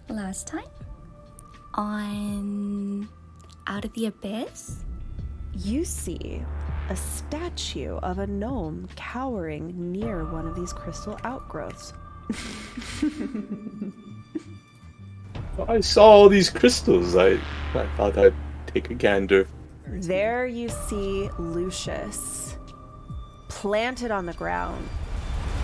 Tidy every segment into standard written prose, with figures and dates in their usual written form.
last time on Out of the Abyss. You see a statue of a gnome cowering near one of these crystal outgrowths. I saw all these crystals. I thought I'd take a gander. There you see Lucius, planted on the ground,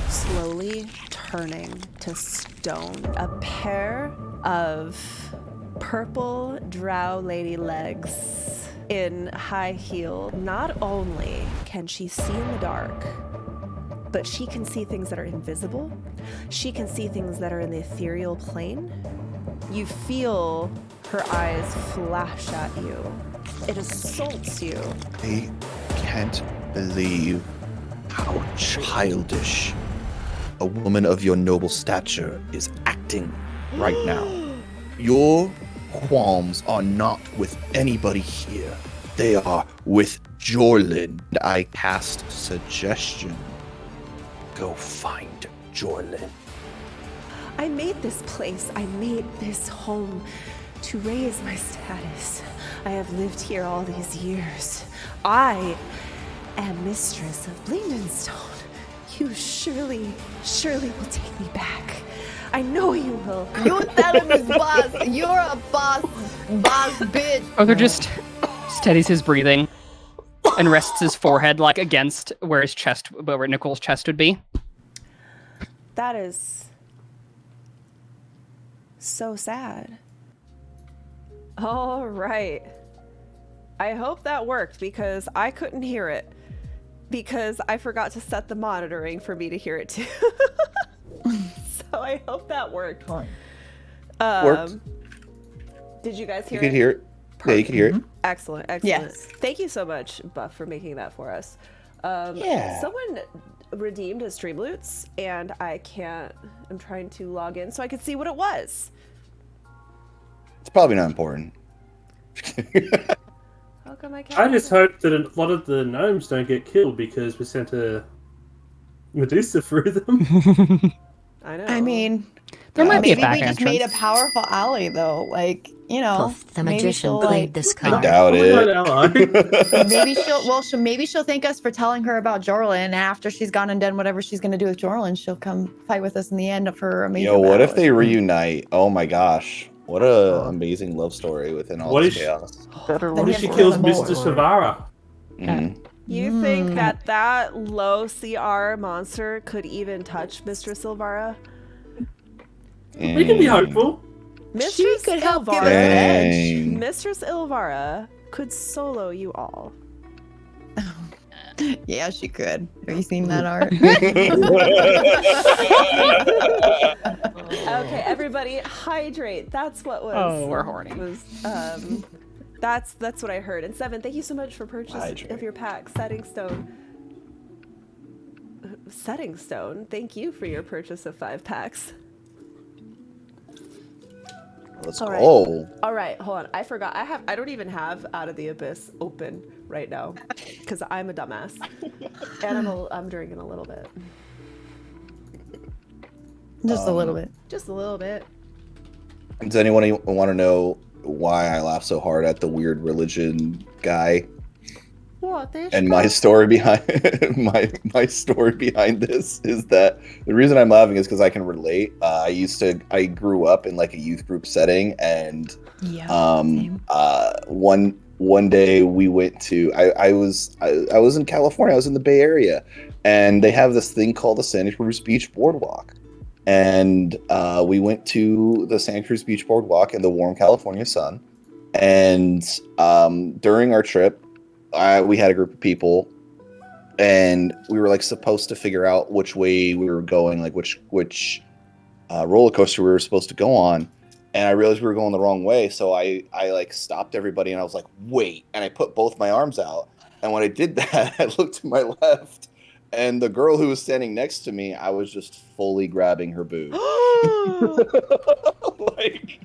slowly turning to stone. A pair of purple drow lady legs in high heel. Not only can she see in the dark, but she can see things that are invisible. She can see things that are in the ethereal plane. You feel her eyes flash at you. It assaults you. I can't believe how childish a woman of your noble stature is acting right now. Your qualms are not with anybody here. They are with Jorlin. I cast suggestion. Go find Jorlin. I made this place, I made this home to raise my status. I have lived here all these years. I am mistress of Blindenstone. You surely will take me back. I know you will. You tell him his boss. You're a boss bitch. Arthur just steadies his breathing and rests his forehead like against where Nicole's chest would be. That is so sad. All right. I hope that worked because I couldn't hear it because I forgot to set the monitoring for me to hear it too. So I hope that worked. Worked. Did you guys hear You it? can hear it. Yeah, you can hear it. Excellent. Yes. Thank you so much, Buff, for making that for us. Yeah. Someone redeemed a Streamloots, and I'm trying to log in so I could see what it was. It's probably not important. How come I can't? I just hope that a lot of the gnomes don't get killed because we sent a Medusa through them. I know. I mean, There might be a maybe back we just entrance. made a powerful ally, though. Like, you know, Puff, the maybe magician she'll, played like, this I card. doubt Oh, it. ally. maybe she'll thank us for telling her about Jorlin. And after she's gone and done whatever she's gonna do with Jorlin, she'll come fight with us in the end of her amazing. Yo, what if battle. they reunite? Oh my gosh. What a amazing love story within all What this if she- chaos. What if she kills Mr. Savara? Mhm. You think that low CR monster could even touch Mistress Silvara? We can be Mm. hopeful. Mistress could help give us Ilvara, an edge. Dang. Mistress Ilvara could solo you all. Yeah, she could. Have you seen that art? Okay, everybody, hydrate. That's what was. Oh, we're horny. That's what I heard. And Seven, thank you so much for purchase Hydrate. of your pack, Setting Stone. Setting Stone, thank you for your purchase of 5 packs. Let's All go. All right, hold on. I forgot. I don't even have Out of the Abyss open right now because I'm a dumbass, and I'm drinking a little bit, Just a little bit. just a little bit. Does anyone want to know why I laugh so hard at the weird religion guy? What the And my story behind my story behind this is that the reason I'm laughing is because I can relate. I grew up in like a youth group setting, and Yeah. one day we went to I was in California. I was in the Bay Area, and they have this thing called the Santa Cruz Beach Boardwalk, and we went to the Santa Cruz Beach Boardwalk in the warm California sun, and during our trip, we had a group of people, and we were like supposed to figure out which way we were going, like which roller coaster we were supposed to go on. And I realized we were going the wrong way, so I like stopped everybody, and I was like, "Wait!" And I put both my arms out. And when I did that, I looked to my left, and the girl who was standing next to me, I was just fully grabbing her boob, like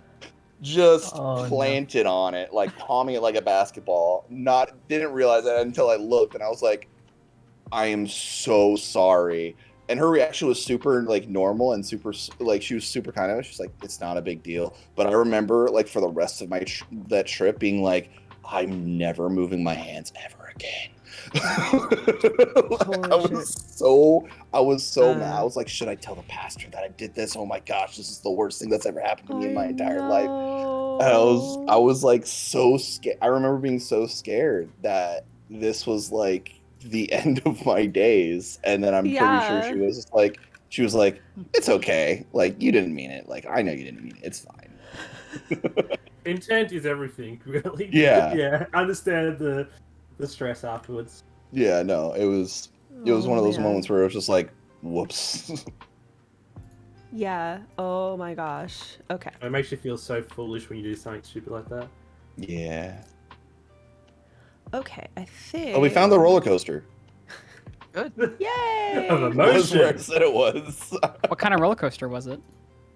just planted on it, like palming it like a basketball. Didn't realize that until I looked, and I was like, "I am so sorry." and her reaction was super like normal and super like she was super kind of. She's like, it's not a big deal. But I remember like for the rest of my that trip being like, I'm never moving my hands ever again. I was so mad. I was like, should I tell the pastor that I did this? Oh my gosh, this is the worst thing that's ever happened to me in my entire life. And I was like so scared. I remember being so scared that this was like the end of my days. And then I'm pretty sure she was just like, it's okay. Like, you didn't mean it. Like, I know you didn't mean it. It's fine. Intent is everything, really. Yeah. Yeah. Understand the stress afterwards. Yeah, no, it was one of those moments where it was just like, whoops. Yeah. Oh my gosh. Okay. It makes you feel so foolish when you do something stupid like that. Yeah. Okay. I think. Oh, we found the roller coaster. Good. Yay! Of That was where I emotion. said it was. What kind of roller coaster was it?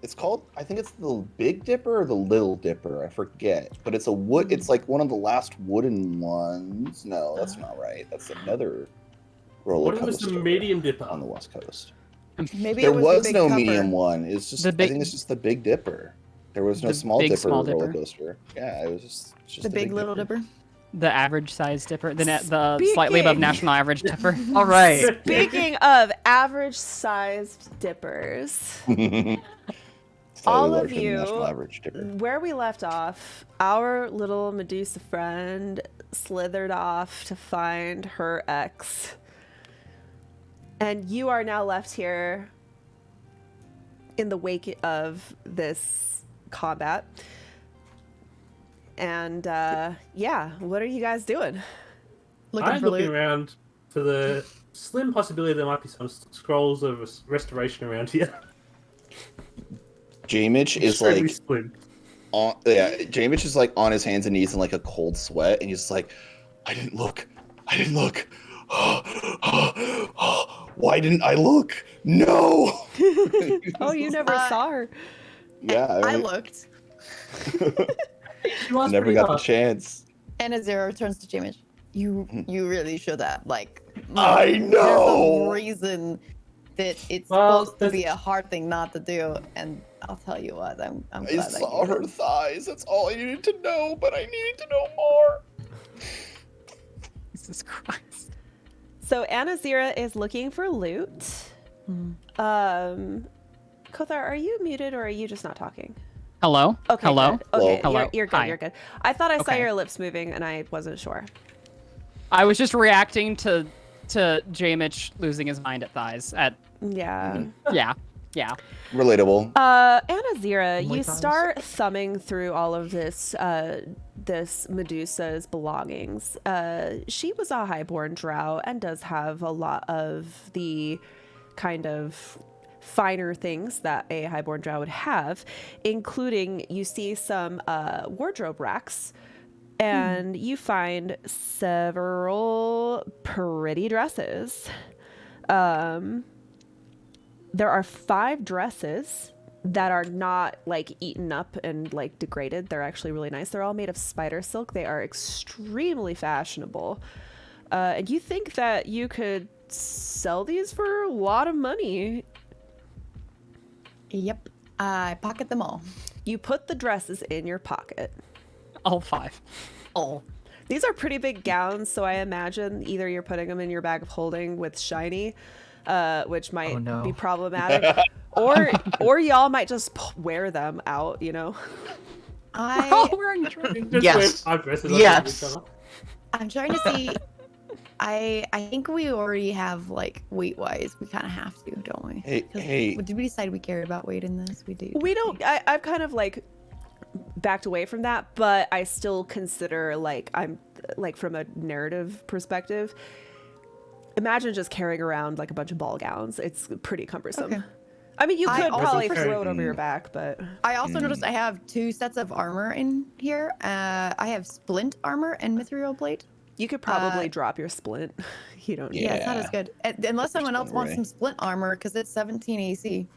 It's called, I think it's the Big Dipper or the Little Dipper. I forget. But it's a wood. It's like one of the last wooden ones. No, that's not right. That's another roller What if it was coaster the medium dipper? on the West Coast. Maybe There it was, was the big no cupper. medium one. It's just The I big- think it's just the Big Dipper. There was no The small big dipper small roller dipper. coaster. Yeah, it was just The big little dipper. The average size dipper, the slightly above Speaking- national average dipper. All right. Speaking of average-sized dippers, all of you, national average dipper. where we left off, our little Medusa friend slithered off to find her ex. And you are now left here in the wake of this combat. And yeah, what are you guys doing? Looking I'm for looking loot. around for the slim possibility there might be some scrolls of restoration around here. J-Mitch is Extremely like slim. J-Mitch is like on his hands and knees in like a cold sweat, and he's like, I didn't look. Why didn't I look? No. Oh, you never saw her. Yeah, I looked. She was never pretty got the hot. chance. And Azera turns to Jamie. You really should have. Like, I there's know. a reason that it's Well, supposed to be a hard thing not to do. And I'll tell you what, I'm I glad saw I her thighs. That's all I needed to know, but I needed to know more. Jesus Christ. So Anazira is looking for loot. Kothar, are you muted or are you just not talking? Hello? Okay. Hello? Good. Okay. Hello? You're good. Hi. You're good. I thought I saw Okay. your lips moving and I wasn't sure. I was just reacting to J-Mitch losing his mind at thighs. Yeah. Yeah. Relatable. Anazira, my you thighs. start thumbing through all of this this Medusa's belongings. She was a highborn drow and does have a lot of the kind of finer things that a highborn drow would have, including you see some wardrobe racks and you find several pretty dresses. There are 5 dresses that are not like eaten up and like degraded. They're actually really nice. They're all made of spider silk. They are extremely fashionable. And you think that you could sell these for a lot of money. Yep. I pocket them all. You put the dresses in your pocket. All 5. All. These are pretty big gowns, so I imagine either you're putting them in your bag of holding with shiny, which might be problematic, or y'all might just wear them out, you know? We're all I wearing dresses. Just Yes. wear 5 dresses on Yes. each other. I'm trying to see. I think we already have like weight wise. We kind of have to, don't we? Hey, 'Cause hey. Did we decide we cared about weight in this? We do. We don't. I've kind of like backed away from that, but I still consider like I'm like from a narrative perspective. Imagine just carrying around like a bunch of ball gowns. It's pretty cumbersome. Okay. I mean, you I could also probably for- throw it over your back, but I also noticed I have 2 sets of armor in here. I have splint armor and mithril plate. you could probably drop your splint. You don't. Yeah, it's not Yeah. as good. Unless someone else wants Right. some splint armor because it's 17 AC.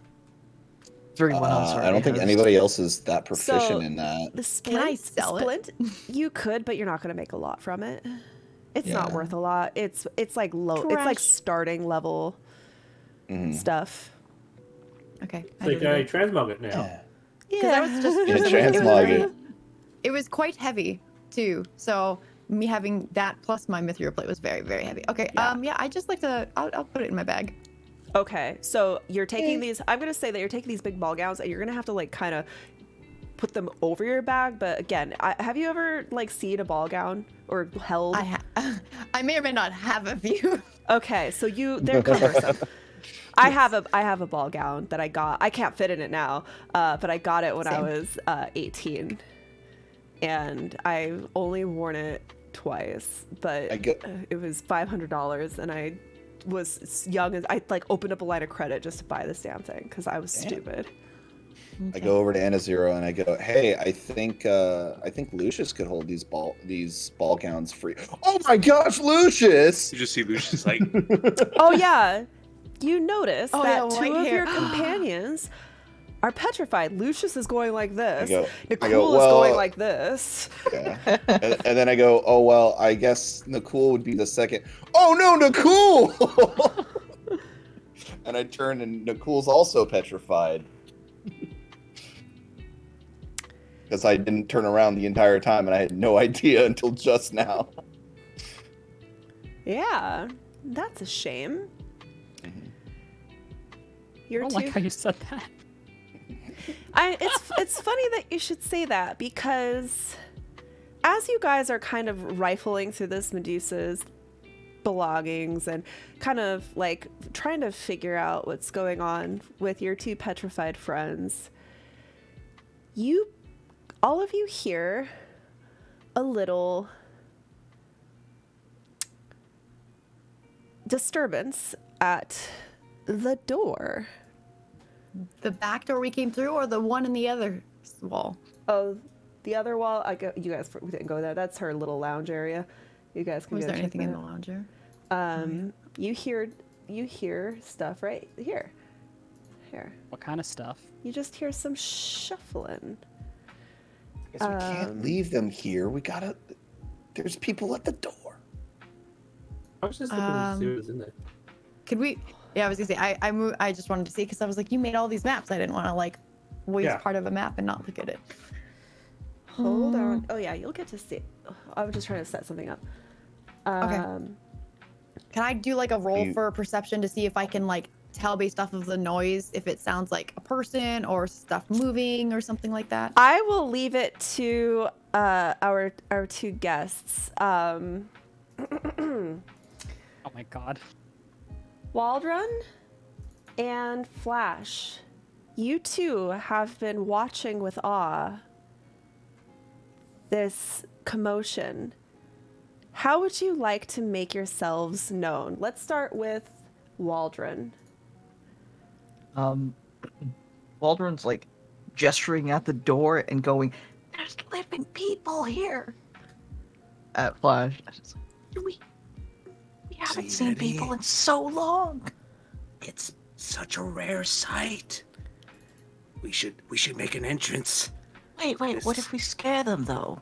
Everyone else I already don't think has. anybody else is that proficient So- in that. The splint, I sell it? splint, you could, but you're not going to make a lot from it. It's not Yeah. worth a lot. It's like low. It's like Trash. starting level. stuff. Okay. So you can only transmog it now. Yeah. Because I was just Yeah, it was transmog it. it was quite heavy too. So me having that plus my mithril plate was very, very heavy. Okay. Yeah. I just like to I'll put it in my bag. Okay, so you're taking these. I'm gonna say that you're taking these big ball gowns, and you're gonna have to like kind of put them over your bag. But again, have you ever like seen a ball gown or held? I may or may not have a few. Okay, so they're cumbersome. I have a ball gown that I got. I can't fit in it now, but I got it when I Same. was 18, and I've only worn it twice. But it was $500, and I was young as I like opened up a line of credit just to buy this damn thing because I was stupid. I go over to Anna Zero and I go, "Hey, I think Lucius could hold these ball gowns free." Oh my gosh, Lucius! You just see Lucius like, Oh yeah, you notice Oh, that yeah, two white of hair. your companions are petrified. Lucius is going like this. Nicole go, is "Well," going like this. Yeah. and then I go, "Oh well, I guess Nicole would be the second." Oh no, Nicole! And I turn and Nicole's also petrified. Because I didn't turn around the entire time and I had no idea until just now. Yeah, that's a shame. You're I don't like how you said that. It's funny that you should say that because as you guys are kind of rifling through this Medusa's belongings and kind of like trying to figure out what's going on with your two petrified friends, all of you hear a little disturbance at the door. The back door we came through, or the one in the other wall? Oh, the other wall. You guys didn't go there. That's her little lounge area. You guys can Was go there check anything in that the out. lounger? You hear stuff right here. Here. What kind of stuff? You just hear some shuffling. I guess we can't leave them here. There's people at the door. I was just looking to see what was in there. Could we? Yeah, I was gonna say I just wanted to see because I was like, you made all these maps. I didn't want to like waste part of a map and not look at it. Hold on. Oh yeah, you'll get to see. I was just trying to set something up. Okay. Can I do like a roll for perception to see if I can like tell based off of the noise if it sounds like a person or stuff moving or something like that? I will leave it to our two guests. Oh my god. Waldron and Flash, you two have been watching with awe this commotion. How would you like to make yourselves known? Let's start with Waldron. Waldron's like gesturing at the door and going, "There's living people here." At Flash, I just like, we haven't seen people in so long. it's such a rare sight. We should make an entrance. Wait, what if we scare them though?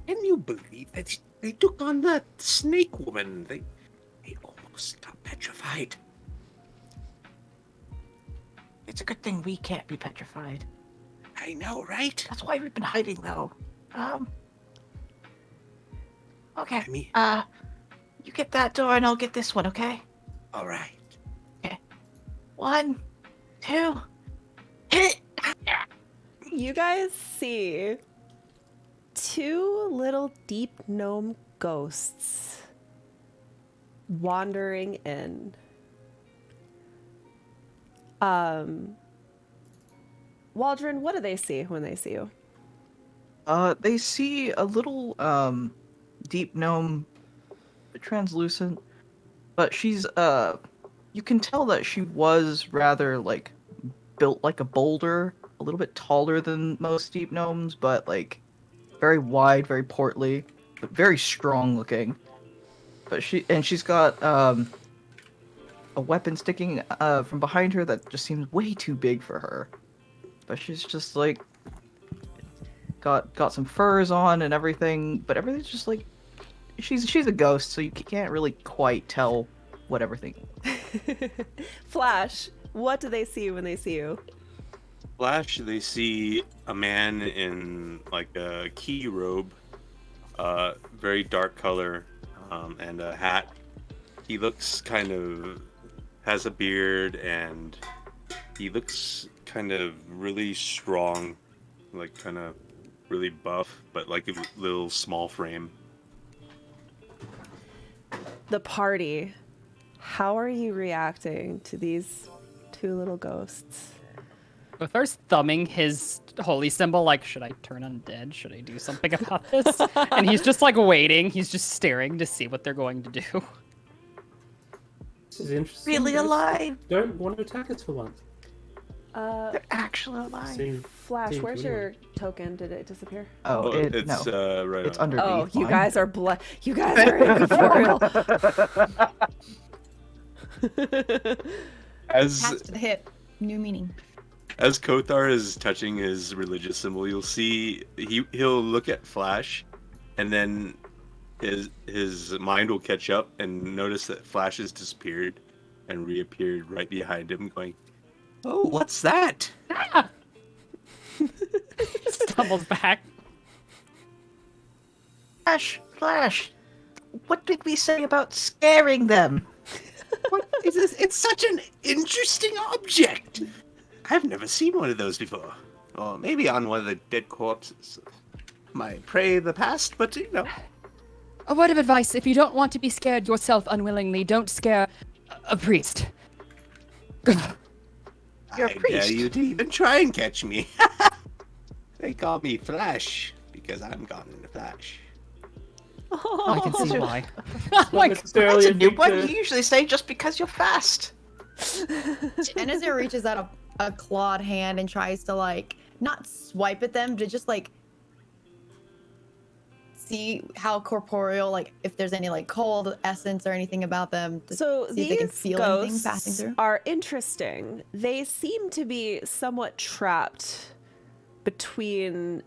Can you believe that they took on that snake woman? They almost got petrified. It's a good thing we can't be petrified. I know, right? That's why we've been hiding though. Okay. I mean, You get that door and I'll get this one, okay? all right. 1, 2, hit it! You guys see two little deep gnome ghosts wandering in. Waldron, what do they see when they see you? They see a little, deep gnome, translucent, but she's, you can tell that she was rather, like, built like a boulder, a little bit taller than most deep gnomes, but, like, very wide, very portly, but very strong looking. But she's got, a weapon sticking, from behind her that just seems way too big for her. But she's just, like, got some furs on and everything, but everything's just, like, she's a ghost, so you can't really quite tell what everything Flash, what do they see when they see you? Flash, they see a man in like a key robe, very dark color, and a hat. He looks has a beard, and he looks kind of really strong, like kind of really buff, but like a little small frame. The party, how are you reacting to these two little ghosts? Gothar's thumbing his holy symbol, like, should I turn undead? Should I do something about this? And he's just like waiting. He's just staring to see what they're going to do. This is interesting. Really guys. alive? Don't want to attack us for once. They're actually alive. Seem- Flash, seem where's to your token? Did it disappear? Oh, it's no. right It's on. under Oh, B. you Fine. guys are you guys are incorporeal. As Attached to the hip. New meaning. As Kothar is touching his religious symbol, you'll see he'll look at Flash, and then his mind will catch up and notice that Flash has disappeared and reappeared right behind him, going, "Oh, what's that?" Stumbles back. Flash, what did we say about scaring them? What is this? It's such an interesting object. I've never seen one of those before. Or maybe on one of the dead corpses. My prey of the past, but A word of advice: if you don't want to be scared yourself unwillingly, don't scare a priest. You're a I dare priest. you to even try and catch me. They call me Flash because I'm gone in a flash. I can see why. Not Like, necessarily That's a a new big, one. You usually say just because you're fast. Enazir reaches out a clawed hand and tries to like not swipe at them, to just like see how corporeal, like if there's any like cold essence or anything about them. To So see if they can these feel anything passing ghosts through. are interesting. They seem to be somewhat trapped between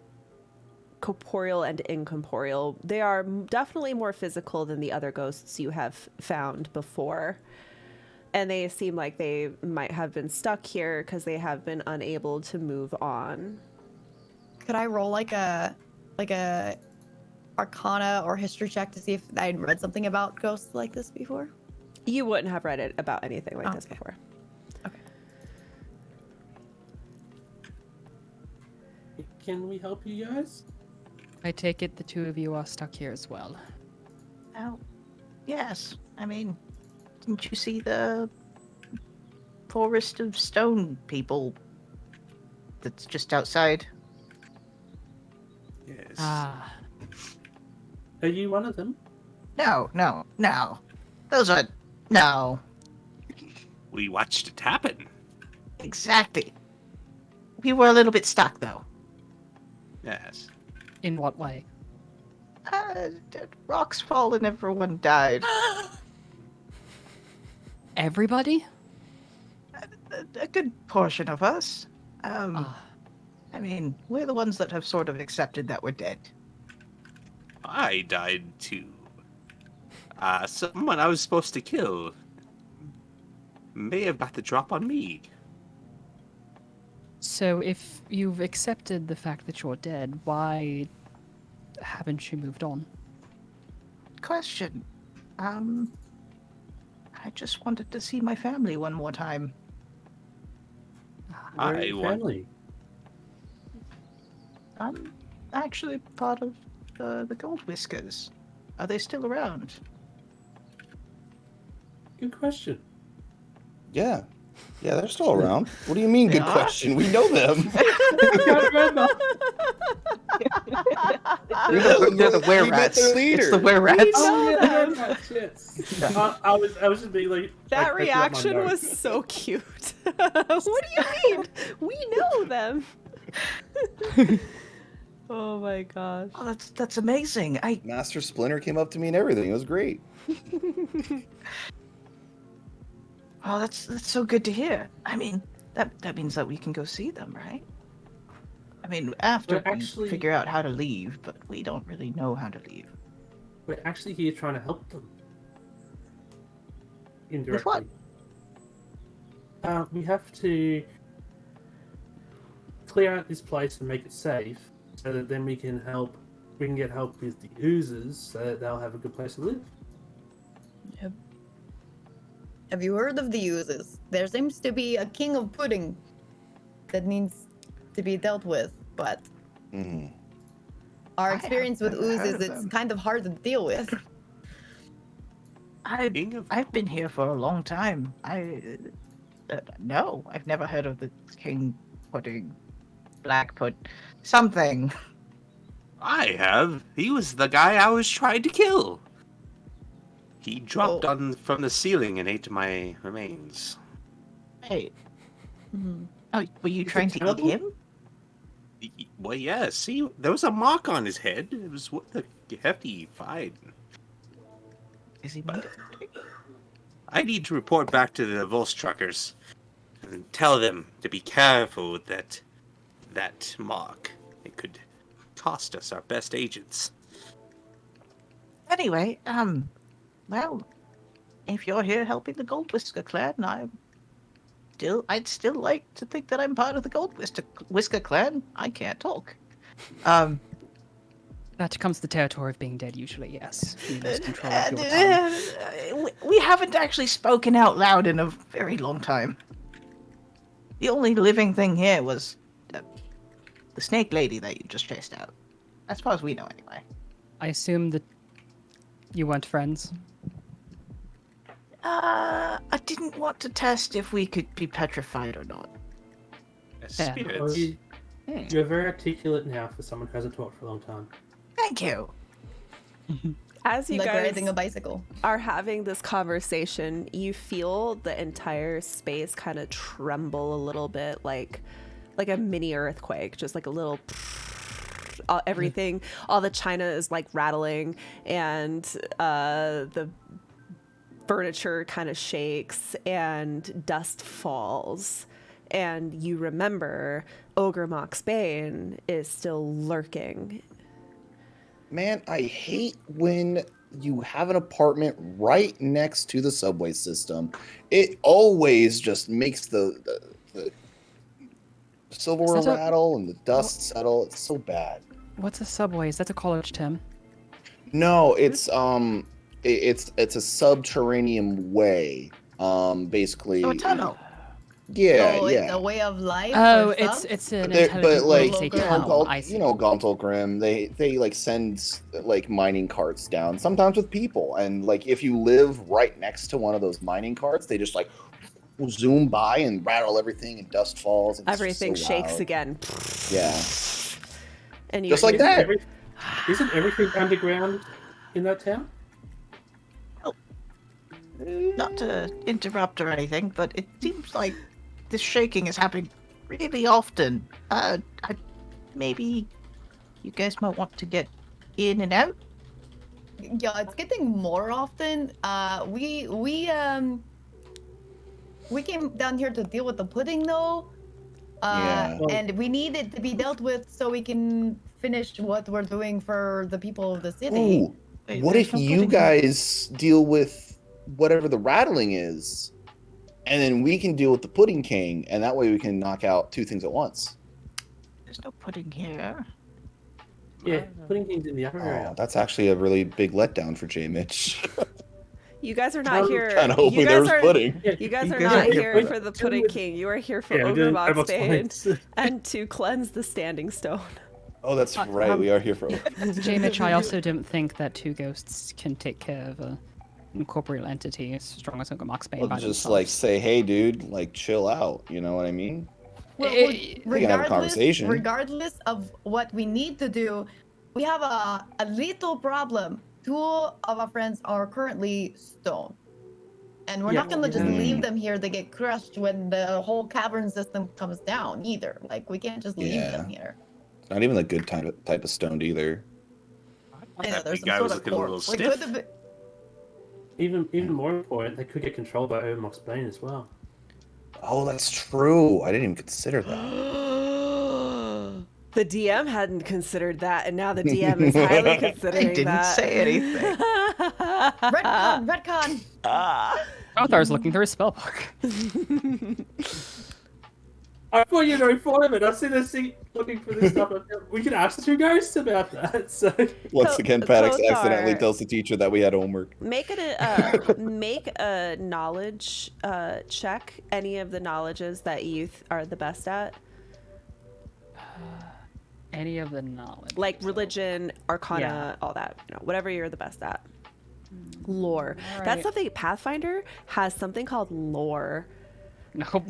corporeal and incorporeal. They are definitely more physical than the other ghosts you have found before. And they seem like they might have been stuck here because they have been unable to move on. Could I roll like a Arcana or history check to see if I'd read something about ghosts like this before? You wouldn't have read it about anything like this Okay. before. Can we help you guys? I take it the two of you are stuck here as well. Oh, yes. I mean, didn't you see the forest of stone people that's just outside? Yes. Ah, Are you one of them? No. Those are... No. We watched it happen. Exactly. We were a little bit stuck, though. Yes. in what way? Rocks fall and everyone died. Everybody? A good portion of us. Ah, I mean, we're the ones that have sort of accepted that we're dead. I died too. Someone I was supposed to kill may have got the drop on me. so if you've accepted the fact that you're dead, why haven't you moved on? Question. I just wanted to see my family one more time. Where are I your want- family? I'm actually part of the Gold Whiskers. Are they still around? Good question. Yeah. Yeah, they're still around. What do you mean, good They are? question? We know them. Can't remember. They're the We met were-rats. their It's leader. the were-rats. know them. Yes. I was just being like That like, catching up my reaction notes. was so cute. What do you mean? We know them. Oh my gosh. Oh, that's amazing. Master Splinter came up to me and everything. It was great. Oh, that's so good to hear. I mean, that means that we can go see them, right? I mean, after We're we actually- figure out how to leave, but we don't really know how to leave. We're actually here trying to help them. With what? Indirectly. we have to clear out this place and make it safe, so that then we can get help with the oozes, so that they'll have a good place to live. Have you heard of the oozes? There seems to be a king of pudding that needs to be dealt with, but our experience with oozes, it's kind of hard to deal with. I've been here for a long time. No, I've never heard of the king pudding, black put something. I have. He was the guy I was trying to kill. He dropped from the ceiling and ate my remains. Hey. Oh, were you trying to eat him? Well, yeah. See, there was a mark on his head. It was a hefty fight. Is he made of pudding? I need to report back to the Volstruckers and tell them to be careful with that mark. It could cost us our best agents. Anyway, well, if you're here helping the Gold Whisker clan, I'd still like to think that I'm part of the Gold Whisker clan. I can't talk. That comes the territory of being dead, usually, yes. You lose control of your tongue. We haven't actually spoken out loud in a very long time. The only living thing here was the snake lady that you just chased out. As far as we know, anyway. I assume that you weren't friends? I didn't want to test if we could be petrified or not. Spirits. You're very articulate now for someone who hasn't talked for a long time. Thank you. As you Like guys riding a bicycle. are having this conversation, you feel the entire space kind of tremble a little bit, like a mini earthquake, just like a little. Everything, all the china is like rattling, and the furniture kind of shakes, and dust falls. And you remember Ogre Moxbane is still lurking. Man, I hate when you have an apartment right next to the subway system. It always just makes the silverware rattle and the dust settle. It's so bad. What's a subway? Is that a college, Tim? No, it's a subterranean way. Basically. So a tunnel. Yeah, So yeah. it's a way of life. Oh, or it's stuff? an But intelligent like way to say tunnel. I see. Gauntle Grim, they like send like mining carts down, sometimes with people, and like if you live right next to one of those mining carts, they just like zoom by and rattle everything, and dust falls. And Everything so shakes loud. again. Yeah, And you just like that. Isn't everything underground in that town? Not to interrupt or anything, but it seems like this shaking is happening really often. Maybe you guys might want to get in and out. Yeah, it's getting more often. We came down here to deal with the pudding, though. Yeah. And we need it to be dealt with so we can finish what we're doing for the people of the city. Ooh, Wait, what there's if no you pudding. guys deal with whatever the rattling is, and then we can deal with the Pudding King, and that way we can knock out two things at once. There's no pudding here. Yeah, Pudding King's in the upper Oh, area. that's actually a really big letdown for J. Mitch. You guys are not here. Kind of hoping you there guys was are, pudding. You guys You are guys not are here here for the for- Pudding King. You are here for Yeah, we're Ogre doing Xbox Moxbane points. and to cleanse the Standing Stone. Oh, that's right. We are here for. J. Mitch, I also don't think that two ghosts can take care of a incorporeal entity as strong as Ogre Moxbane Well, by just themselves. like say, hey, dude, like chill out. You know what I mean? Well, Eh, we can have a conversation. regardless of what we need to do, we have a little problem. Two of our friends are currently stoned. And we're Yeah, not gonna just Mm. leave them here to get crushed when the whole cavern system comes down either. Like, we can't just leave them here. Not even a good type of stoned either. I know, That there's big some guy sort was of looking a little corpse. Like, stiff. could have been- Even more important, they could get controlled by Ogre Moxbane as well. Oh, that's true. I didn't even consider that. The DM hadn't considered that, and now the DM is highly considering I didn't that. say anything. Retcon! Retcon! Othar's looking through his spell book. I thought you'd inform it. I see this seat looking for this stuff. We could ask you guys about that. So Once again, Paddix Kothar. accidentally tells the teacher that we had homework. Make a knowledge check. Any of the knowledges that you are the best at, Any of the knowledge. like religion, arcana, Yeah. all that. Whatever you're the best at. Lore. Alright. That's something. Pathfinder has something called lore. Nope.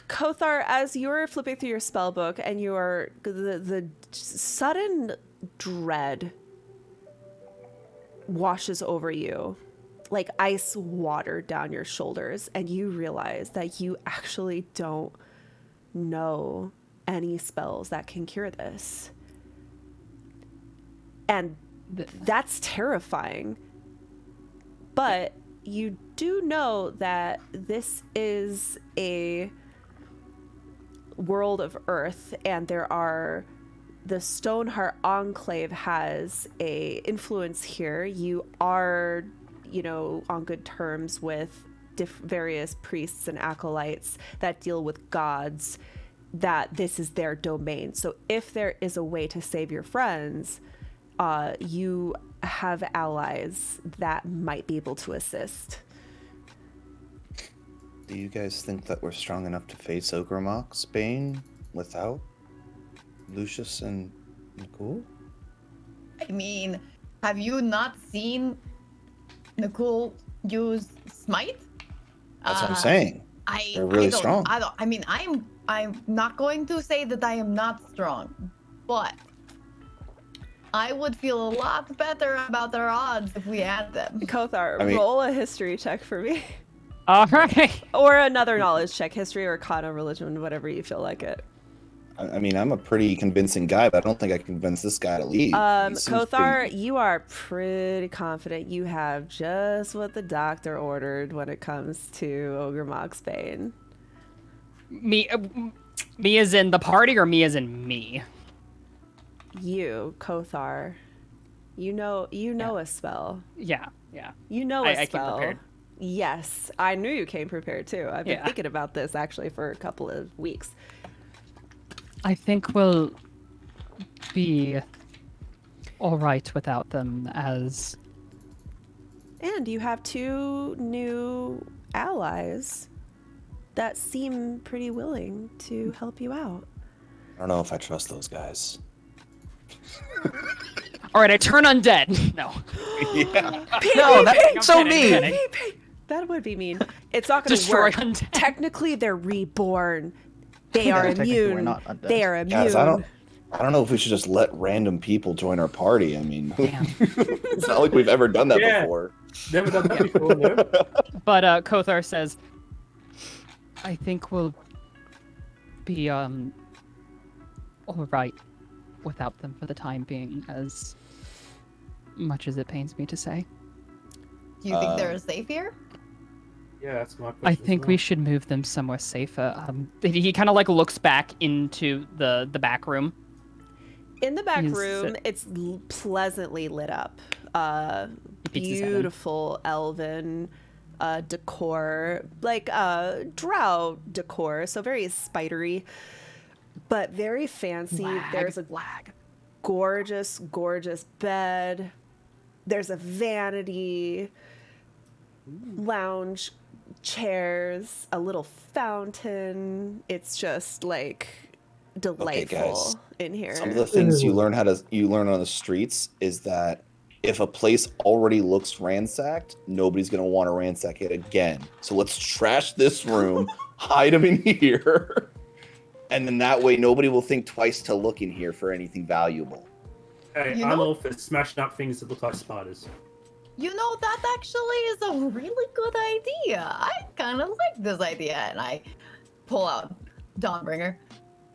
Kothar, as you're flipping through your spell book and you're the sudden dread washes over you like ice water down your shoulders, and you realize that you actually don't know any spells that can cure this. And that's terrifying. But you do know that this is a world of Earth, and the Stoneheart Enclave has a influence here. You are, on good terms with various priests and acolytes that deal with gods, that this is their domain. So if there is a way to save your friends, you have allies that might be able to assist. Do you guys think that we're strong enough to face Ogremok's Bane without Lucius and Nicole? I mean, have you not seen Nicole use Smite? That's what I'm saying. They're really strong. I'm not going to say that I am not strong, but I would feel a lot better about our odds if we had them. Kothar, I mean- roll a history check for me. All right. Or another knowledge check, history or arcana, religion, whatever you feel like it. I mean, I'm a pretty convincing guy, but I don't think I can convince this guy to leave. He seems Kothar, pretty- you are pretty confident you have just what the doctor ordered when it comes to Ogremok's Bane. Me as in the party, or me as in me? You, Kothar, you know a spell. Yeah. You know a I came spell. prepared. Yes, I knew you came prepared too. I've been Yeah. thinking about this actually for a couple of weeks. I think we'll be all right without them, as And you have 2 new allies that seem pretty willing to help you out. I don't know if I trust those guys. all right. I turn undead. No. Yeah. No, that's so kidding, mean. kidding. That would be mean. It's not going to Destroy work. undead. Technically, they're reborn. They are technically, we're immune. not undead. They are immune. Guys, I don't know if we should just let random people join our party. I mean, Damn. it's not like we've ever done that Yeah. before. never done that before, no? But Kothar says, I think we'll be all right without them for the time being, as much as it pains me to say. Do you think they're safe here? Yeah, that's my question. I as think well. we should move them somewhere safer. He kind of like looks back into the back room. In the back He's- room, it's pleasantly lit up. He peeks his head in. Beautiful elven decor, like drow decor, so very spidery, but very fancy. There's a gorgeous bed. There's a vanity, lounge chairs, a little fountain. It's just like delightful guys. in here. Some of the things you learn on the streets is that if a place already looks ransacked, nobody's gonna want to ransack it again. So let's trash this room, hide them in here, and then that way nobody will think twice to look in here for anything valuable. Hey, You I'm know- all for smashing up things that look like spiders. You know, that actually is a really good idea. I kind of like this idea. And I pull out Dawnbringer.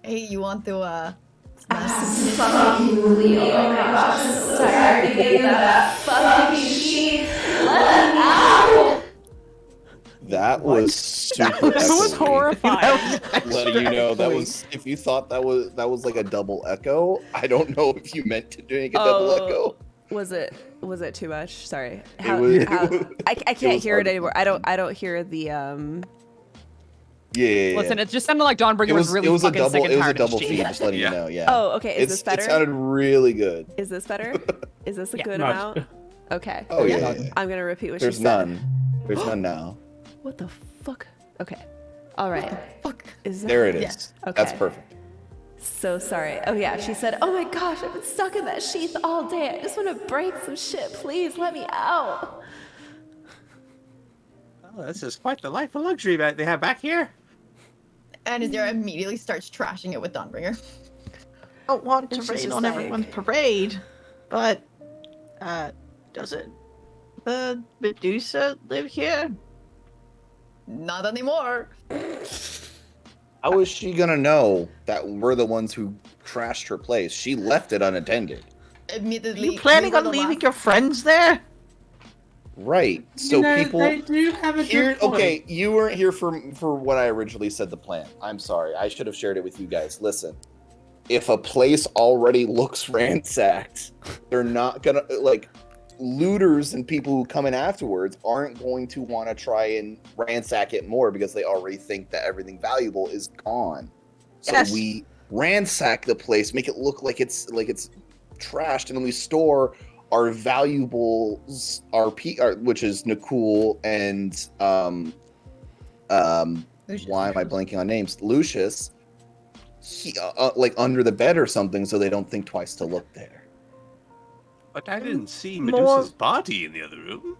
Hey, you want to, That was super. That was echoey. horrifying. Letting you know that was, if you thought that was like a double echo, I don't know if you meant to make a double Oh. echo. Was it too much? Sorry. I can't was hear it hard. anymore. I don't hear the Yeah. Listen, it just sounded like Dawnbringer was really fucking sick and tired of double Sheath. feed, just letting you know, yeah. Oh, okay. Is this better? It sounded really good. Is this better? Is this a Yeah. good Much. amount? Okay. Oh yeah. I'm gonna repeat what There's she said. none. There's none now. What the fuck? Okay. All right. Fuck. Is that... There it is. Yeah. That's Okay. perfect. So sorry. Oh yeah, she said, "Oh my gosh, I've been stuck in that sheath all day. I just want to break some shit. Please let me out." Oh, this is quite the life of luxury that they have back here. And Azira immediately starts trashing it with Dawnbringer. Don't want to And she's rain just on like- everyone's parade, but doesn't the Medusa live here? Not anymore. How is she gonna know that we're the ones who trashed her place? She left it unattended. Are Admittedly, you planning we were on the leaving last- your friends there? Right. So people they do have a here. good point. Okay, you weren't here for what I originally said the plan. I'm sorry. I should have shared it with you guys. Listen, if a place already looks ransacked, they're not gonna like looters and people who come in afterwards aren't going to want to try and ransack it more because they already think that everything valuable is gone. So Yes. we ransack the place, make it look like it's trashed, and then we store our valuables, which is Nakul and Lucius. why am I blanking on names? Lucius, like under the bed or something, so they don't think twice to look there. But I didn't see More- Medusa's body in the other room.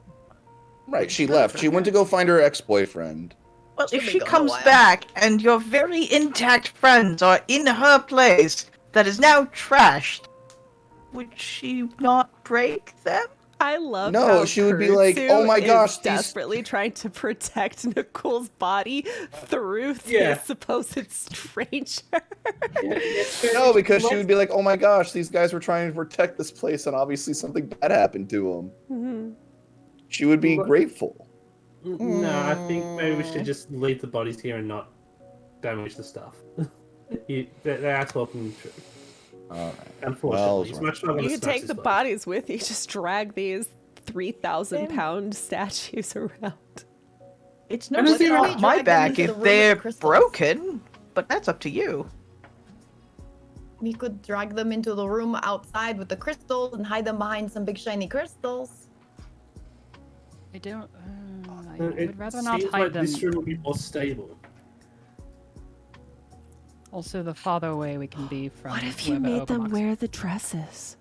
Right, she left. She went to go find her ex-boyfriend. Well, She'll if be she gone a comes while. back and your very intact friends are in her place that is now trashed, would she not break them? I love No, how she would be like, Kurtzu "Oh my is gosh, these-" desperately trying to protect Nicole's body through Yeah. this supposed stranger. No, because she would be like, "Oh my gosh, these guys were trying to protect this place, and obviously something bad happened to them." Mhm. She would be Well, grateful. No, I think maybe we should just leave the bodies here and not damage the stuff. They are talking the truth. Alright. Unfortunately, it's Well, much not You gonna can smash take this the place. bodies with you. Just drag these 3,000-pound statues around. It's And no if skin we off drag my them back into the if room with they're the crystals? broken, but that's up to you. We could drag them into the room outside with the crystals and hide them behind some big shiny crystals. I don't. I It would rather not seems hide like them. this room will be more stable. Also, the farther away we can be from. What if you whoever made them Obermox- wear the dresses?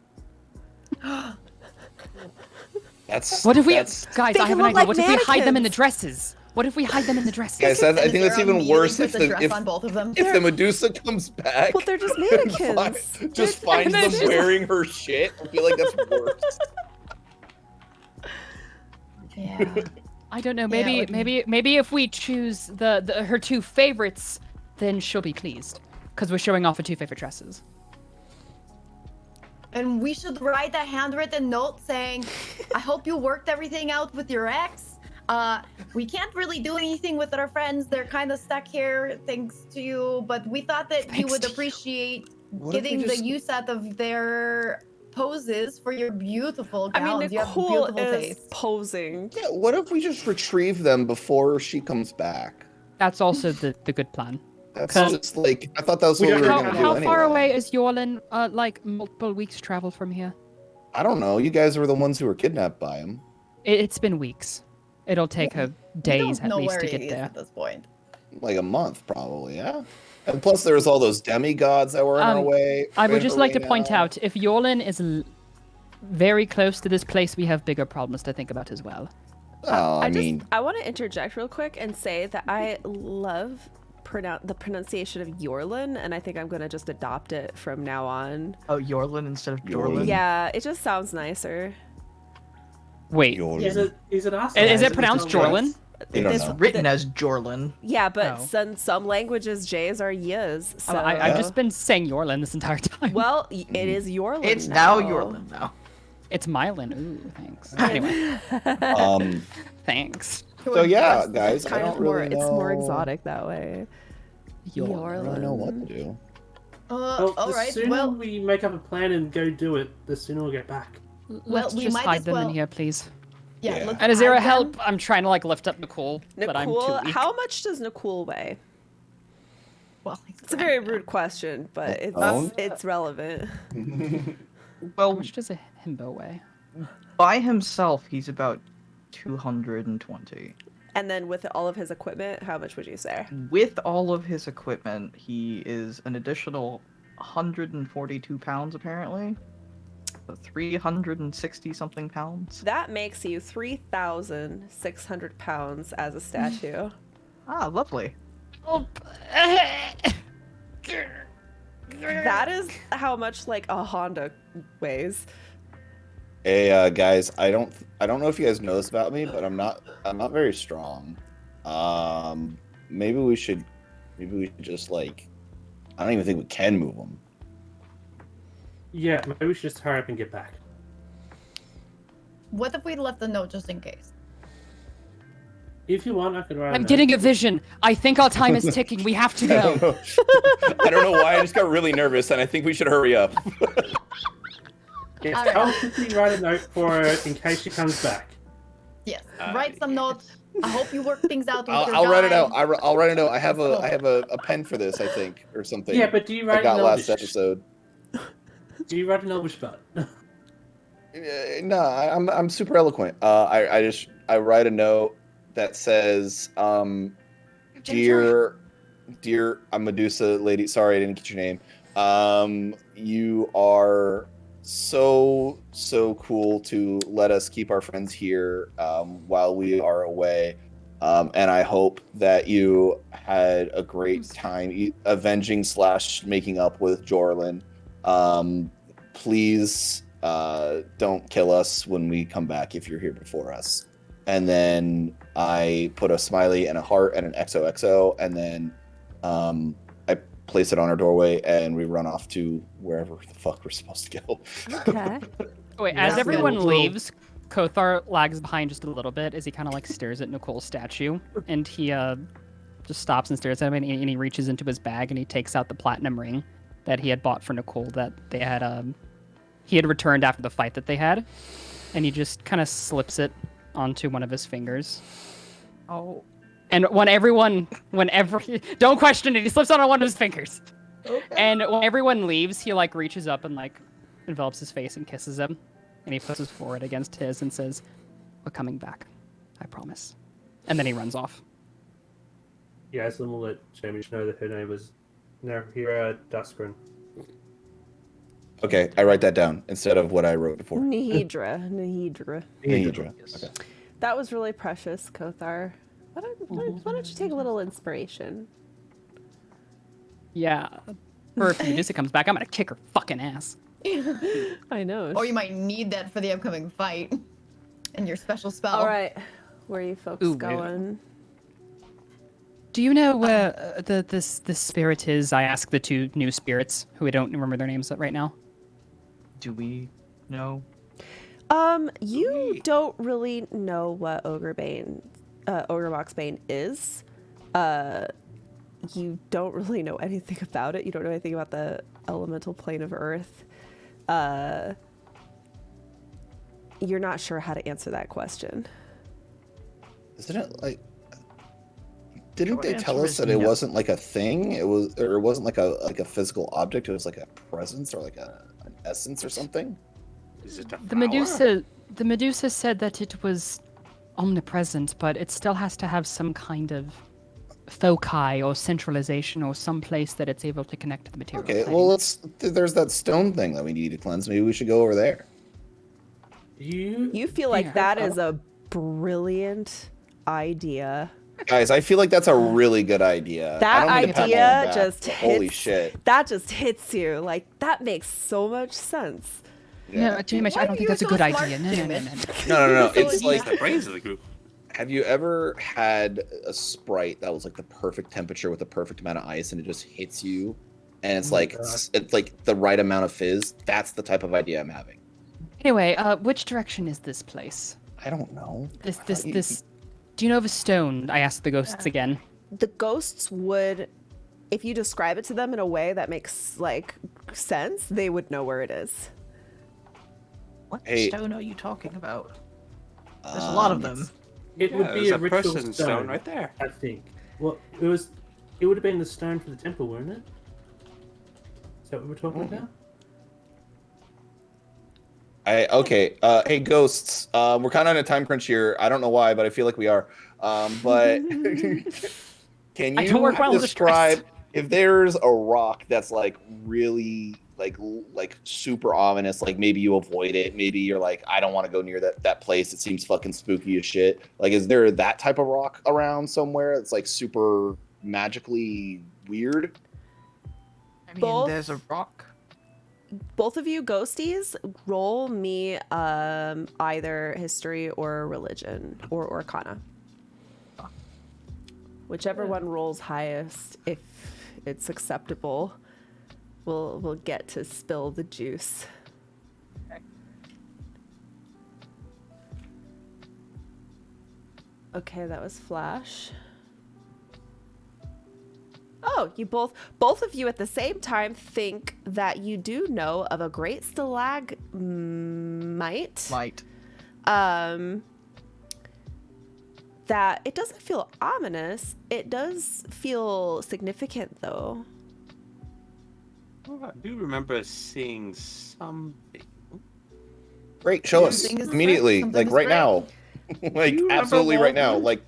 That's What if we, that's- guys? They I have can an look idea. like what if we hide them in the mannequins. dresses? What if we hide them in the dresses? Guys, I think that's Azira even immediately worse puts if a dress if on both of them. if the Medusa comes back. Well, they're just and mannequins. just finds then them it's just- wearing her shit. I feel like that's worse. Yeah. I don't know. Yeah, Maybe, it would maybe if we choose the her two favorites, then she'll be pleased because we're showing off her two favorite dresses. And we should write a handwritten note saying, I hope you worked everything out with your ex. We can't really do anything with our friends. They're kind of stuck here thanks to you, but we thought that you Thanks would to you. appreciate What if we getting just- the use out of their poses for your beautiful I gowns. mean, You have Nicole beautiful is taste. posing. Yeah, what if we just retrieve them before she comes back? That's also the good plan. That's 'Cause- just like I thought that was We what we don't were How, gonna how do far anyway. away is Yorlin? Like multiple weeks travel from here. I don't know. You guys were the ones who were kidnapped by him. It's been weeks. It'll take her We days don't at know least where to it get is there. at this point. Like a month, probably. Yeah. And plus, there was all those demigods that were in our way. I would just like to Arena. point out if Yorlin is very close to this place, we have bigger problems to think about as well. Oh, I mean, I want to interject real quick and say that I love the pronunciation of Yorlin, and I think I'm gonna just adopt it from now on. Oh, Yorlin instead of Yorlin. Jorlin? Yeah, it just sounds nicer. Wait, Yorlin. Is it us? is or it pronounced not us? Jorlin? I don't This- know. Written as Jorlin. Yeah, but Oh. some languages J's are y's. So I've just been saying Yorlin this entire time. well, it is Yorlin. It's now now Yorlin now. It's Mylin. Ooh, thanks. Anyway, thanks. So yeah, It's guys, I kind don't of more. really know. It's more exotic that way. I don't really know what to do. Well, All the right. sooner Well, we make up a plan and go do it, the sooner we'll get back. Let's we just might hide as them in well- here, please. Yeah. Yeah. let's And Azira, hide help! them. I'm trying to like lift up Nicole, but I'm too Nicole, weak. how much does Nicole weigh? Well, It's a very rude question, but Own? it's relevant. How Well, much does a himbo weigh? by himself, he's about 220. And then with all of his equipment, how much would you say? With all of his equipment, he is an additional 142 pounds, apparently. So 360 something pounds. That makes you 3,600 pounds as a statue. Ah, lovely. That is how much like a Honda weighs. Hey guys, I don't know if you guys know this about me, but I'm not very strong. Maybe we should just like, I don't even think we can move them. Yeah, maybe we should just hurry up and get back. What if we left a note just in case? If you want, I can write. I'm getting a vision. I think our time is ticking. We have to I don't go. know. I don't know why. I just got really nervous, and I think we should hurry up. Yes, Alright. I'll quickly write a note for her in case she comes back. Yes. Write some notes. I hope you work things out with your I'll write it guy. out. I'll write it out. I have a pen for this, I think, or something. Yeah, but do you I write got an last Elvish? episode. Do you write an Elvish spell? No, I'm super eloquent. I write a note that says, dear, I'm Medusa lady. Sorry, I didn't get your name. You are so cool to let us keep our friends here while we are away. And I hope that you had a great time avenging / making up with Jorlin. Please don't kill us when we come back if you're here before us. And then I put a smiley and a heart and an XOXO, and then I place it on our doorway, and we run off to wherever the fuck we're supposed to go. Okay. Wait, Yeah, as everyone we'll- leaves, Kothar lags behind just a little bit as he kind of like stares at Nicole's statue, and he just stops and stares at him, and he reaches into his bag and he takes out the platinum ring that he had bought for Nicole that they had he had returned after the fight that they had, and he just kind of slips it onto one of his fingers. Oh, And whenever don't question it, he slips on one of his fingers. okay. And when everyone leaves, he like reaches up and like envelops his face and kisses him, and he puts his forehead against his and says, "We're coming back, I promise." And then he runs off. Yeah, so we'll let Jamie know that her name was Nahira Duskren. Okay, I write that down instead of what I wrote before. Nahidra. Nahidra. Yes. Okay. That was really precious, Kothar. Why don't you take a little inspiration? Yeah. Or if Medusa comes back, I'm gonna kick her fucking ass. I know. Or you might need that for the upcoming fight. And your special spell. All right. Where are you folks Ooh, going? Do you know where the spirit is? I ask the two new spirits, who I don't remember their names right now. Do we know? You don't really know what Ogreboxbane is. You don't really know anything about it. You don't know anything about the elemental plane of Earth. You're not sure how to answer that question. Isn't it like? Didn't Short they tell answer us is that it no. wasn't like a thing? It wasn't like a physical object. It was like a presence or like an essence or something. Is it a The Medusa said that it was omnipresent, but it still has to have some kind of foci or centralization or some place that it's able to connect to the material. Okay, plane. well there's that stone thing that we need to cleanse. Maybe we should go over there. You feel like Yeah. that is a brilliant idea. Guys, I feel like that's a really good idea. That I don't mean to pat idea myself on the back, just but holy hits- shit. That just hits you. Like, that makes so much sense. No, Jamish, Why I are don't think you that's a so good smart, idea. No. Jamish? No. So It's yeah. like, the brains of the group. have you ever had a Sprite that was like the perfect temperature with the perfect amount of ice, and it just hits you, and it's Oh my like God. it's like the right amount of fizz? That's the type of idea I'm having. Anyway, which direction is this place? I don't know. This. Do you know of a stone? I asked the ghosts again. The ghosts would, if you describe it to them in a way that makes, like, sense, they would know where it is. What Hey. stone are you talking about? There's a lot of them. It would be there's a ritual person stone right there. I think. Well, it was. It would have been the stone for the temple, wouldn't it? Is that what we're talking about? Okay. Hey, ghosts. We're kind of on a time crunch here. I don't know why, but I feel like we are. But can I don't work well you under stress. describe if there's a rock that's like really like super ominous? Like maybe you avoid it. Maybe you're like, I don't want to go near that place. It seems fucking spooky as shit. Like, is there that type of rock around somewhere that's like super magically weird? I mean, Both- there's a rock. Both of you ghosties, roll me either history or religion or arcana. Whichever one rolls highest, if it's acceptable, we'll get to spill the juice. Okay, that was Flash. Oh, you both of you at the same time think that you do know of a great stalagmite. Might. That it doesn't feel ominous. It does feel significant though. Oh, I do remember seeing something. Great, show us Something is immediately, great. like Something right is now. Like You remember absolutely right now. Walden?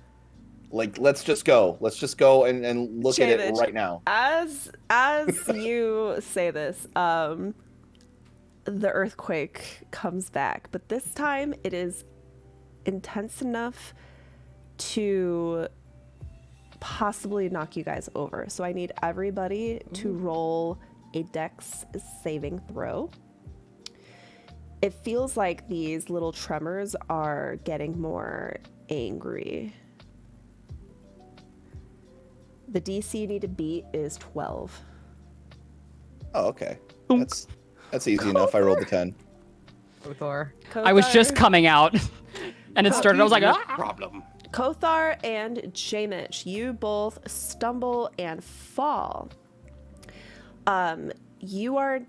Like let's just go. Let's just go and look at it Shavage, right now. As you say this, the earthquake comes back, but this time it is intense enough to possibly knock you guys over. So I need everybody to roll a dex saving throw. It feels like these little tremors are getting more angry. The DC you need to beat is 12. Oh, okay. That's easy enough. I rolled the 10. Kothar. I was just coming out, and it started. I was like, No ah! problem. Kothar and Jamich, you both stumble and fall. You are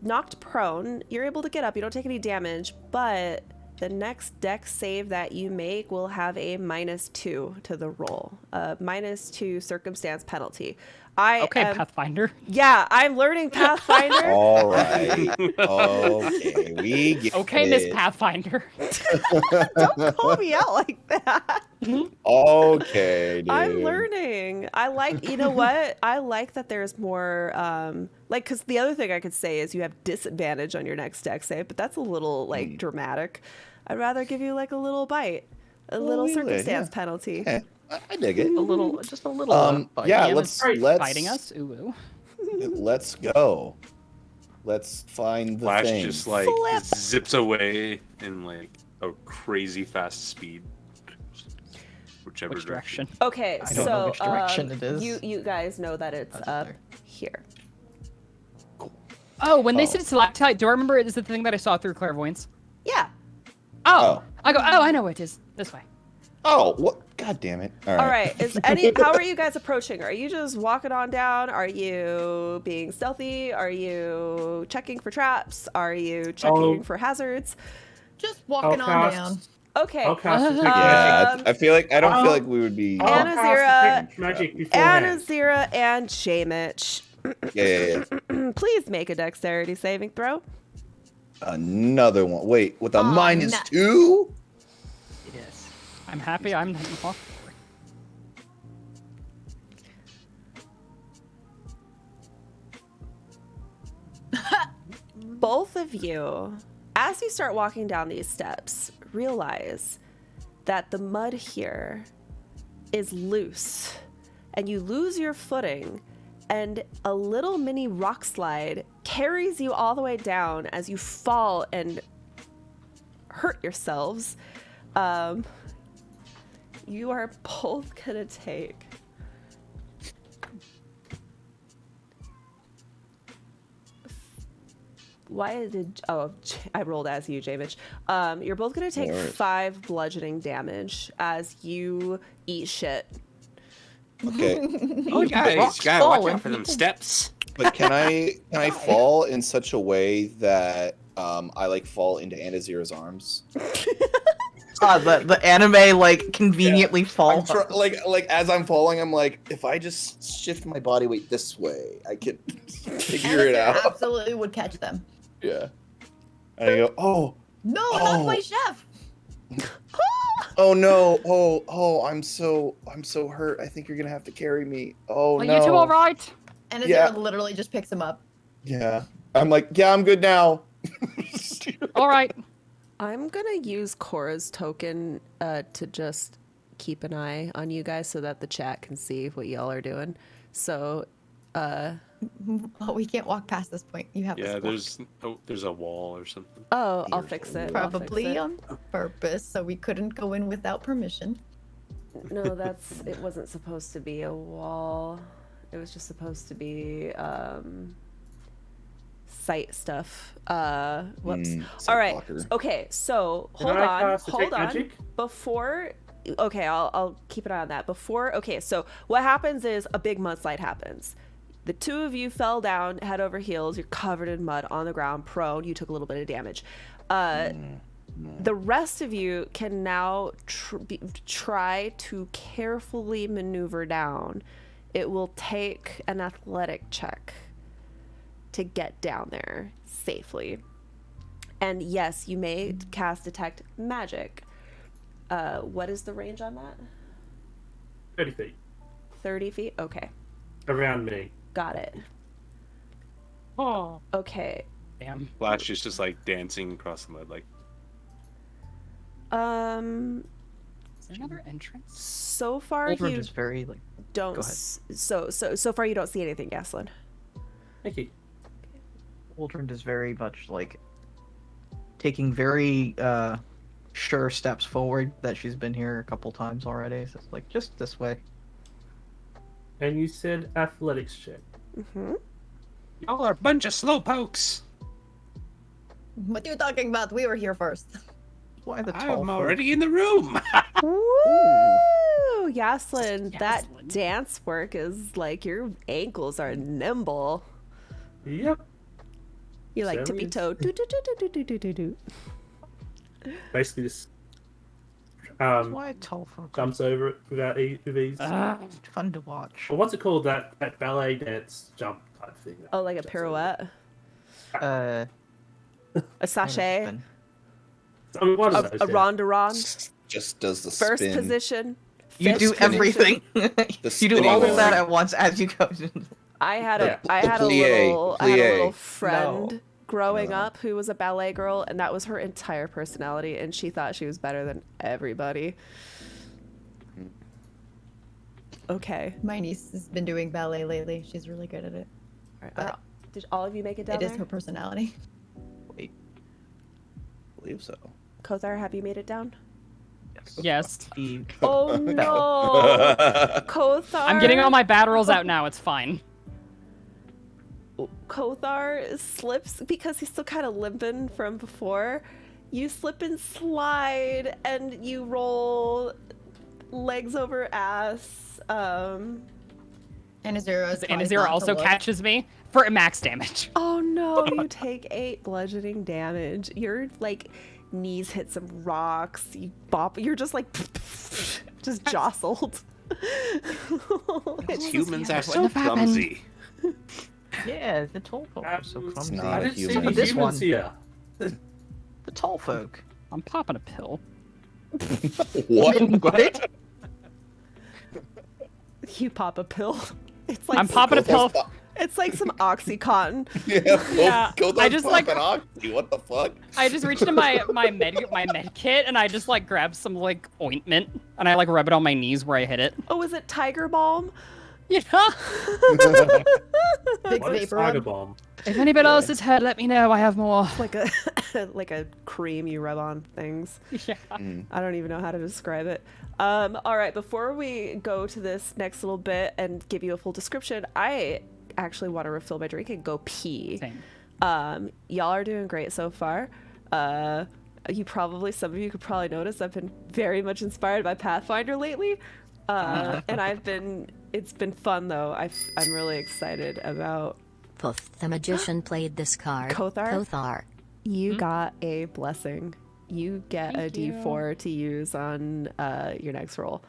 knocked prone. You're able to get up. You don't take any damage, but the next dex save that you make will have a -2 to the roll. -2 circumstance penalty. Okay, Pathfinder. Yeah, I'm learning Pathfinder. All right. Okay, we get Okay, Miss it. Pathfinder. Don't call me out like that. Okay, dude. I'm learning. I like, you know what? I like that there's more, because the other thing I could say is you have disadvantage on your next dex save, but that's a little, dramatic. I'd rather give you, a little bite, a little really? circumstance Yeah. penalty. Okay, I dig it. Just a little. bite. Yeah, Ian let's is fighting us. Ooh. let's go. Let's find the Flash thing. just Flip. zips away in a crazy fast speed. Whichever Which direction? Okay, I don't know which direction it is. You guys know that it's That's up there. here. Oh, when they Oh. said stalactite, do I remember it is the thing that I saw through clairvoyance? Yeah. Oh. Oh. I go, oh, I know it is. This way. Oh, what? God damn it! All right. How are you guys approaching? Are you just walking on down? Are you being stealthy? Are you checking for traps? Are you checking for hazards? Just walking on down. Okay. I'll cast detect Yeah, Um, I feel like I don't feel I'll- like we would be. I'll Anna cast Zira- detect magic beforehand. Anazira and Jamich, Yeah. please make a dexterity saving throw. Another one. Wait, with a Oh, -2? Yes. I'm happy I'm off. Both of you, as you start walking down these steps, realize that the mud here is loose and you lose your footing, and a little mini rock slide carries you all the way down as you fall and hurt yourselves. You are both gonna take I rolled as you, Jamich. You're both gonna take Alright. 5 bludgeoning damage as you eat shit. Okay, Oh, guys, rocks you gotta watch falling, out for them people. steps. but can I fall in such a way that I like fall into Anazir's arms. The anime like conveniently falls. Like as I'm falling, I'm like, if I just shift my body weight this way, I can figure it out. Absolutely would catch them. Yeah. And I go, oh, No, Oh. not my chef. oh no, oh, I'm so hurt. I think you're gonna have to carry me. Oh Are no. you two all right? And Yeah. Azira literally just picks him up. Yeah. I'm like, yeah, I'm good now. All right. I'm gonna use Cora's token to just keep an eye on you guys so that the chat can see what y'all are doing. So, Oh, we can't walk past this point. You have Yeah, this there's a wall or something. I'll Here's fix the it. wall. I'll fix probably it. on purpose, so we couldn't go in without permission. No, it wasn't supposed to be a wall. It was just supposed to be sight stuff. Whoops. Sight All right. blocker. Okay, so Can hold I on. cast Hold detect on. magic? Before okay, I'll keep an eye on that. Okay, so what happens is a big mudslide happens. The two of you fell down head over heels. You're covered in mud on the ground, prone. You took a little bit of damage. The rest of you can now try to carefully maneuver down. It will take an athletic check to get down there safely. And yes, you may cast detect magic. What is the range on that? 30 feet. 30 feet? Okay. Around me. Got it. Oh, Okay. damn. Flash is just like dancing across the mud, like Is there another entrance? So far Uldren you is very like. don't Go ahead. so far you don't see anything, Gaslin. Thank you. Uldren is very much like taking very sure steps forward. That she's been here a couple times already. So it's like just this way. And you said athletics check. Mm-hmm. y'all are a bunch of slowpokes. What are you talking about? We were here first. Why the tall I'm folk- already in the room. Woo! Yaslin, that Yaslin. dance work is like your ankles are nimble. Yep. You like Certainly tippy toe. Do, do, do, do, do, do, do, do. Basically just Why tall folk? jumps over it without with ease. Fun to watch. Or what's it called? That ballet dance jump type thing. Oh, like a Jumps over. pirouette, Uh, a sachet, I mean, one of those. a yeah. ronde, Just does the first spin. position. You fifth do position. everything. You do spinning all of one. that at once as you go. I had Yeah. I had a Plie, little I had a plie. little friend No. growing No. up who was a ballet girl, and that was her entire personality, and she thought she was better than everybody. Okay. My niece has been doing ballet lately. She's really good at it. All right. But Did all of you make it down it is there? her personality. I believe so. Kothar, have you made it down? Yes. Oh no, Kothar! I'm getting all my bad rolls out now. It's fine. Kothar slips because he's still kind of limping from before. You slip and slide, and you roll legs over ass. And Azira And Azira also catches me for max damage. Oh no, you take 8 bludgeoning damage. Your like knees hit some rocks. You bop. You're just like just jostled. These humans are Wouldn't so have happened. clumsy. Yeah, the tall folk are so It's clumsy. not I a didn't see human. any This humans one. here. The tall folk. I'm popping a pill. What? What? You pop a pill. It's like I'm popping a pill. It's like some OxyContin. Yeah, go I just, like- oxy. What the fuck? I just reached into my med kit and I just like grabbed some like ointment and I like rub it on my knees where I hit it. Oh, is it Tiger Balm? You know? Big What is vapor Tiger rub. Bomb? If anybody else is hurt, let me know. I have more. Like a like a cream you rub on things. Yeah. I don't even know how to describe it. All right, before we go to this next little bit and give you a full description, I actually want to refill my drink and go pee. Same. Y'all are doing great so far. Some of you could probably notice I've been very much inspired by Pathfinder lately. And it's been fun though. I'm really excited about Poof, the magician played this card. Kothar? Kothar. You got a blessing. You get Thank a you. D4 to use on your next roll.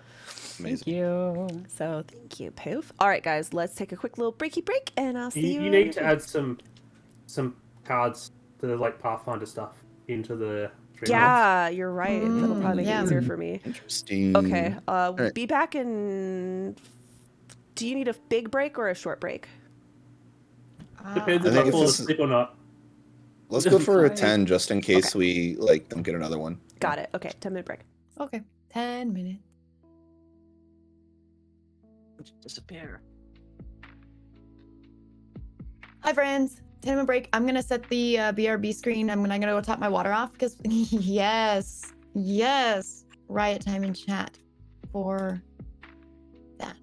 Amazing. Thank you. So thank you, Poof. All right, guys, let's take a quick little breaky break, and I'll see you. You need to add some cards to the like Pathfinder stuff into the stream. Yeah, you're right. That'll probably make yeah. it easier for me. Interesting. Okay. right. Be back in. Do you need a big break or a short break? Depends I if think I if fall this is- asleep or not. Let's go for a Fine. 10 just in case we like don't get another one. Got it. Okay, 10-minute break. Okay. 10 minutes. Disappear. Hi, friends. 10-minute break. I'm gonna set the BRB screen. I'm gonna go top my water off because yes, riot time in chat for that.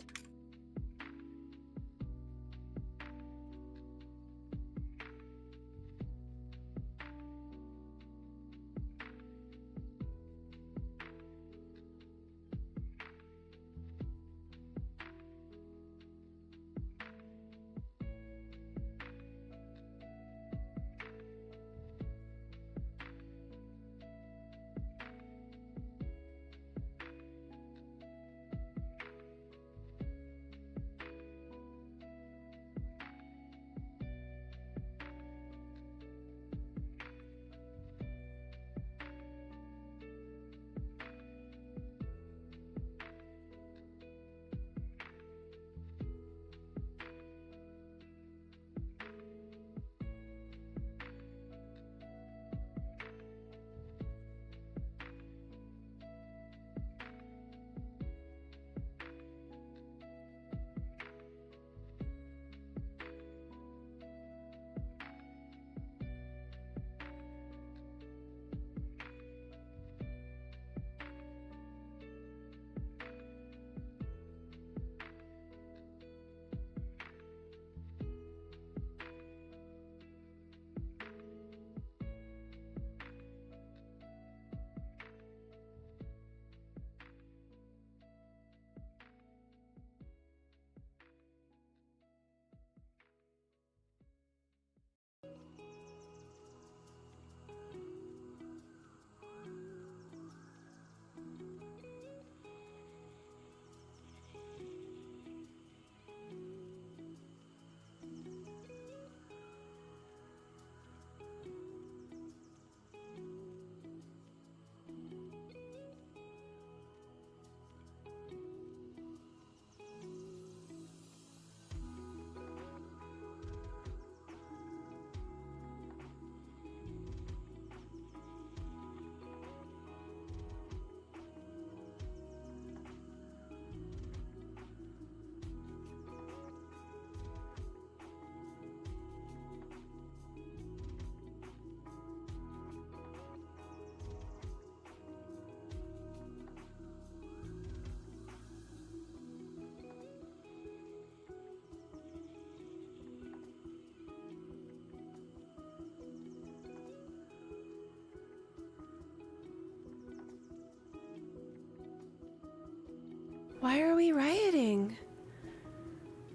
Why are we rioting?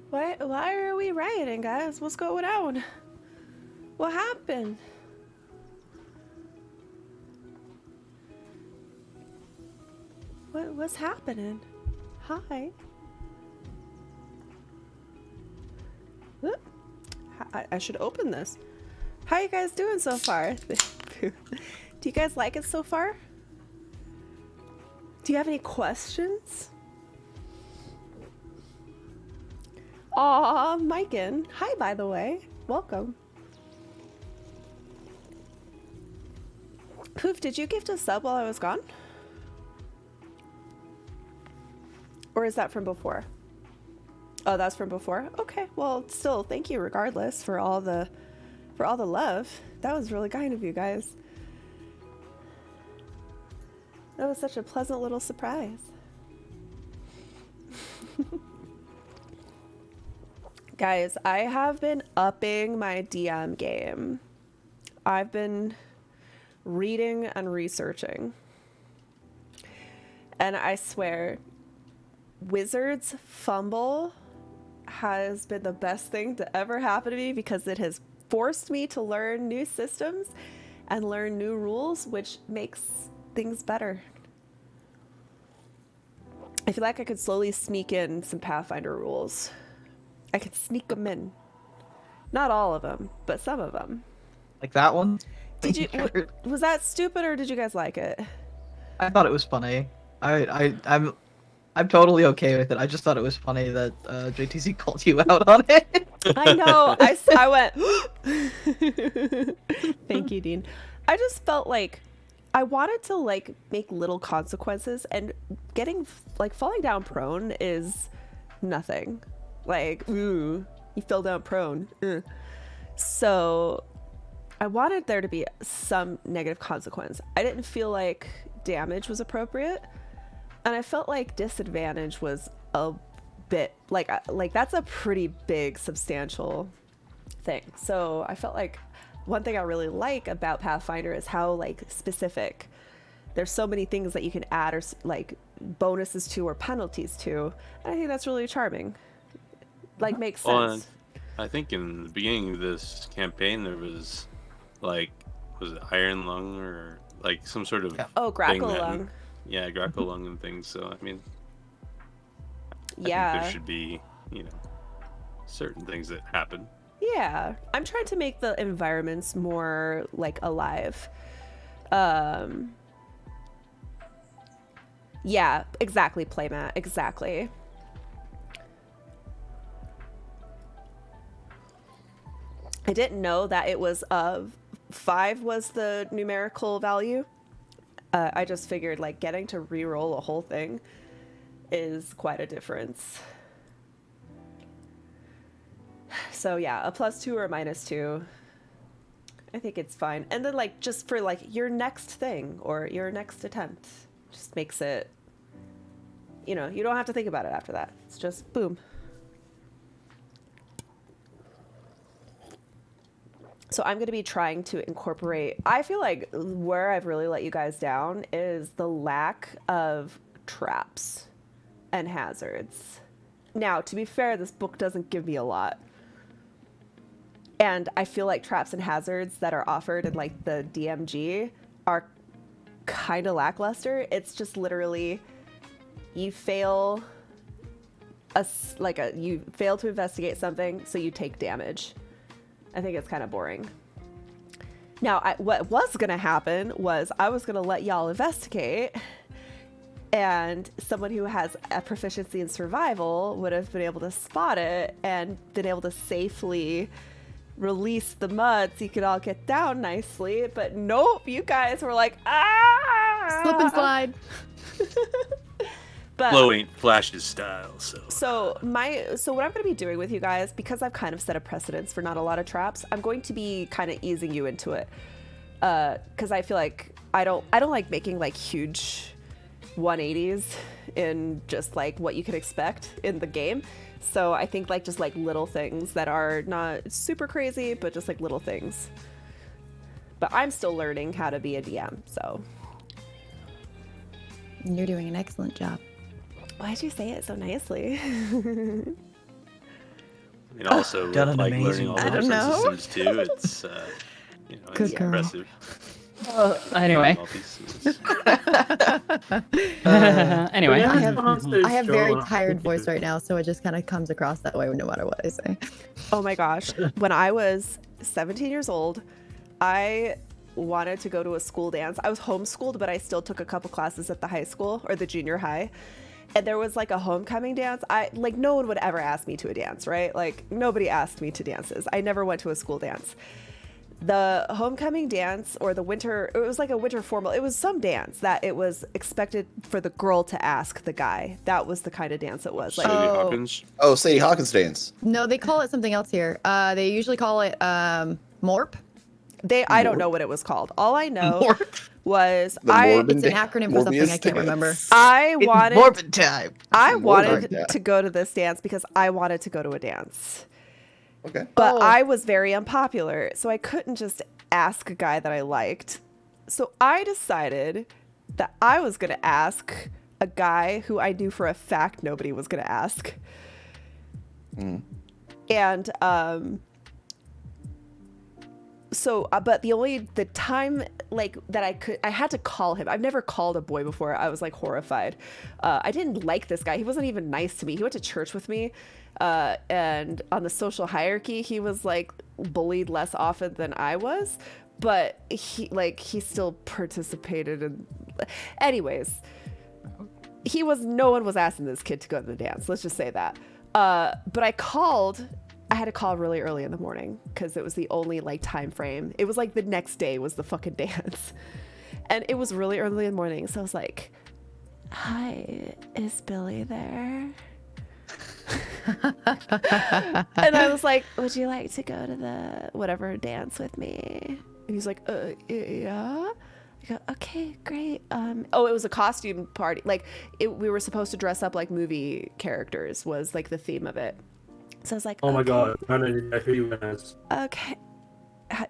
Why are we rioting, guys? What's going on? What happened? What's happening? Hi. Oop. I should open this. How you guys doing so far? Do you guys like it so far? Do you have any questions? Aw, Miken. Hi, by the way. Welcome. Poof, did you gift a sub while I was gone? Or is that from before? Oh, that's from before? Okay, well, still, thank you regardless for all the love. That was really kind of you guys. That was such a pleasant little surprise. Guys, I have been upping my DM game. I've been reading and researching. And I swear, Wizards Fumble has been the best thing to ever happen to me because it has forced me to learn new systems and learn new rules, which makes things better. I feel like I could slowly sneak in some Pathfinder rules. I could sneak them in. Not all of them, but some of them. Like that one? Did you? Was that stupid, or did you guys like it? I thought it was funny. I'm totally okay with it. I just thought it was funny that JTC called you out on it. I know. I went. Thank you, Dean. I just felt like I wanted to like make little consequences, and falling down prone is nothing. Like, ooh, you fell down prone. Ugh. So I wanted there to be some negative consequence. I didn't feel like damage was appropriate, and I felt like disadvantage was a bit like that's a pretty big substantial thing. So I felt like one thing I really like about Pathfinder is how like specific. There's so many things that you can add or like bonuses to or penalties to, and I think that's really charming. Like makes sense. I think in the beginning of this campaign there was like, was it Iron Lung or like some sort of Grackle Lung. Yeah, Grackle Lung and things. So I mean, I think there should be, certain things that happen. Yeah, I'm trying to make the environments more like alive. Yeah, exactly, Playmat, exactly. I didn't know that it was 5 was the numerical value. I just figured like getting to re-roll a whole thing is quite a difference. So yeah, a +2 or a -2. I think it's fine. And then like just for like your next thing or your next attempt, just makes it, you don't have to think about it after that. It's just boom. So I'm going to be trying to incorporate, I feel like where I've really let you guys down is the lack of traps and hazards. Now, to be fair, this book doesn't give me a lot. And I feel like traps and hazards that are offered in like the DMG are kind of lackluster. It's just literally you fail you fail to investigate something, so you take damage. I think it's kind of boring. Now, what was going to happen was I was going to let y'all investigate, and someone who has a proficiency in survival would have been able to spot it and been able to safely release the mud so you could all get down nicely. But nope, you guys were like, slip and slide. But Flow ain't Flash's style, so what I'm going to be doing with you guys, because I've kind of set a precedence for not a lot of traps, I'm going to be kind of easing you into it, because I feel like I don't like making like huge 180s in just like what you can expect in the game. So I think like just like little things that are not super crazy, but just like little things. But I'm still learning how to be a DM, so. You're doing an excellent job. Why'd you say it so nicely? And also, Done an like amazing learning all job. the I don't different know. systems too. It's Good it's girl. impressive. Anyway. All these systems. Anyway. I have very tired voice right now, so it just kind of comes across that way no matter what I say. Oh my gosh. When I was 17 years old, I wanted to go to a school dance. I was homeschooled, but I still took a couple classes at the high school or the junior high. And there was like a homecoming dance. No one would ever ask me to a dance, right? Like nobody asked me to dances. I never went to a school dance. The homecoming dance or it was like a winter formal. It was some dance that it was expected for the girl to ask the guy. That was the kind of dance it was. Like, Sadie Hawkins. Oh, Sadie Hawkins dance. No, they call it something else here. They usually call it MORP. I don't know what it was called. All I know was The Morbin It's an acronym for something I can't remember. I wanted Morbid time. I Morbid, wanted yeah. to go to this dance because I wanted to go to a dance. Okay. But I was very unpopular, so I couldn't just ask a guy that I liked. So I decided that I was going to ask a guy who I knew for a fact nobody was going to ask. And but the time like that I had to call him. I've never called a boy before. I was like horrified. I didn't like this guy. He wasn't even nice to me. He went to church with me, and on the social hierarchy, he was like bullied less often than I was, but he still participated in. Anyways, no one was asking this kid to go to the dance. Let's just say that. But I had to call really early in the morning because it was the only like time frame. It was like the next day was the fucking dance. And it was really early in the morning. So I was like, hi, is Billy there? And I was like, would you like to go to the whatever dance with me? And he's like, yeah. I go, okay, great. It was a costume party. Like we were supposed to dress up like movie characters was like the theme of it. So I was like, Oh my okay. god, I don't even know who you went as. Okay.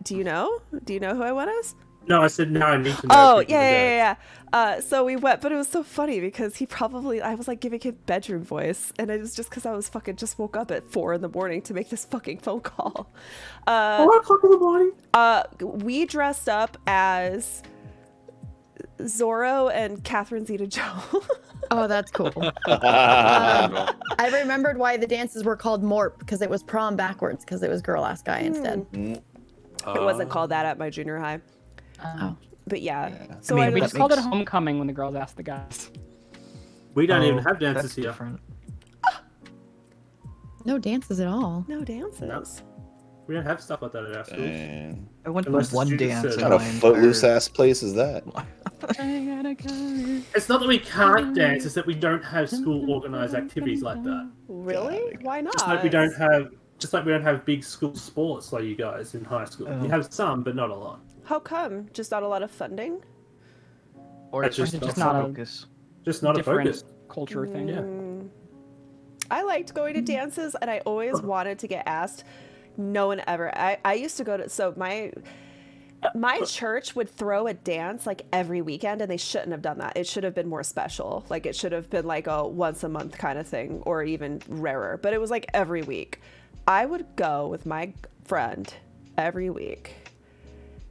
Do you know? Do you know who I went as? No, I said no, I need to know. Oh, who you went as. yeah. So we went, but it was so funny because I was like giving him bedroom voice, and it was just because I was fucking just woke up at 4 a.m. to make this fucking phone call. 4 o'clock in the morning? We dressed up as Zorro and Catherine Zeta-Jones. Oh, that's cool. I remembered why the dances were called Morp, because it was prom backwards, because it was girl ass guy instead. It wasn't called that at my junior high. Oh. But yeah. So We just called it homecoming when the girls asked the guys. We don't even have dances here. Different. No dances at all. No dances. No. We don't have stuff like that at our schools. And I went Unless to one it's dance. just in what kind of my footloose entire- ass place is that? It's not that we can't dance, it's that we don't have school organized activities like that. Really? Why not? Just like we don't have big school sports like you guys in high school. We have some, but not a lot. How come? Just not a lot of funding? Or That's it's just just not not a- focus. Just not a Different focus. culture thing. Yeah. I liked going to dances, and I always wanted to get asked. No one ever. I used to go to, so my church would throw a dance like every weekend, and they shouldn't have done that. It should have been more special. Like it should have been like a once a month kind of thing, or even rarer. But it was like every week. I would go with my friend every week.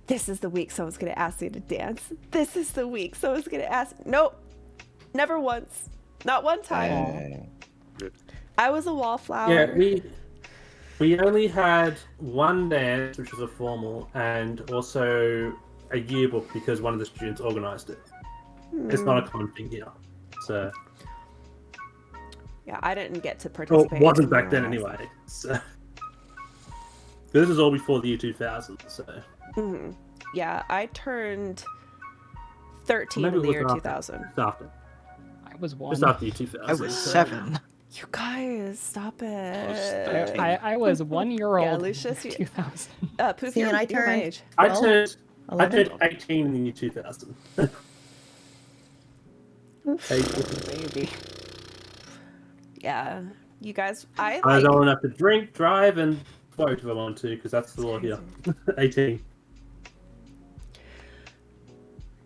This is the week someone's gonna ask me to dance. This is the week someone's gonna ask. Nope, never once. Not one time. I was a wallflower. Yeah, we only had one dance, which was a formal, and also a yearbook because one of the students organised it. It's not a common thing here, so Yeah, I didn't get to well, participate. it wasn't in back then that. anyway. So this is all before the year 2000. So Mhm. Yeah, I turned 13 maybe in the it year was 2000. just after, I was one. just after year 2000. I was so- 7. You guys, stop was it. 13. I was 1 year old. Yeah, in Lucius, 2000. Poof, See, you're, and I you're my turned- age. I Well, turned 11. 18 in the year 2000. Baby. Yeah, you guys, I I was like. old enough to drink, drive, and vote if I want to, because that's the law here. 18.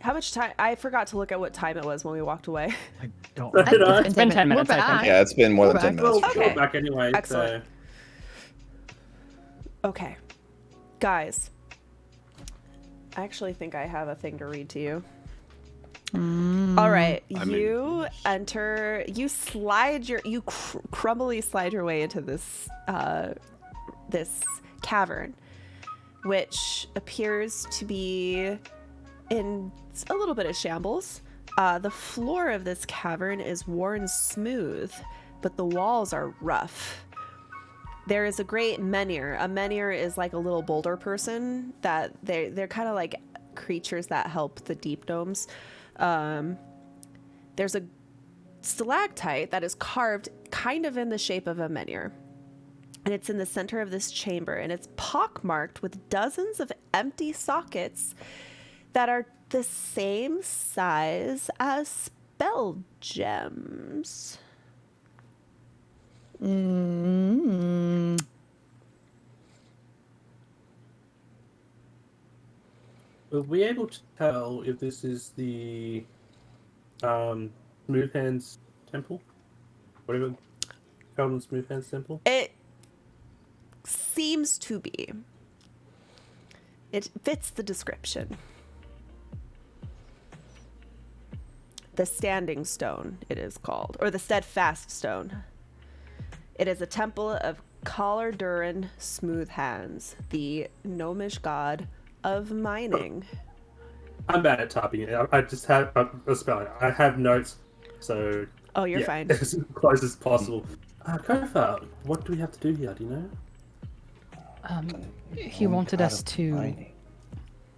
How much time? I forgot to look at what time it was when we walked away. I don't. So did I. It's been 10 minutes, We're I think. back. Yeah, it's been more than We're 10 back. minutes. Well, for we're Okay. back anyway. Excellent. Okay, guys. I actually think I have a thing to read to you. All right, I mean- you enter. You slide your. You crumbly slide your way into this this cavern, which appears to be in a little bit of shambles. The floor of this cavern is worn smooth, but the walls are rough. There is a great menhir. A menhir is like a little boulder person that they're kind of like creatures that help the deep gnomes. There's a stalactite that is carved kind of in the shape of a menhir. And it's in the center of this chamber, and it's pockmarked with dozens of empty sockets that are the same size as spell gems. Were we able to tell if this is the Smooth Hands Temple? Whatever. Golden Smooth Hands Temple? It seems to be. It fits the description. The Standing Stone, it is called, or the Steadfast Stone. It is a temple of Kalar Durin Smooth Hands, the gnomish god of mining. I'm bad at typing it. I just have a spelling. I have notes, so Oh, you're fine. as close as possible. Kofa, what do we have to do here? Do you know? He wanted us to.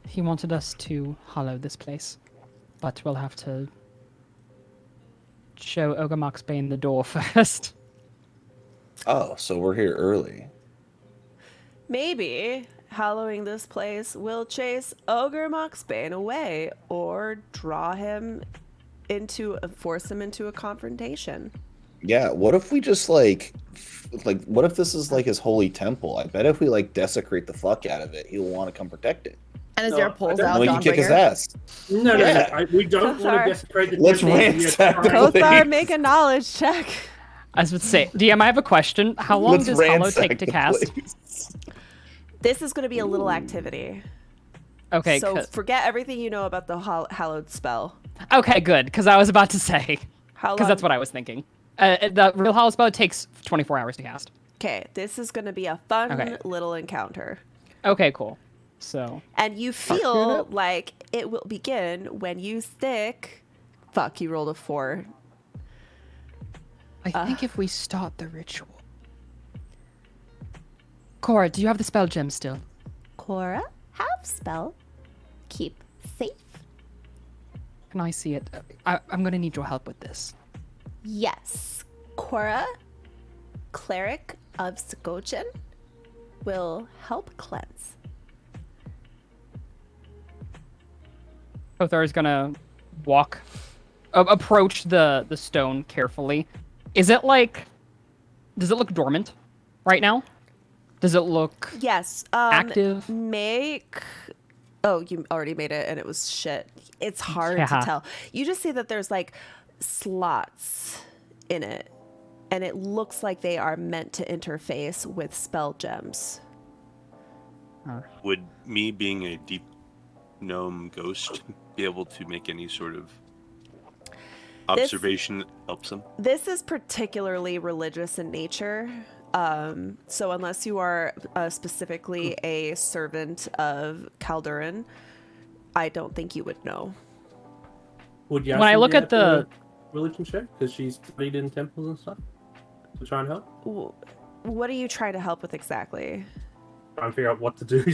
He wanted us to hollow this place, but we'll have to show Ogre Moxbane the door first. Oh, so we're here early. Maybe hallowing this place will chase Ogre Moxbane away or draw him into, force him into a confrontation. Yeah, what if we just like what if this is like his holy temple? I bet if we like desecrate the fuck out of it, he'll want to come protect it. And No, Azir I pulls don't out And we can kick his ass. No, Yeah. we don't want Kothar. to desecrate the Let's temple. We are ransack the trying- place. Kothar, make a knowledge check. I was about to say, DM, I have a question. How long Let's does Hollow ransack take to the cast? place. This is going to be a little activity. Okay, So good. forget everything you know about the hallowed spell. Okay, good, because I was about to say, How long? because that's what I was thinking. The real Hollow spell takes 24 hours to cast. Okay, this is going to be a fun Okay. little encounter. Okay, cool. So, And you feel like it will begin when you stick. Fuck, you rolled a 4. I think if we start the ritual. Cora, do you have the spell gem still? Cora, have spell. Keep safe. Can I see it? I'm gonna need your help with this. Yes. Cora, cleric of Skochin, will help cleanse. Kothar is gonna walk, approach the stone carefully. Is it like, does it look dormant right now? Does it look Yes. active? Make. Oh, you already made it and it was shit. It's hard to Yeah. tell. You just see that there's like slots in it, and it looks like they are meant to interface with spell gems. Would me being a deep gnome ghost be able to make any sort of observation that helps him? This is particularly religious in nature. So unless you are specifically a servant of Caldurin, I don't think you would know. Would When I Yasmin look be at able the- to religion check because she's studied in temples and stuff to try and help? What are you trying to help with exactly? Try and figure out what to do.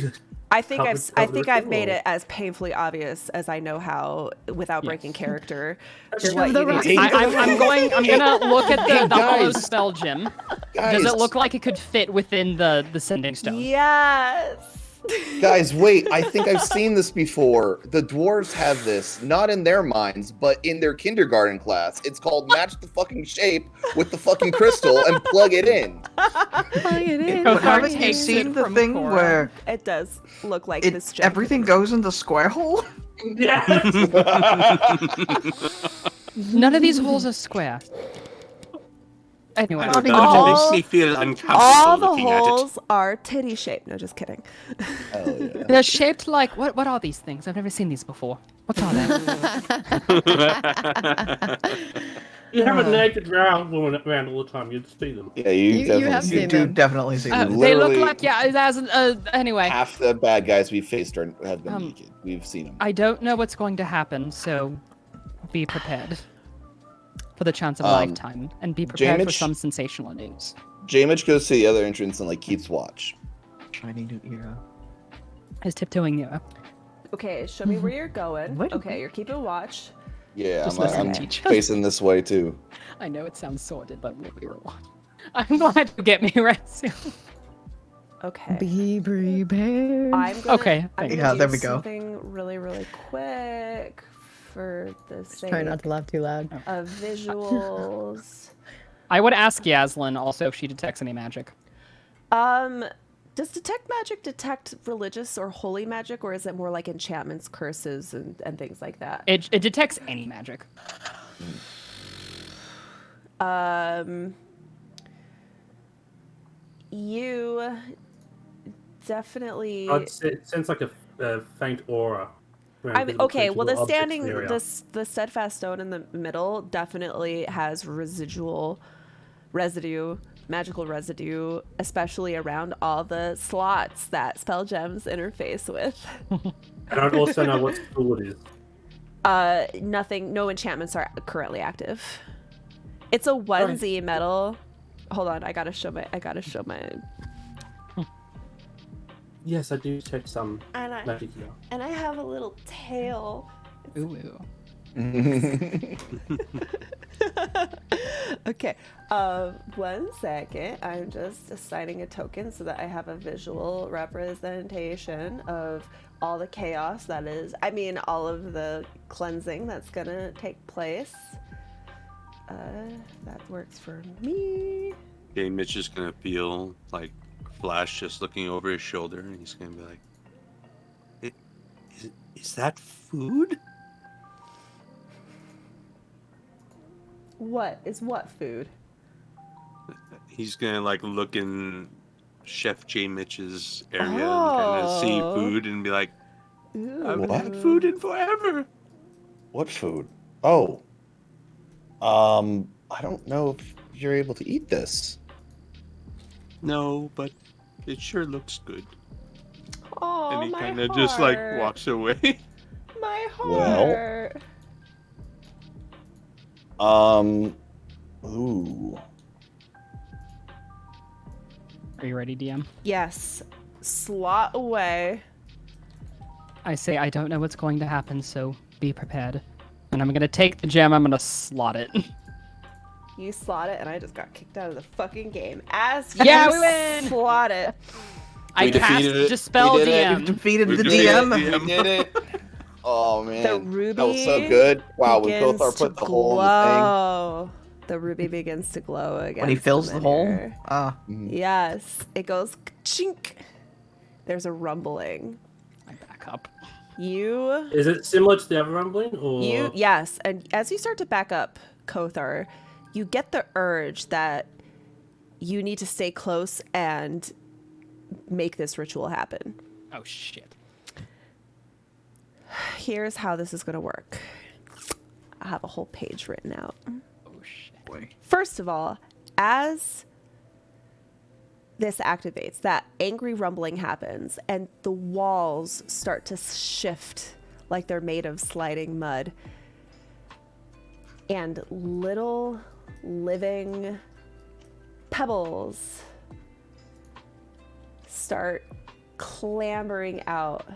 I think Help with I've made ritual. it as painfully obbious as I know how without breaking character. Shove what the you need rock. to do. I'm gonna look at Hey, the hollow guys. spell gem. Guys, Does it look like it could fit within the sending stone? Yes. guys, wait, I think I've seen this before. The dwarves have this, not in their minds, but in their kindergarten class. It's called match the fucking shape with the fucking crystal and plug it in. Plug it in. Kothar Haven't you takes seen it the from thing Cora. where It does look like this gem. everything goes in the square hole? Yeah. None of these holes are square. Anyway, That All- makes me feel uncomfortable All the looking at it. holes are titty shaped. No, just kidding. Hell yeah. they're shaped like what are these things? I've never seen these before. What are they? You have a naked round woman around all the time. You'd see them. Yeah, you You definitely have see You seen do them. definitely see them. They look Literally- like it hasn't. Anyway, half the bad guys we faced have been Um, naked. We've seen them. I don't know what's going to happen, so be prepared for the chance of a Um, lifetime, and be prepared for Jamich- some sensational news. Jamich goes to the other entrance and like keeps watch. Shiny new era. Is tiptoeing nearer. Okay, show me where you're going. What? Okay, you're keeping watch. Yeah, Just I'm, listen I'm to each other. facing this way too. I know it sounds sordid, but we were one. I'm glad you get me right soon. Okay. Be prepared. I'm gonna, Okay, I'm thanks. gonna Yeah, do there we go. something really, really quick for the sake Try not to laugh too loud. of visuals. I would ask Yaslin also if she detects any magic. Does detect magic detect religious or holy magic, or is it more like enchantments, curses, and things like that? It detects any magic. You definitely. It sounds like a faint aura. around I mean, visible okay, well, the creatures or objects in standing, the area. the steadfast stone in the middle definitely has residue, magical residue, especially around all the slots that spell gems interface with. And I'd also know what school it is. Nothing, no enchantments are currently active. It's a onesie metal. Hold on, I gotta show my. Yes, I do check some magic here. And I have a little tail. Ooh. Okay, 1 second. I'm just assigning a token so that I have a visual representation of all the chaos that is, all of the cleansing that's gonna take place. That works for me. Okay, Mitch is gonna feel like Flash just looking over his shoulder, and he's gonna be like, "Is that food?" What is what food? He's gonna like look in Chef J Mitch's area and kind of see food and be like, Ooh. "I haven't had food in forever." What food? Oh. I don't know if you're able to eat this. No, but it sure looks good. Oh, And he my kind of just like heart. walks away. My Well. heart. Ooh. Are you ready, DM? Yes. Slot away. I say I don't know what's going to happen, so be prepared. And I'm gonna take the gem, I'm gonna slot it. You slot it, and I just got kicked out of the fucking game. As Yeah, you we win! slot it. I We cast defeated it. Dispel We did it. DM. Defeated We the did it. DM. We did it. Oh man, The ruby that was so good. Wow, when begins Kothar to put the hole in the glow. The ruby begins to glow again. When he fills the hole. Ah. thing. Yes, it goes chink. There's a rumbling. I back up. You Is it similar to the other rumbling, or yes, and as you start to back up, Kothar, you get the urge that you need to stay close and make this ritual happen. Oh shit. Here's how this is going to work. I have a whole page written out. Oh shit. Boy. First of all, as this activates, that angry rumbling happens, and the walls start to shift like they're made of sliding mud. And little living pebbles start clambering out.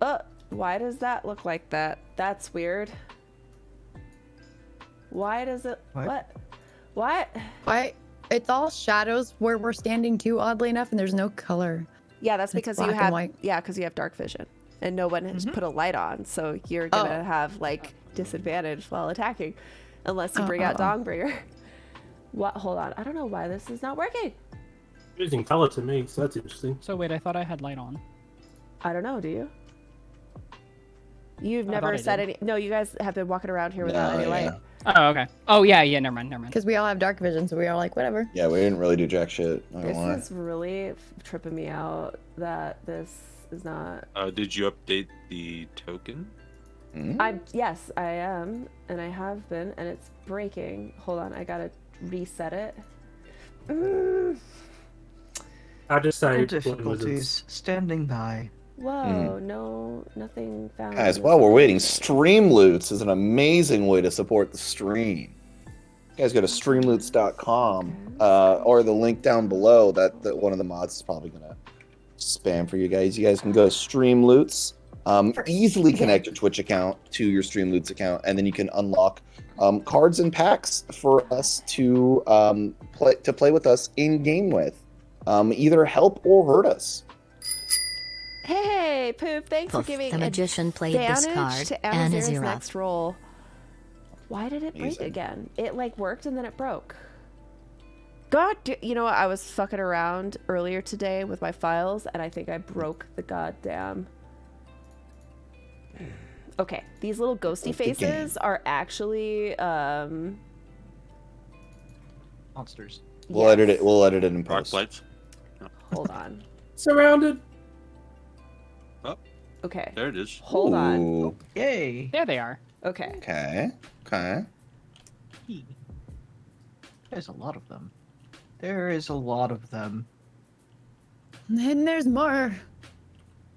Oh, why does that look like that? That's weird. Why does it... What? What? Why? It's all shadows where we're standing too, oddly enough, and there's no color. Yeah, that's It's because you black and have... white. Yeah, because you have dark vision. And no one has put a light on, so you're gonna have, like, disadvantage while attacking. Unless you bring out Dongbringer. What? Hold on. I don't know why this is not working. using color to me? So that's interesting. So wait, I thought I had light on. I don't know, do you? You've I never thought I said did. any... No, you guys have been walking around here without any light. Oh, okay. Oh yeah, never mind. Because we all have dark vision, so we are like, whatever. Yeah, we didn't really do jack shit. I don't This lie. is really tripping me out that this is not... Did you update the token? Hmm? Yes, I am, and I have been, and it's breaking. Hold on, I gotta reset it. I just say No Blind difficulties. Wizards. Standing by. Whoa, no, nothing found. Guys, while we're waiting, Streamloots is an amazing way to support the stream. You guys go to streamloots.com or the link down below that one of the mods is probably going to spam for you guys. You guys can go to Streamloots, easily connect your Twitch account to your Streamloots account, and then you can unlock cards and packs for us to play with us in game with. Either help or hurt us. Hey, Poop, thanks for Poof, giving the magician played this advantage card, to and Amazir's Aziraphale. next roll. Why did it break Amazing. again? It like worked and then it broke. God, you know what? I was fucking around earlier today with my files, and I think I broke the goddamn. Okay, these little ghosty Broke the game. faces are actually Monsters. We'll edit it. We'll edit it in Dark post. lights? Hold on. Surrounded. Okay. There it is. Hold on. Ooh, Yay! There they are. Okay. Okay. Okay. There's a lot of them. There is a lot of them. And there's more.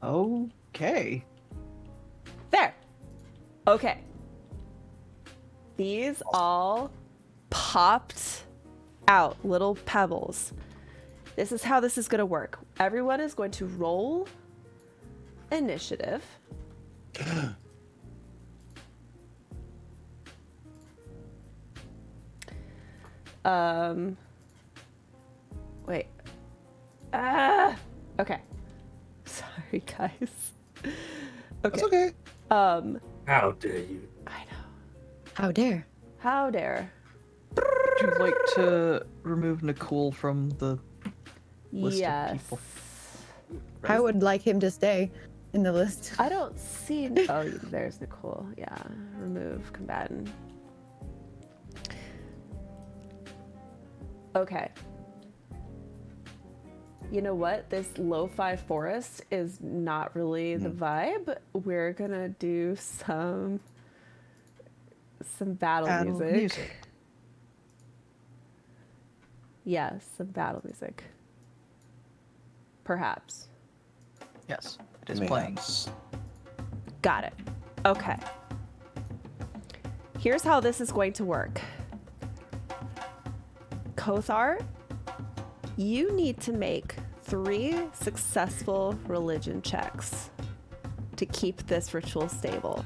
Okay. There. Okay. These all popped out, little pebbles. This is how this is going to work. Everyone is going to roll initiative. Wait. Okay. Sorry, guys. Okay. That's okay. How dare you? I know. How dare. How dare. Would you like to remove Nicole from the list of Yes. people? I would like him to stay in the list. I don't see. Oh, there's Nicole. Yeah. Remove combatant. Okay. You know what? This lo-fi forest is not really the vibe. We're gonna do some battle music. Yes, some battle music. Perhaps. Yes, it is playing. Mayhaps. Got it. Okay. Here's how this is going to work. Kothar, you need to make 3 successful religion checks to keep this ritual stable.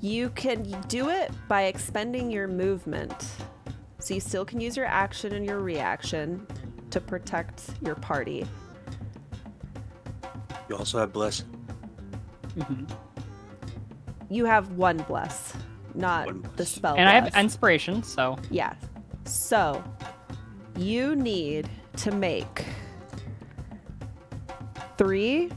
You can do it by expending your movement. So you still can use your action and your reaction to protect your party. You also have bless. You have 1 bless, not One the bless. spell And I bless. have inspiration, so Yeah. So, you need to make 3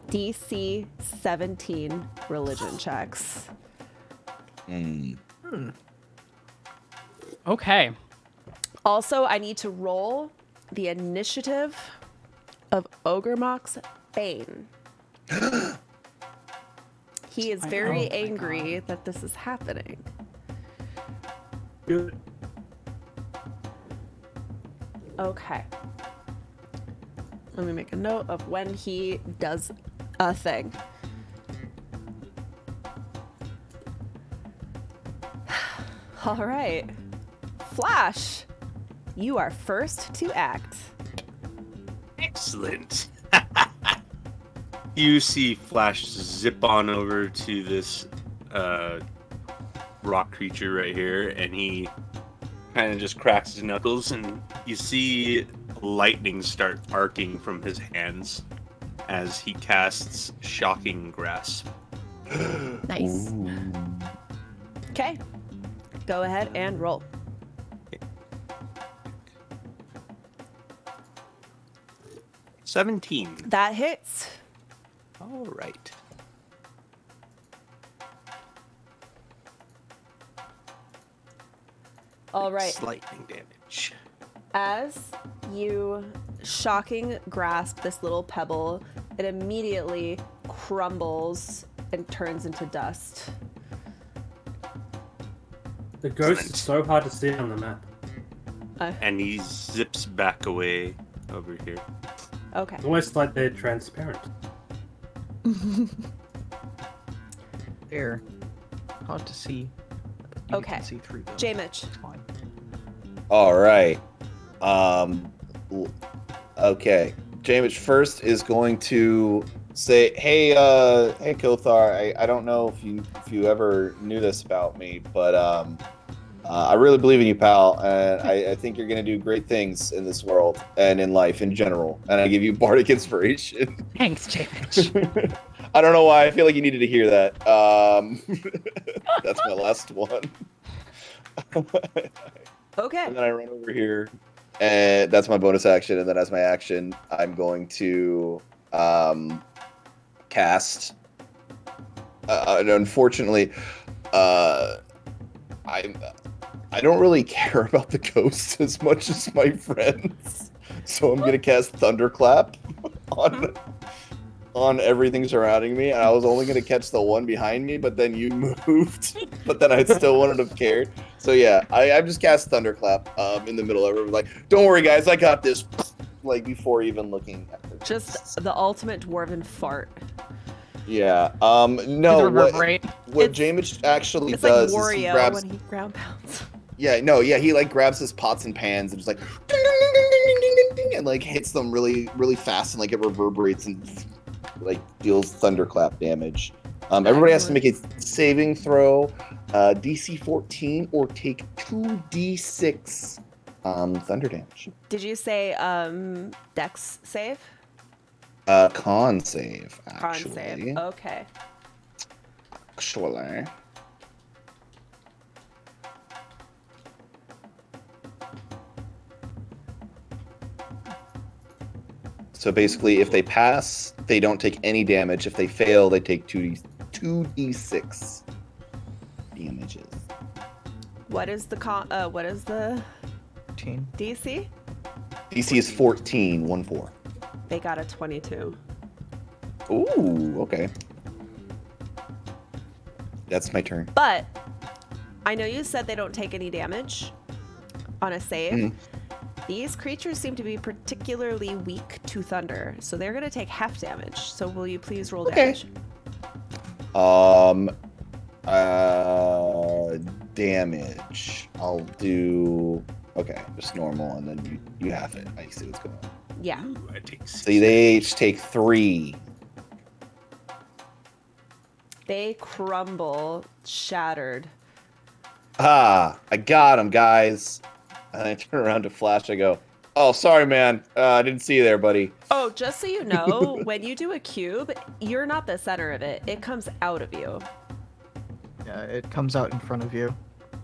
DC 17 religion checks. okay. Also, I need to roll the initiative of Ogremok's Bane. He is very Oh my angry that this is happening. Good. Okay. Let me make a note of when he does a thing. All right. Flash, you are first to act. Excellent. You see Flash zip on over to this rock creature right here, and he kind of just cracks his knuckles, and you see lightning start arcing from his hands as he casts Shocking Grasp. Nice. Okay. Go ahead and roll. $17. That hits. All right. All right. Lightning damage. As you shocking grasp this little pebble, it immediately crumbles and turns into dust. The ghost Excellent. is so hard to see on the map. And he zips back away over here. Okay. It's almost like they're transparent. There. Hard to see. You Okay. can see through them. J-Mitch. It's fine. All right. Okay. Jamich first is going to say, "Hey, hey, Kothar. I don't know if you ever knew this about me, but I really believe in you, pal, and I think you're gonna do great things in this world and in life in general. And I give you bardic inspiration." Thanks, J-Mitch. I don't know why. I feel like you needed to hear that. That's my last one. Okay. And then I run over here, and that's my bonus action. And then as my action, I'm going to cast. And unfortunately, I don't really care about the ghosts as much as my friends, So I'm gonna cast Thunderclap on everything surrounding me, and I was only gonna catch the one behind me, but then you moved. But then I still wouldn't have cared. So yeah, I just cast Thunderclap in the middle of it. Like, don't worry, guys, I got this. Like before even looking at it. Just the ultimate dwarven fart. Yeah. No. Reverberate. What Jamich actually It's like does is Wario he grabs. when he ground pounds. Yeah. No. Yeah. He like grabs his pots and pans and just like ding, ding, ding, ding, ding, ding, ding, ding, and like hits them really, really fast, and like it reverberates and like deals thunderclap damage. Everybody has to make a saving throw, DC 14, or take 2d6 thunder damage. Did you say Dex save? Con save. Actually. Con save. Okay. Actually. So basically, if they pass, they don't take any damage. If they fail, they take 2d6 damages. What is the what is the 15. DC? DC is 14, 1-4. They got a 22. Ooh, okay. That's my turn. But I know you said they don't take any damage on a save. Mhm. These creatures seem to be particularly weak to thunder, so they're going to take half damage. So will you please roll Okay. damage? Damage. I'll do. Okay, just normal, and then you have it. I see what's going on. Yeah. Ooh, I take 6. So they each take 3. They crumble, shattered. Ah, I got him, guys. And I turn around to Flash. I go, "Oh, sorry, man. I didn't see you there, buddy." Oh, just so you know, when you do a cube, you're not the center of it. It comes out of you. Yeah, it comes out in front of you.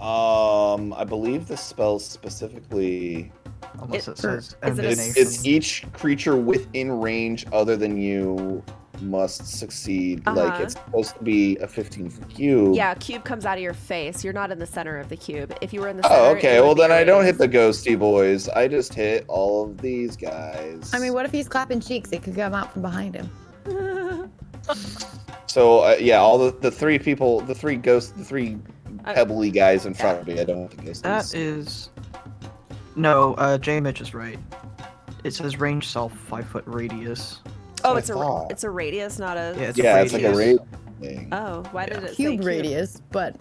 I believe the spell specifically. Unless It- it says is it a- emanation. It's each creature within range other than you must succeed. Like Uh-huh. it's supposed to be a 15-foot cube. Yeah, cube comes out of your face. You're not in the center of the cube. If you were in the center, Oh, it okay. would Well, be then I don't hit radius. the ghosty boys. I just hit all of these guys. I mean, what if he's clapping cheeks? It could come out from behind him. So yeah, all the 3 people, the 3 ghosts, the 3 Uh, pebbly guys in front of me. I don't have the ghosties. That is. No, J Mitch is right. It says range self 5-foot radius. Oh, I it's thought. a radius, not a. Yeah, it's Yeah, it's like a radius. raid thing. Oh, why did it say Cube cube? radius, but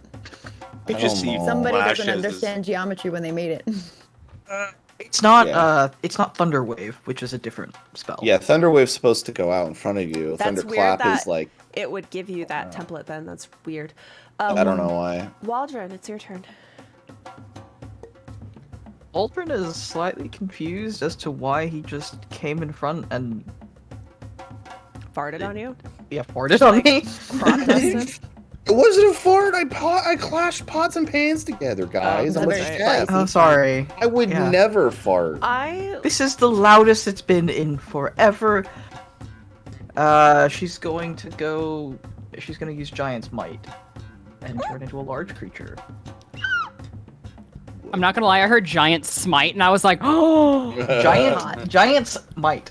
I You just don't see know. somebody doesn't Flashes is- understand geometry when they made it. It's not. Yeah. It's not Thunder Wave, which is a different spell. Yeah, Thunderwave's supposed to go out in front of you. That's weird Thunderclap that- is like It would give you that template then. That's weird. I don't know why. Waldron, it's your turn. Aldrin is slightly confused as to why he just came in front and Farted on you? farted on me. Crop dusted? It wasn't a fart. I clashed pots and pans together, guys. Oh, I'm a that's chef. Oh, sorry. I would Yeah. never fart. This is the loudest it's been in forever. She's going to go. She's going to use Giant's Might and turn into a large creature. I'm not gonna lie, I heard giant smite and I was like, oh, Giant's Might.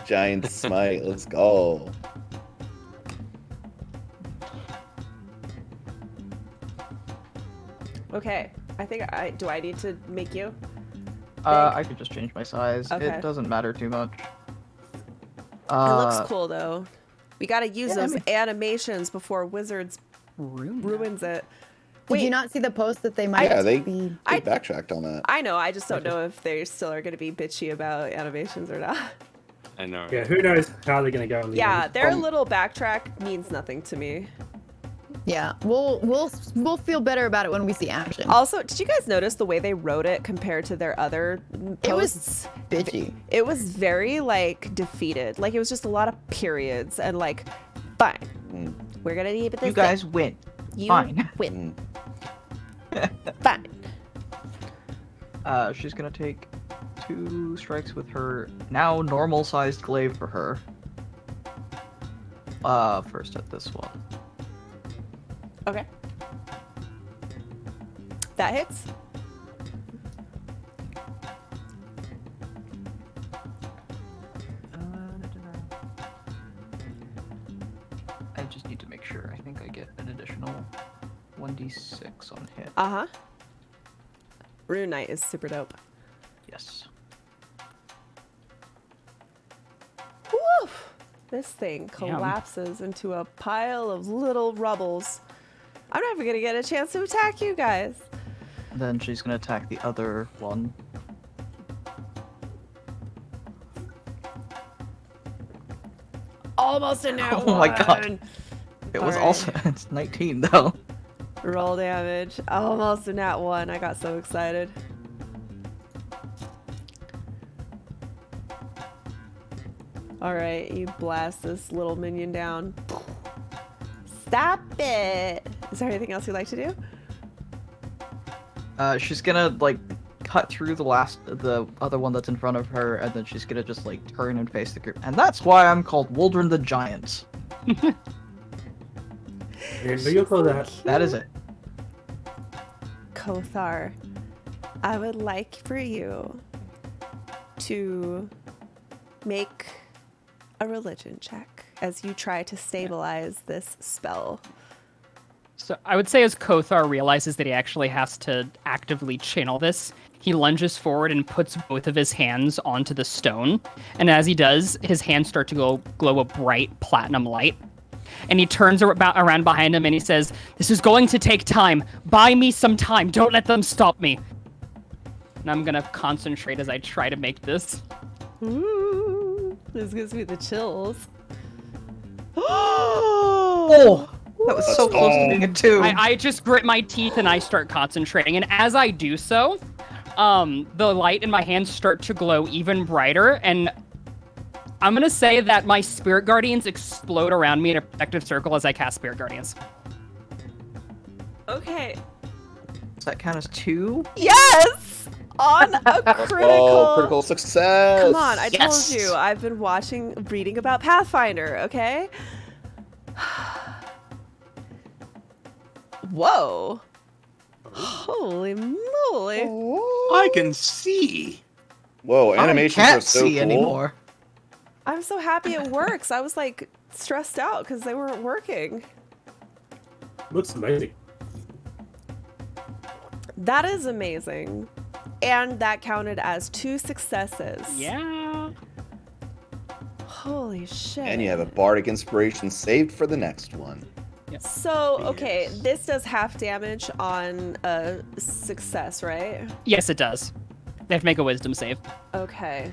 Giant smite. Let's go. Okay. I think do I need to make you? I could just change my size. Okay. It doesn't matter too much. It looks cool though. We gotta use yeah, I those mean- animations before Wizards ruins it. Did you not see the post that they might Yeah, they be? backtracked on that. I know, I just don't know if they still are gonna be bitchy about animations or not. I know. Yeah, who knows how they're going to go in the Yeah, end. their little backtrack means nothing to me. Yeah, we'll feel better about it when we see action. Also, did you guys notice the way they wrote it compared to their other It was posts? bitchy. It was very like defeated. Like it was just a lot of periods and like, fine, we're gonna need this. You guys win. You Fine. win. Fine. She's gonna take 2 strikes with her now normal-sized glaive for her. First at this one. Okay. That hits. I just need to make sure. I think I get an additional 1d6 on hit. Uh-huh. Rune Knight is super dope. Yes. Woo! This thing collapses into a pile of little rubbles. I'm never gonna get a chance to attack you guys. Then she's gonna attack the other one. Almost a nat Oh my god. one. It was Alright. also it's 19 though. Roll damage. Almost a nat one. I got so excited. Alright, you blast this little minion down. Stop it! Is there anything else you'd like to do? She's gonna like cut through the other one that's in front of her, and then she's gonna just like turn and face the group. And that's why I'm called Waldron the Giant. Yeah, what do you call that? That is it. Kothar, I would like for you to make a religion check as you try to stabilize this spell. So I would say as Kothar realizes that he actually has to actively channel this, he lunges forward and puts both of his hands onto the stone. And as he does, his hands start to glow a bright platinum light. And he turns around behind him and he says, "This is going to take time. Buy me some time. Don't let them stop me." And I'm going to concentrate as I try to make this. Ooh, this gives me the chills. Oh! That was so close to being a 2. I just grit my teeth and I start concentrating. And as I do so, the light in my hands start to glow even brighter. And I'm going to say that my Spirit Guardians explode around me in a protective circle as I cast Spirit Guardians. Okay. Does that count as 2? Yes! On a critical. Oh, critical success. Come on, I Yes! told you. I've been reading about Pathfinder, okay? Whoa. Holy moly. I can see. Whoa, I animations can't are so see cool. anymore. I'm so happy it works. I was like stressed out because they weren't working. Looks amazing. That is amazing. And that counted as 2 successes. Yeah. Holy shit. And you have a bardic inspiration saved for the next one. So, okay, Yes. this does half damage on a success, right? Yes, it does. They have to make a wisdom save. Okay.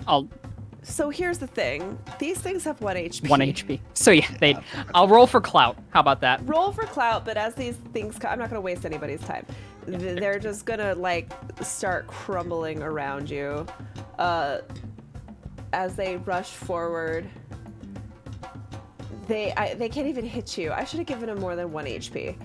I'll So here's the thing. These things have 1 HP. 1 HP. So yeah, I'll roll for clout. How about that? Roll for clout, but as these things I'm not going to waste anybody's time. They're just going to like start crumbling around you as they rush forward. They can't even hit you. I should have given them more than 1 HP.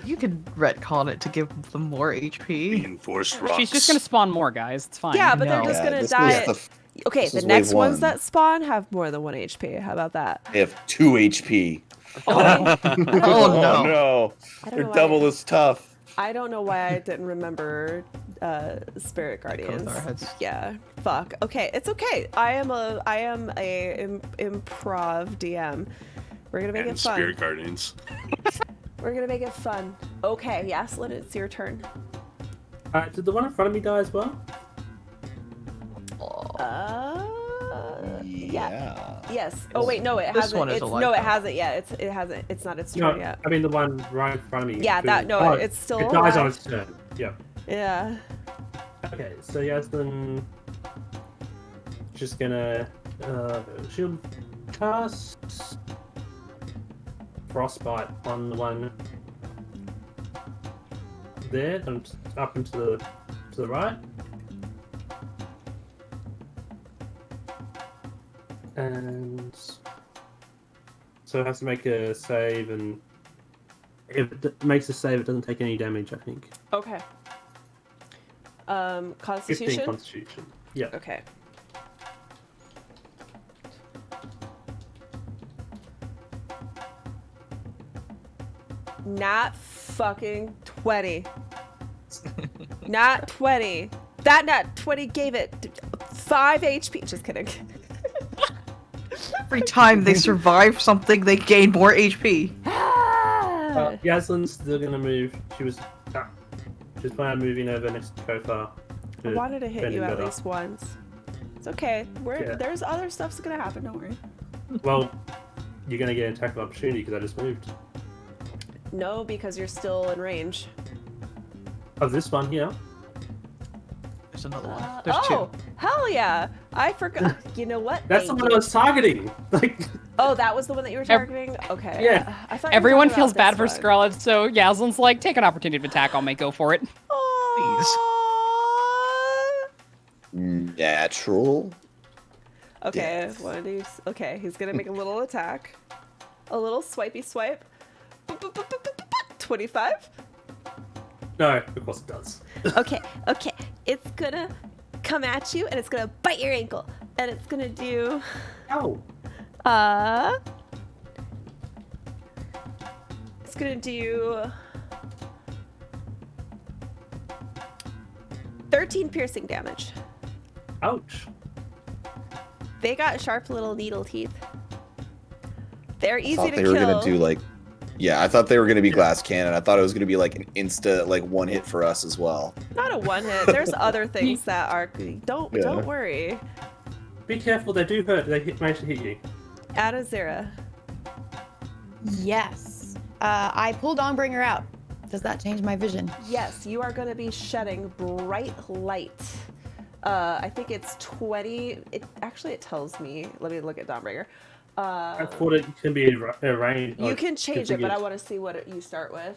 You could retcon it to give them more HP. Reinforced rocks. She's just gonna spawn more guys. It's fine. Yeah, but they're No. just Yeah, going to this die. was Okay, this the is next wave ones one. that spawn have more than 1 HP. How about that? They have 2 HP. Oh Oh no. no. I don't They're know double why, as tough. I don't know why I didn't remember Spirit Guardians. Kothar has- Yeah, fuck. Okay, it's okay. I am a improv DM. We're gonna make and it fun. Spirit Guardians. We're gonna make it fun. Okay, Yaslin, it's your turn. Did the one in front of me die as well? Yeah. Yeah. Yes. Oh wait, no, it This hasn't. one is It's, alive no, it now. hasn't yet. It hasn't. It's not its No, turn yet. I mean the one right in front of me. Yeah, that. No, Oh, it's still. It dies on alive. its turn. Yeah. Yeah. Okay, so Yasmin just gonna she'll cast Frostbite on the one there, and up and to the right. And so it has to make a save, and if it makes a save, it doesn't take any damage, I think. Okay. 15 Constitution. Constitution. Yeah. Okay. Not fucking 20. Not 20. That nat 20 gave it 5 HP. Just kidding. Every time they survive something, they gain more HP. Yaslin's still gonna move. She's planning on moving over next to Kothar. I wanted to hit defend you him at better. least once. It's okay. Yeah. There's other stuff's gonna happen. Don't worry. Well, you're gonna get an attack of opportunity because I just moved. No, because you're still in range. Of this one here. There's another one. There's Oh, two. hell yeah! I forgot. You know what? That's the Thank one you. I was targeting. Like, Oh, that was the one that you were targeting? Okay. Yeah. I thought you were Everyone talking feels about bad for this one. Scarlet, so Yaslin's like, take an opportunity to attack on me, go for it. Aw. Natural. Okay, okay, he's gonna make a little attack. A little swipey swipe. 25? no, of course it does. Okay, it's gonna come at you and it's gonna bite your ankle. And it's gonna do Ow. it's gonna do 13 piercing damage. Ouch. They got sharp little needle teeth. They're I easy thought to they kill. were gonna do like, yeah, I thought they were gonna be glass cannon. I thought it was gonna be like an insta like one hit for us as well. Not a one hit. There's other things that are don't Yeah. worry. Be careful, they do hurt. They manage to hit you. Adazera. Yes. I pull Dawnbringer out. Does that change my vision? Yes, you are going to be shedding bright light. I think it's 20. It tells me. Let me look at Dawnbringer. I thought it can be a range. You can change it, but I want to see what you start with.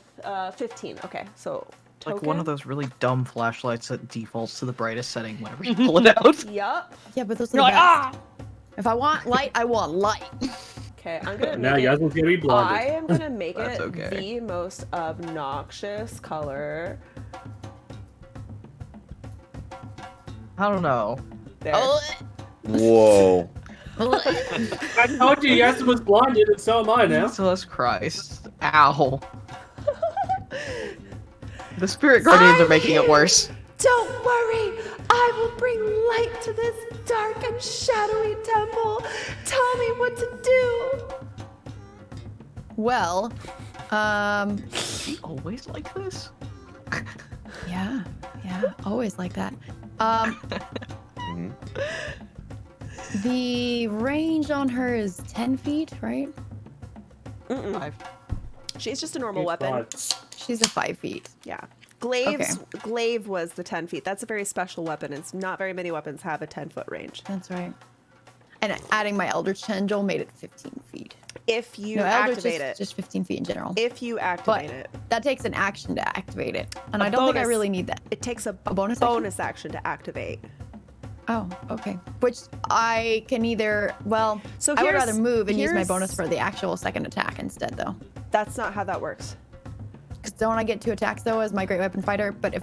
15. Okay, so token. Like one of those really dumb flashlights that defaults to the brightest setting whenever you pull it out. Yup. Yeah, but those are You're the like, best. ah! If I want light, I want light. Okay, I'm gonna Now make it. Yasmin's gonna be I blinded. am gonna make That's it okay. the most obnoxious color. I don't know. There. Whoa. I told you Yasmin was blinded, and so am I now. Jesus Christ. Ow. The spirit guardians are making it worse. Don't worry, I will bring light to this dark and shadowy temple. Tell me what to do. Well, She always like this? yeah, always like that. Mhm. The range on her is 10 feet, right? Mm-mm. 5. She's just a normal He's weapon. five. She's a 5 feet. Yeah. Glaive was the 10 feet. That's a very special weapon. It's not very many weapons have a 10-foot range. That's right. And adding my Eldritch Tendril made it 15 feet. If you No, Eldritch activate is it. just 15 feet in general. If you activate it. That takes an action to activate it. And A I don't think I bonus. really need that. It takes a bonus action to activate. Oh, okay. Which I can either, well, So I would here's- rather move and use my here's- bonus for the actual second attack instead, though. That's not how that works. Because don't I get 2 attacks, though, as my Great Weapon Fighter? But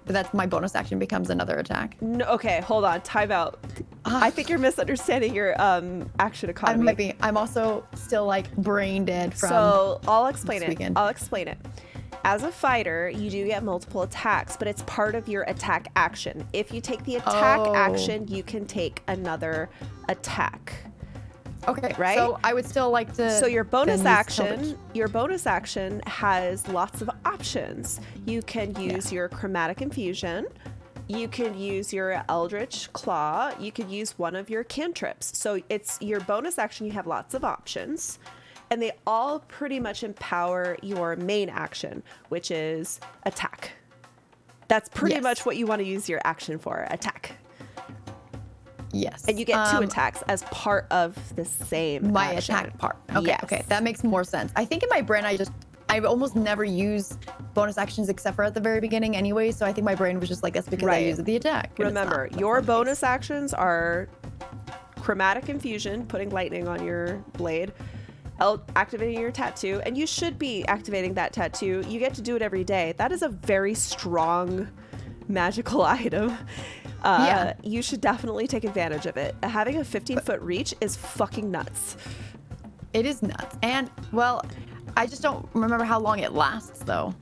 that's my bonus action becomes another attack. No, okay, hold on. Time out. I think you're misunderstanding your action I economy. might be. I'm also still, like, brain dead from... So I'll explain this it. weekend. I'll explain it. As a fighter, you do get multiple attacks, but it's part of your attack action. If you take the attack Oh. action, you can take another attack. Okay, right? So I would still like to... So your bonus then use Eldritch. action has lots of options. You can use your chromatic infusion. You can use your Eldritch Claw. You could use one of your cantrips. So it's your bonus action. You have lots of options. And they all pretty much empower your main action, which is attack. That's pretty Yes. much what you want to use your action for, attack. Yes. And you get 2 attacks as part of the same My action. attack part. Okay, Yes. okay. That makes more sense. I think in my brain, I almost never use bonus actions except for at the very beginning anyway, so I think my brain was just like, that's because I Right. use the attack. and it's Remember, not. That's your not the bonus case. actions are chromatic infusion, putting lightning on your blade, activating your tattoo, and you should be activating that tattoo. You get to do it every day. That is a very strong magical item. Yeah. You should definitely take advantage of it. Having a 15-foot reach is fucking nuts. It is nuts. And, well, I just don't remember how long it lasts, though.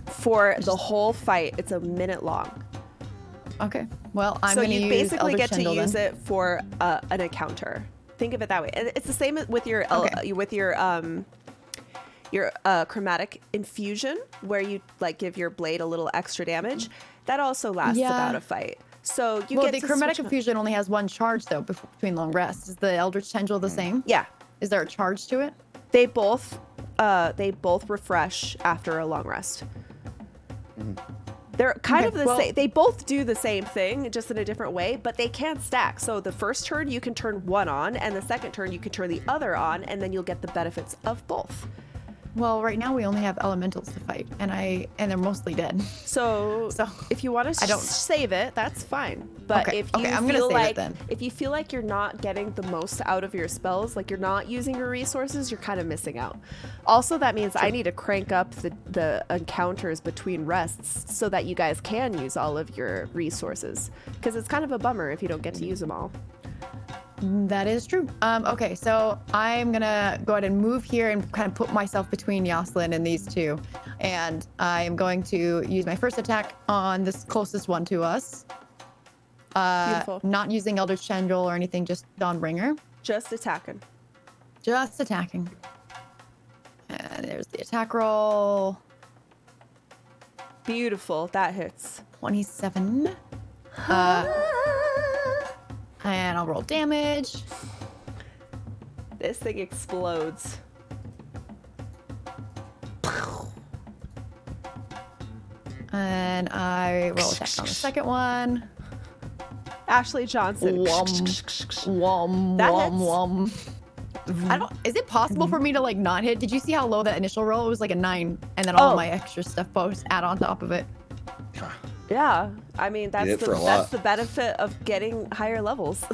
For the whole fight, it's a minute long. Okay. Well, I'm So going to you use basically Eldritch get to Tendril use then. it for an encounter. Think of it that way. And it's the same with your chromatic infusion, where you like give your blade a little extra damage. That also lasts about a fight. So you Well, get the to chromatic switch infusion only has one charge though between long rests. Is the Eldritch Tendril the same? Yeah, Is there a charge to it? they both refresh after a long rest. They're kind Okay, of the well- same. They both do the same thing, just in a different way, but they can stack. So the first turn you can turn one on, and the second turn you can turn the other on, and then you'll get the benefits of both. Well, right now we only have elementals to fight, and they're mostly dead. So, So, if you want to I don't- save it, that's fine. But Okay, if you okay, I'm gonna feel save it like then. if you feel like you're not getting the most out of your spells, like you're not using your resources, you're kind of missing out. Also, that means I need to crank up the encounters between rests so that you guys can use all of your resources, because it's kind of a bummer if you don't get to use them all. That is true. Okay, so I'm gonna go ahead and move here and kind of put myself between Yoslin and these two. And I'm going to use my first attack on this closest one to us. Beautiful. Not using Eldritch Tendril or anything, just Dawnbringer. Just attacking. Just attacking. And there's the attack roll. Beautiful. That hits. 27. And I'll roll damage. This thing explodes. And I roll attack on the second one. Ashley Johnson. Wom, That wom, hits. wom. I don't. Is it possible for me to like not hit? Did you see how low that initial roll? It was like a 9, and then all Oh. my extra stuff posts add on top of it. Yeah, I mean hit that's for a that's lot. the benefit of getting higher levels.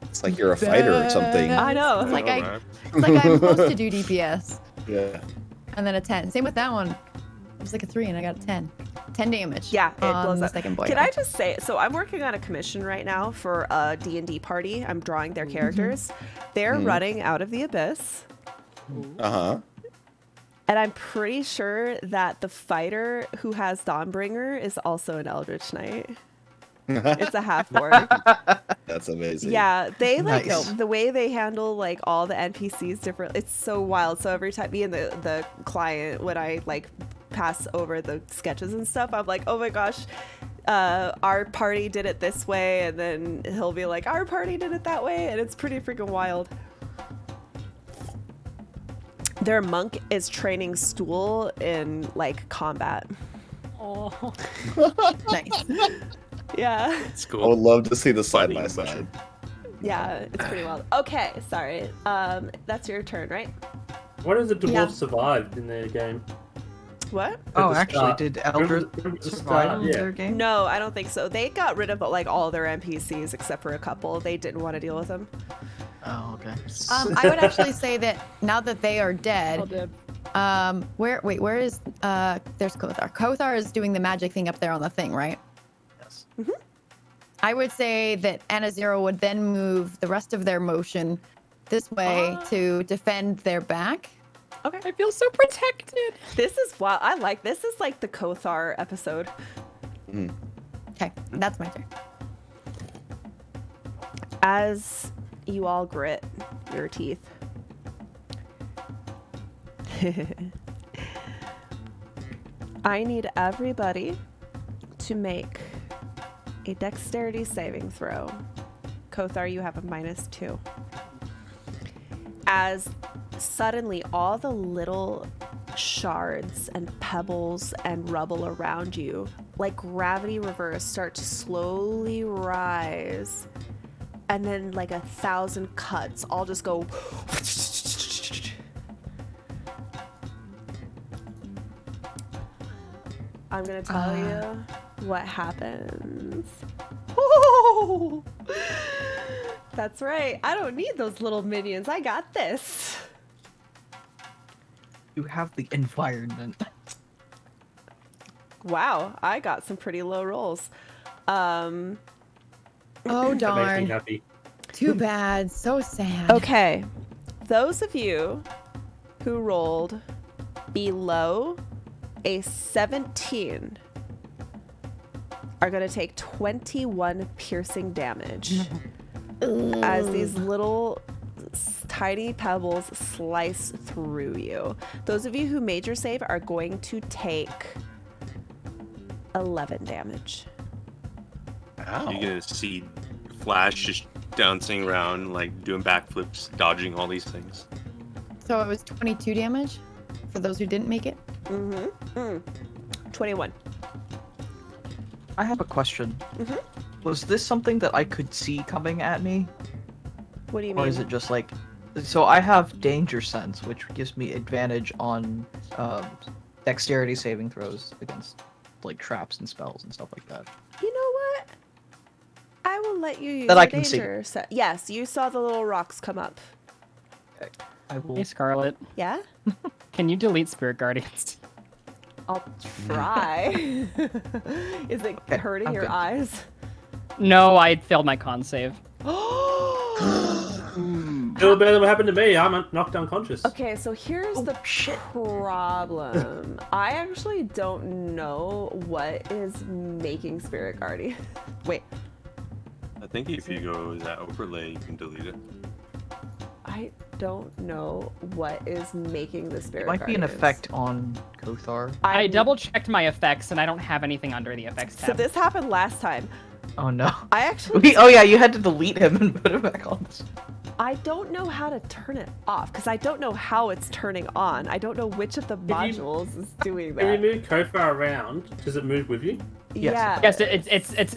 It's like you're a fighter or something. I know. It's like Alright. it's like I'm supposed to do DPS, Yeah. and then a 10. Same with that one. It was like a 3, and I got a 10. 10 damage. Yeah, it on blows the up. second boy. Can I just say, so I'm working on a commission right now for a D&D party. I'm drawing their characters. They're running out of the abyss, Uh-huh. and I'm pretty sure that the fighter who has Dawnbringer is also an Eldritch Knight. It's a half orc. That's amazing. Yeah, they like Nice. the way they handle like all the NPCs different. It's so wild. So every time me and the client, when I like pass over the sketches and stuff, I'm like, oh my gosh, our party did it this way, and then he'll be like, our party did it that way, and it's pretty freaking wild. Their monk is training Stool in like combat. Oh. Nice. Yeah. It's I would cool. love to see the side Funny by motion. side. Yeah, it's pretty wild. Okay, sorry. That's your turn, right? What if the dwarf Yeah. survived in their game? What? Oh, the actually, start. did Remember Eldritch the survive start? in Yeah. their game? No, I don't think so. They got rid of like all their NPCs except for a couple. They didn't want to deal with them. Oh, okay. I would actually say that now that they are dead, All dead. where is there's Kothar. Kothar is doing the magic thing up there on the thing, right? Yes. I would say that Anazero would then move the rest of their motion this way to defend their back. Okay. I feel so protected. This is wild. I like this. Is like the Kothar episode. Okay, that's my turn. As you all grit your teeth. I need everybody to make a dexterity saving throw. Kothar, you have a -2. As suddenly all the little shards and pebbles and rubble around you, like gravity reverse, start to slowly rise. And then like 1,000 cuts all just go. I'm gonna tell you what happens. Oh, that's right. I don't need those little minions. I got this. You have the environment. Wow, I got some pretty low rolls. Oh That makes me darn. happy. Too bad. So sad. Okay, those of you who rolled below a 17 are going to take 21 piercing damage as these little tiny pebbles slice through you. Those of you who made your save are going to take 11 damage. Ow. You're gonna see Flash just dancing around, like doing backflips, dodging all these things. So it was 22 damage for those who didn't make it. 21. I have a question. Mhm. Was this something that I could see coming at me? What do you Or mean? is it just like... So I have danger sense, which gives me advantage on dexterity saving throws against like traps and spells and stuff like that. You know what? I will let you use That your I can see. danger set. Yes, you saw the little rocks come up. I will... Hey, Scarlet, Yeah? can you delete Spirit Guardians? I'll try. Is it Okay, hurting I'm your good. eyes? No, I failed my con save. Still better than what happened to me. I'm knocked unconscious. Okay, so here's the problem. I actually don't know what is making Spirit Guardian. Wait, I think if you go to that overlay, you can delete it. I don't know what is making the Spirit It might be an Guardians. effect on Kothar. I double checked my effects and I don't have anything under the effects tab. So this happened last time. Oh no. I actually Oh yeah, you had to delete him and put him back on. I don't know how to turn it off because I don't know how it's turning on. I don't know which of the you- modules is doing If that. you move Kofar around, does it move with you? Yes, Yeah. Yes, it's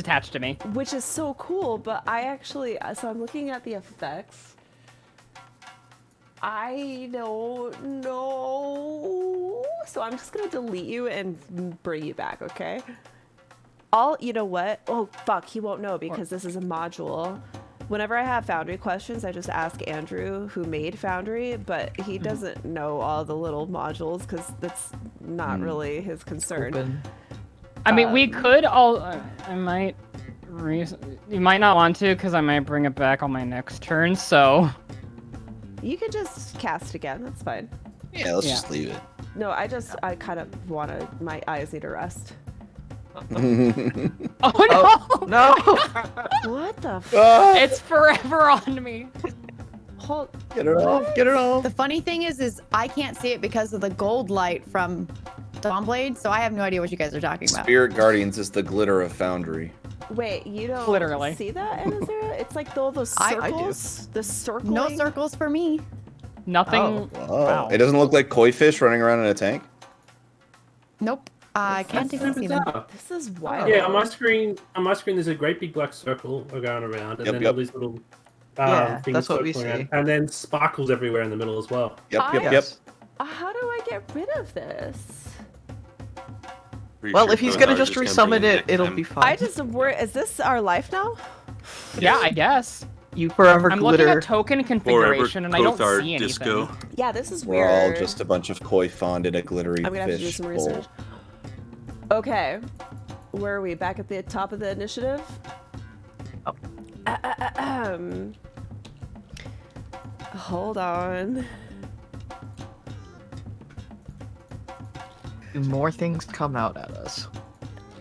attached to me. Which is so cool, but I actually, so I'm looking at the effects. I don't know. So I'm just gonna delete you and bring you back, okay? You know what? Oh, fuck, he won't know because this is a module. Whenever I have Foundry questions, I just ask Andrew, who made Foundry, but he doesn't know all the little modules because that's not really his concern. Open. I mean, we could all. I might. You might not want to because I might bring it back on my next turn. So. You could just cast again, that's fine. Yeah, let's Yeah. just leave it. No, I kind of my eyes need a rest. Oh no! No. What the f- It's forever on me. Hold. Get it off. Get it off. The funny thing is I can't see it because of the gold light from Dawnblade, so I have no idea what you guys are talking about. Spirit Guardians is the glitter of Foundry. Wait, you don't Literally. see that, Anazera? It's like all those I do. circles. The circling. No circles for me. Nothing. Oh, Wow. it doesn't look like koi fish running around in a tank. Nope. I can't That's even so see them. bizarre. This is wild. Yeah, on my screen, there's a great big black circle going around, and Yep, then yep. all these little Yeah, things that's what we circling around, see. and then sparkles everywhere in the middle as well. Yep, I- yep, yep. Yes. How do I get rid of this? Pretty Well, sure if he's Kothar gonna is just gonna resummon bring it, next it'll time. be fine. I just worry. Is this our life now? Yeah, I guess. You forever I'm looking glitter. at token Forever configuration and I don't Kothar see anything. disco. Yeah, this is We're weird. all just a bunch of koi fond in a glittery I'm gonna have to do fish some bowl. research. Okay, where are we? Back at the top of the initiative. Oh. Hold on. Do more things come out at us?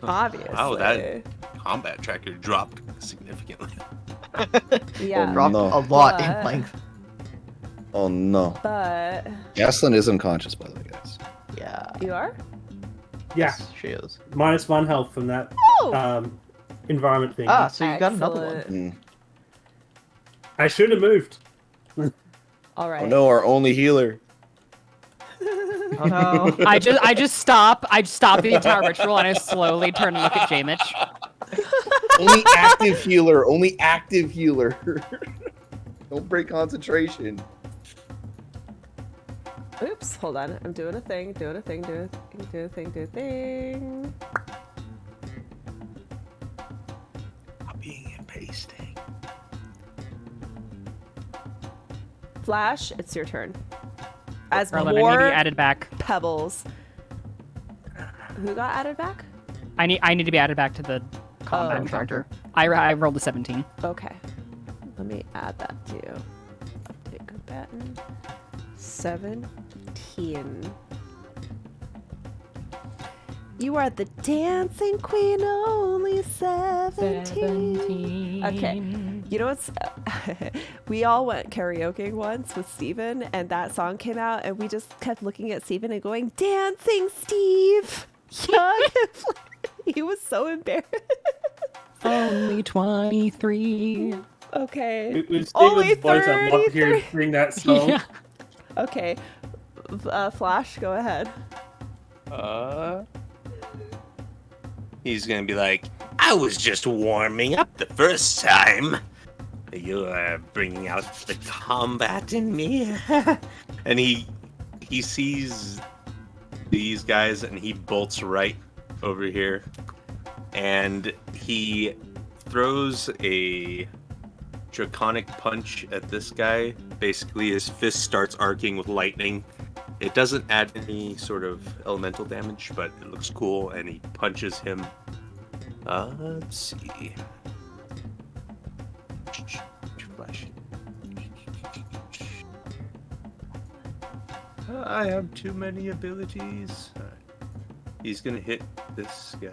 Obviously. Wow, that combat tracker dropped significantly. Yeah. Oh, Dropped no. a lot in But- length. Oh no. But Yaslin is unconscious, by the way, guys. Yeah. you are? Yeah, Yes, she is. -1 health from that Oh. environment thing. Ah, so you got another one. Excellent. Mm. I should have moved. All right. Oh no, our only healer. Oh no. I just stop. I stop the entire ritual and I slowly turn and look at J-Mitch. Only active healer. Only active healer. Don't break concentration. Oops, hold on. I'm doing a thing, doing a thing, doing a thing. Copying and pasting. Flash, it's your turn. As Merlin, I need to more be added back. pebbles. Who got added back? I need to be added back to the combat Oh. tracker. I rolled a 17. Okay. Let me add that to you. Update combatant. 17. You are the dancing queen, only 17. Okay. You know what's? We all went karaoke once with Steven, and that song came out, and we just kept looking at Steven and going, "Dancing Steve!" Young. He was so embarrassed. Only 23. Okay. With Only Steven's voice, I'm not hearing 33. sing that song. Yeah. Okay. Flash, go ahead. He's gonna be like, I was just warming up the first time. You're bringing out the combat in me. And he sees these guys and he bolts right over here. And he throws a draconic punch at this guy. Basically, his fist starts arcing with lightning. It doesn't add any sort of elemental damage, but it looks cool, and he punches him. Let's see. Flash. I have too many abilities. He's gonna hit this guy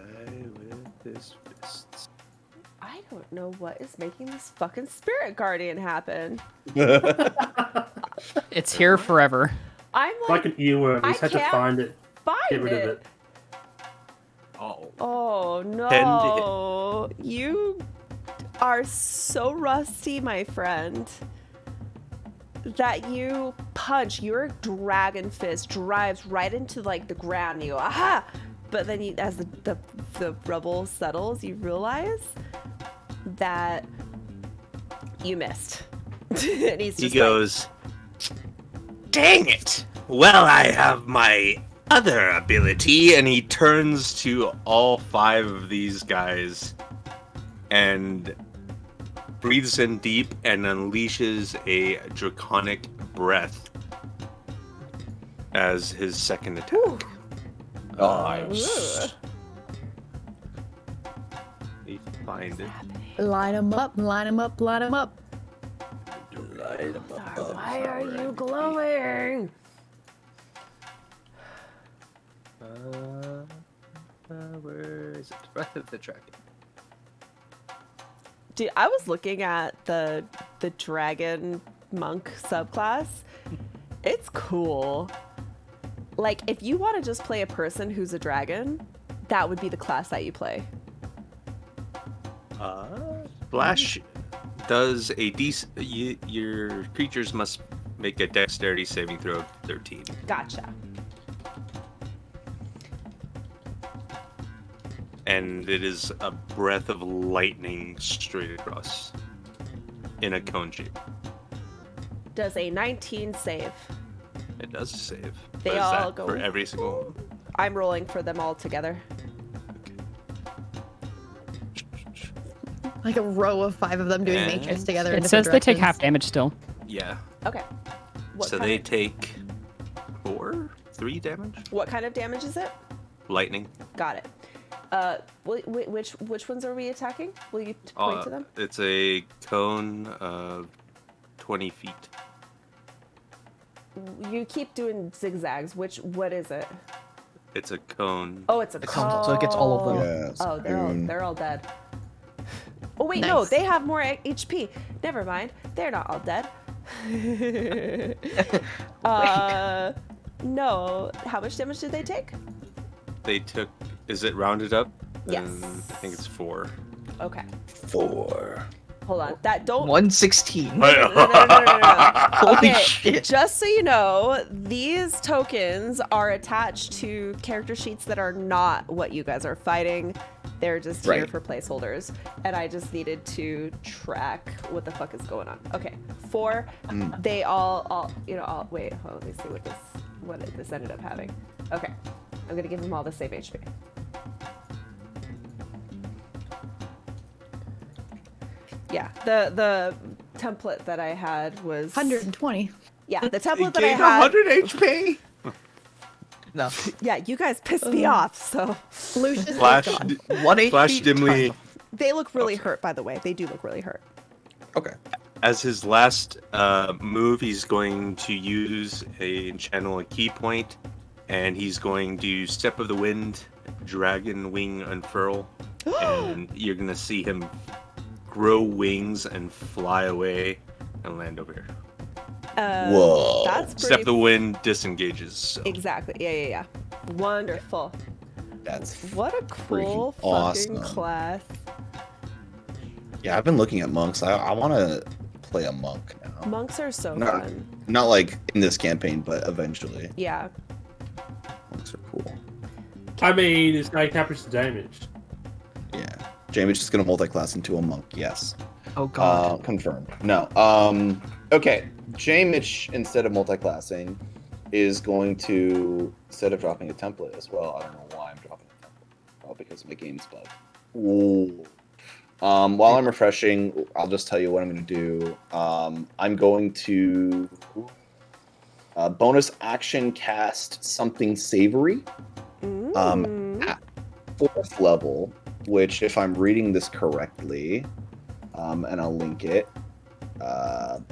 with his fists. I don't know what is making this fucking spirit guardian happen. It's here forever. I'm It's like, like an earworm. I You just had to can't find it. find Get rid it. of it. Oh. Oh no. You are so rusty, my friend, that you punch, your dragon fist drives right into like the ground and you go, aha! But then you, as the rubble settles, you realize that you missed. And he's He just goes, dang it! Well, I have my other ability, and he turns to all 5 of these guys and breathes in deep and unleashes a draconic breath as his second attack. Nice. You find it. Line them up, line them up, line them up. Why are you glowing? Where is it? Breath of the Dragon. Dude, I was looking at the dragon monk subclass. It's cool. Like, if you want to just play a person who's a dragon, that would be the class that you play. Flash does a decent. Your creatures must make a dexterity saving throw of 13. Gotcha. And it is a breath of lightning straight across in a cone shape. Does a 19 save? It does save. They But is all that go- for every single one. I'm rolling for them all together. Like a row of 5 of them doing And matrix together. in It says different they take directions. half damage still. Yeah. Okay. What So kind they of, take 3 damage. what kind of damage is it? Lightning. Got it. Which ones are we attacking? Will you point to them? It's a cone of 20 feet. You keep doing zigzags. What is it? It's a cone. Oh, it's a cone, so it gets all of them. Yes. Oh, Coon. they're all dead. Oh wait, no, Nice. they have more HP. Never mind, they're not all dead. No. How much damage did they take? They took. Is it rounded up? Yes. I think it's 4. Okay, 4. hold on. That don't. 116. No. Holy Okay, shit. just so you know, these tokens are attached to character sheets that are not what you guys are fighting. They're just here Right. for placeholders, and I just needed to track what the fuck is going on. Okay, 4. They all wait. Hold on, let me see what this ended up having. Okay, I'm gonna give them all the same HP. Yeah, the template that I had was 120. Yeah, the It template that I gained had. 100 HP. No. Yeah, you guys pissed me off. So Lucius Flash, is gone. 1 HP. Flash dimly. they look really hurt, by the way. They do look really hurt. Okay. As his last move, he's going to use a channel a key point, and he's going to Step of the Wind, Dragon Wing Unfurl, and you're gonna see him grow wings and fly away and land over here. Whoa. That's pretty. Except the wind disengages. So. Exactly. Yeah. Wonderful. That's What a cool freaking fucking awesome. class. Yeah, I've been looking at monks. I want to play a monk now. Monks are so No. fun. Not like in this campaign, but eventually. Yeah. Monks are cool. I mean, it's like capital damage. Yeah. Jamie's just gonna multi-class into a monk. Yes. Oh god. Confirmed. No. Okay. Jamich, instead of multi-classing, is going to, instead of dropping a template as well. I don't know why I'm dropping a template. Well, because my game's bugged. Ooh. While I'm refreshing, I'll just tell you what I'm going to do. I'm going to bonus action cast something savory at 4th level, which, if I'm reading this correctly, and I'll link it,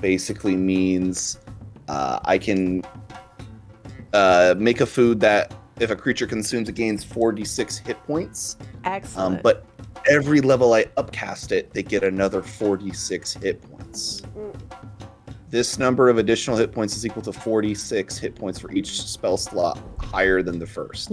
basically means I can make a food that, if a creature consumes, it gains 4d6 hit points. Excellent. But every level I upcast it, they get another 4d6 hit points. This number of additional hit points is equal to 46 hit points for each spell slot higher than the first,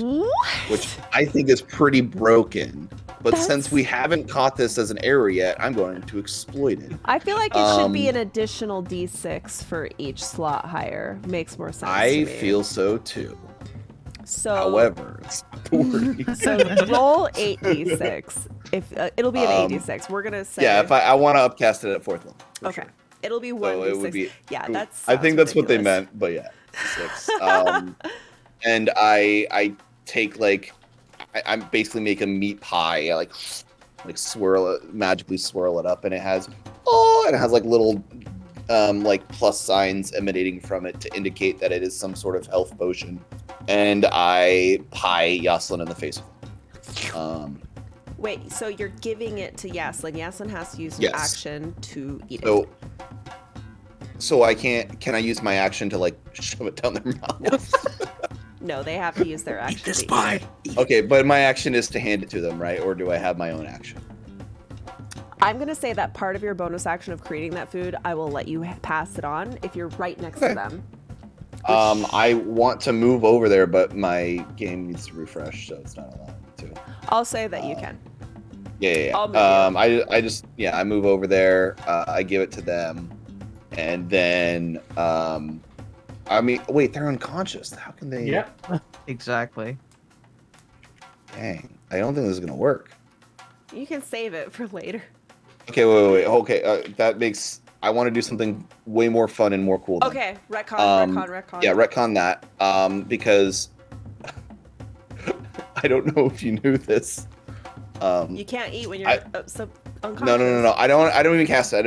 which I think is pretty broken. But since we haven't caught this as an error yet, I'm going to exploit it. I feel like it should be an additional d6 for each slot higher. Makes more sense. to I me. feel so too. so. However, it's So roll 8d6. If it'll be an 8d6. We're gonna say. yeah, if I want to upcast it at 4th level. for Okay. sure. It'll be 1d6. So it would be. Yeah, that's. I think that's what they ridiculous. meant, but yeah, 6. And I take like I basically make a meat pie. I like swirl it, magically swirl it up, and it has like little like plus signs emanating from it to indicate that it is some sort of health potion. And I pie Yoslin in the face with it. Wait, so you're giving it to Yaslin. Yaslin has to use an Yes. action to eat it. So I can't. Can I use my action to like shove it down their mouth? No, they have to use their action. Eat this to eat pie. it. Okay, but my action is to hand it to them, right? Or do I have my own action? I'm gonna say that part of your bonus action of creating that food, I will let you pass it on if you're right next to them. I want to move over there, but my game needs to refresh, so it's not allowing me to. I'll say that you can. Yeah. I'll move I just I move over there. I give it to them, and then I mean, wait, they're unconscious. How can they? Yeah. Exactly. Dang, I don't think this is gonna work. You can save it for later. Okay, wait. Okay, that makes. I want to do something way more fun and more cool. Then. Okay, retcon. Yeah, retcon that. Because I don't know if you knew this. You can't eat when you're unconscious. No. I don't even cast it.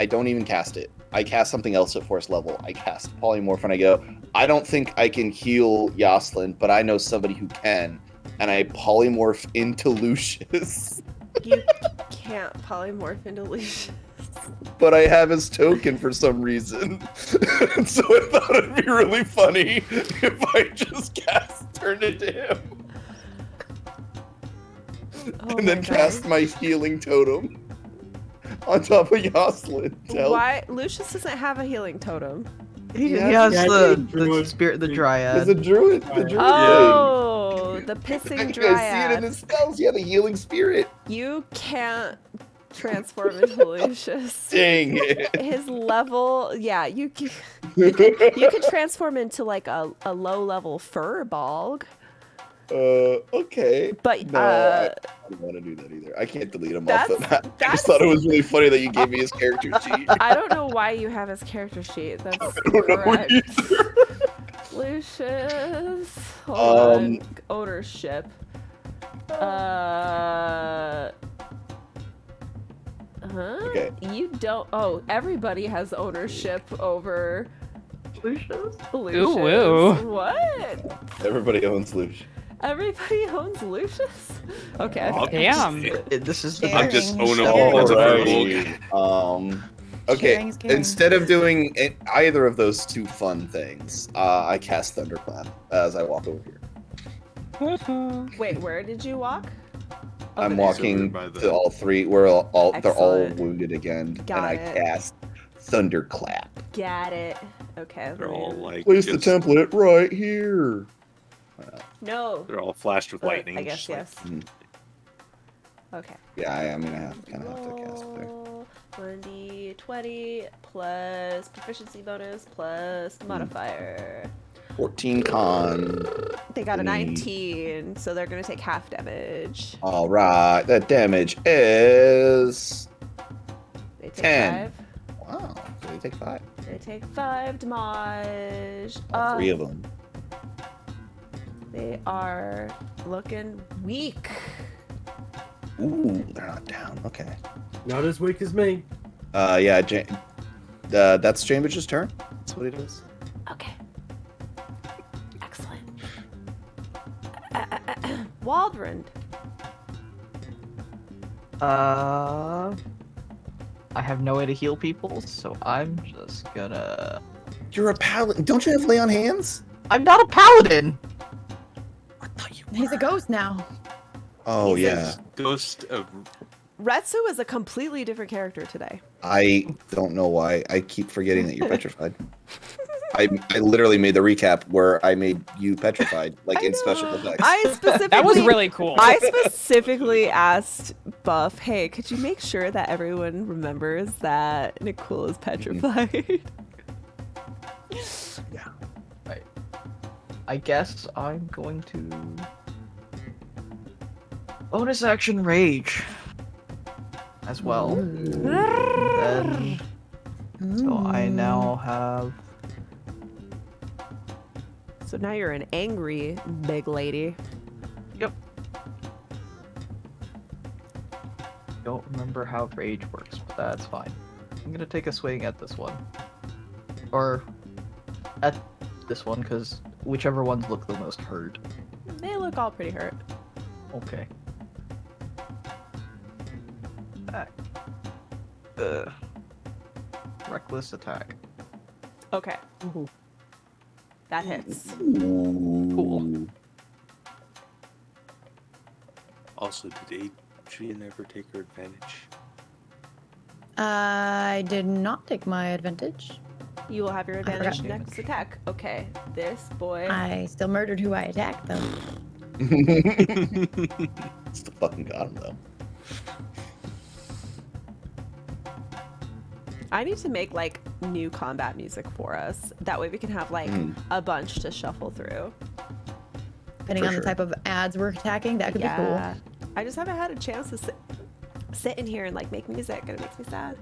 I don't even cast it. I cast something else at 4th level. I cast polymorph, and I go, I don't think I can heal Yoslin, but I know somebody who can, and I polymorph into Lucius. You can't polymorph into Lucius. But I have his token for some reason. So I thought it'd be really funny if I just turned into him. Oh And then my cast God. my healing totem on top of Yoslin. to help. Why Lucius doesn't have a healing totem? He Yeah, has yeah, the druid. spirit, the He's dryad. a druid. The druid Oh, the thing. pissing I see it in dryad. his spells. Yeah, the healing spirit. You can't transform into Lucius. Dang it. His level, yeah, you could transform into like a low level furbolg. Okay. But No, I don't want to do that either. I can't delete him off the That's- map. I that's- just thought it was really funny that you gave me his character sheet. I don't know why you have his character sheet. That's I don't know correct. either. Lucius. Hold on. Ownership. Okay. You don't. Oh, everybody has ownership over Lucius? Lucius. ooh. What? Everybody owns Lucius. Everybody owns Lucius? Okay. Oh, Damn. This is the I'm just Sharing. own a whole bunch of Alrighty. Firbolg. Okay. Sharing is caring. Instead of doing either of those two fun things, I cast Thunderclap as I walk over here. Wait, where did you walk? I'm Okay. walking So we're by the- to all three. We're all they're all Excellent. wounded again, Got and I it. cast Thunderclap. Got it. Okay. They're all like Place the just- template right here. No. They're all flashed with lightning. I guess just like- yes. Mhm. Okay. Yeah, I'm gonna kind of have to cast it there. 1d20 plus proficiency bonus plus modifier. 14 con. They got a 20. 19, so they're gonna take half damage. All right, that damage is They take 10. 5. wow. So they take 5. They take 5 damage. All 3 of them. They are looking weak. Ooh, they're not down. Okay. Not as weak as me. Yeah. That's Jamige's turn. That's what he does. Okay. Excellent. Waldron. I have no way to heal people, so I'm just gonna. You're a paladin. Don't you have lay on hands? I'm not a paladin. I thought you He's a ghost now. Oh He's a yeah. Ghost of Retsu is a completely different character today. I don't know why. I keep forgetting that you're petrified. I literally made the recap where I made you petrified, like in special effects. I specifically That was really cool. I specifically asked Buff, hey, could you make sure that everyone remembers that Nicole is petrified? I guess I'm going to bonus action rage as well. Then, so I now have. So now you're an angry big lady. Don't remember how rage works, but that's fine. I'm gonna take a swing at this one, or at this one, because whichever ones look the most hurt. They look all pretty hurt. Okay. Reckless attack. Okay. That hits. Cool. also did Adrian ever take her advantage? I did not take my advantage. You will have your forgot. advantage next attack. Okay, this boy. I still murdered who I attacked, though. Still fucking got him though. I need to make like new combat music for us. That way we can have like a bunch to shuffle through. Depending For on sure. the type of ads we're attacking, that could be cool. I just haven't had a chance to sit in here and like make music, and it makes me sad.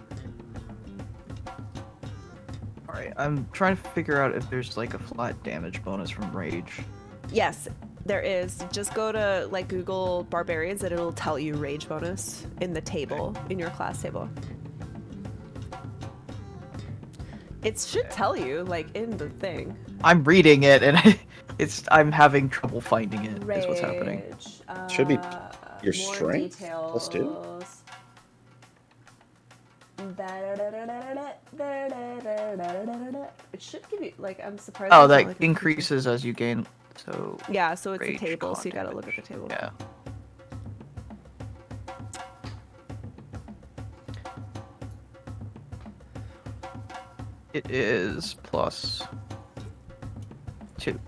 Alright, I'm trying to figure out if there's like a flat damage bonus from rage. Yes, there is. Just go to like Google barbarians and it'll tell you rage bonus in the table, in your class table. It should tell you like in the thing. I'm reading it and I'm having trouble finding it. Is what's happening. Rage, Should be your more strength plus 2? details. It should give you like I'm surprised. Oh, it's not, that like, a- increases as you gain. So Yeah, so it's a rage table, con so you gotta look at damage. the table. Yeah. It is plus 2.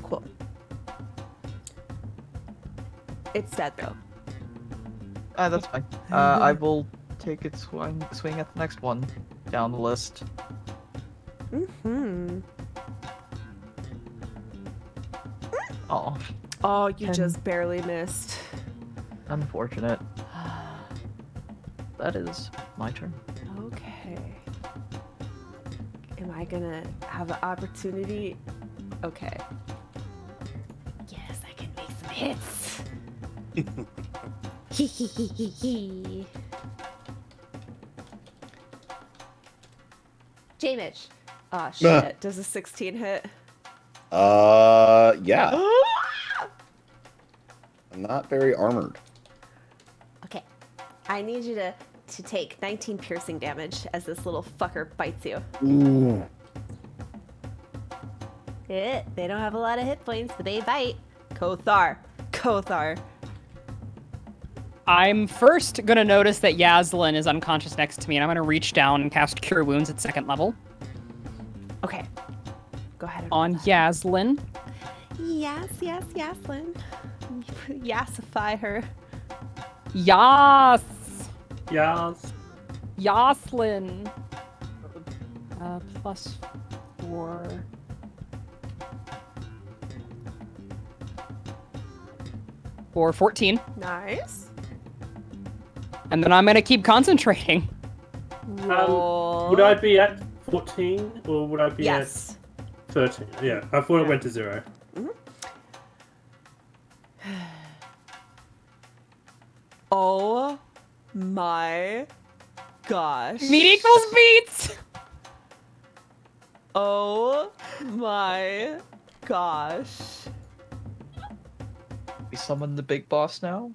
Cool. It's dead though. That's fine. I will take its swing at the next one down the list. Hmm. Oh, Oh, you Ten. just barely missed. unfortunate. That is my turn. Okay. Am I gonna have an opportunity? Okay. Yes, I can make some hits. Hee hee hee hee hee. J-Mitch. Oh shit. Does a 16 hit? Yeah. I'm not very armored. Okay. I need you to take 19 piercing damage as this little fucker bites you. Ooh. They don't have a lot of hit points, but they bite. Kothar. I'm first gonna notice that Yaslin is unconscious next to me, and I'm gonna reach down and cast Cure Wounds at 2nd level Okay. Go ahead. And on Yaslin. Yes, Yaslin. Yassify her. Yas! Yes. Yaslin. Plus 4. For 14. Nice. And then I'm gonna keep concentrating. Roll. Would I be at 14 or would I be Yes. at 13? Yeah, I thought it went to 0. Oh my gosh. Meat equals beats! Oh my gosh. We summon the big boss now.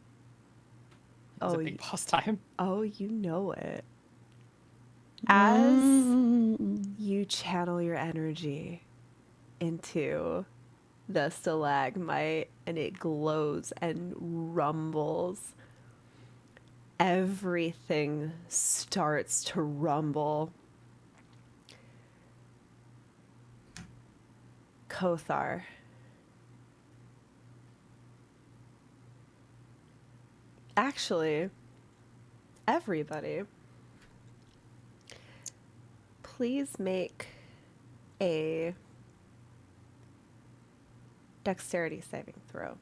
It's a Oh, big boss time. oh, you know it. As you channel your energy into the stalagmite and it glows and rumbles, everything starts to rumble. Kothar. Actually, everybody, please make a dexterity saving throw.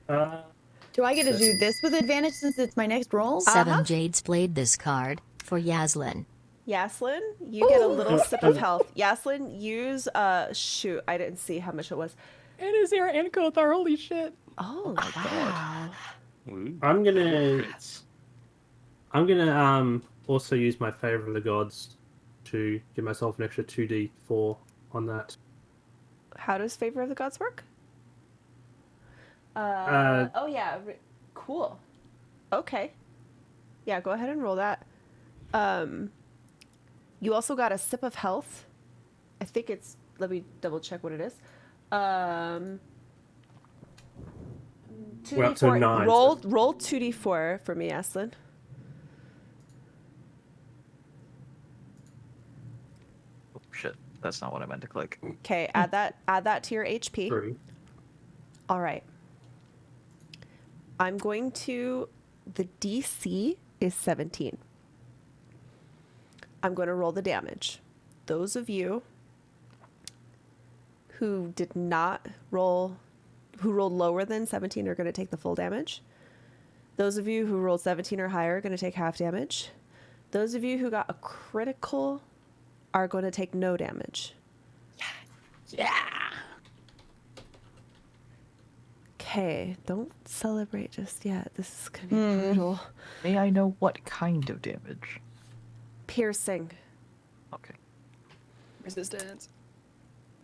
Do I get to do this with advantage since it's my next roll? 7 Jades played this card for Yaslin. Yaslin, you get a little sip of health. Yaslin, use shoot, I didn't see how much it was. It is here and Kothar, holy shit. Oh, wow. Ooh. I'm gonna also use my favor of the gods to give myself an extra 2d4 on that. How does Favor of the Gods work? Oh yeah, cool. Okay. Yeah, go ahead and roll that. You also got a sip of health. I think it's, let me double check what it is. 2d4. We're up to 9. Roll 2d4 for me, Aslin. Oh shit, that's not what I meant to click. Okay, add that to your HP. 3. All right. I'm going to, the DC is 17. I'm going to roll the damage. Those of you who did not roll, who rolled lower than 17 are going to take the full damage. Those of you who rolled 17 or higher are going to take half damage. Those of you who got a critical are going to take no damage. Yeah. Okay, don't celebrate just yet. This is going to be brutal. May I know what kind of damage? Piercing. Okay. Resistance.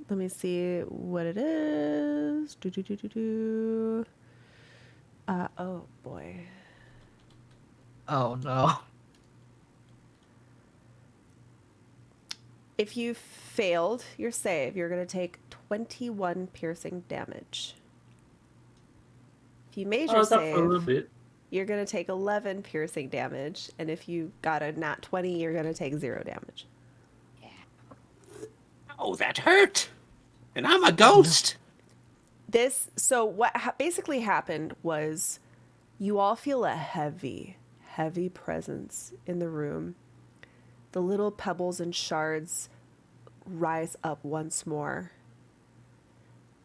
Let me see what it is. Oh boy. Oh no. If you failed your save, you're going to take 21 piercing damage. If you made your Oh, that's up a little save, bit. you're going to take 11 piercing damage. And if you got a nat 20, you're going to take 0 damage. Oh, that hurt. And I'm a ghost. So what basically happened was you all feel a heavy, heavy presence in the room. The little pebbles and shards rise up once more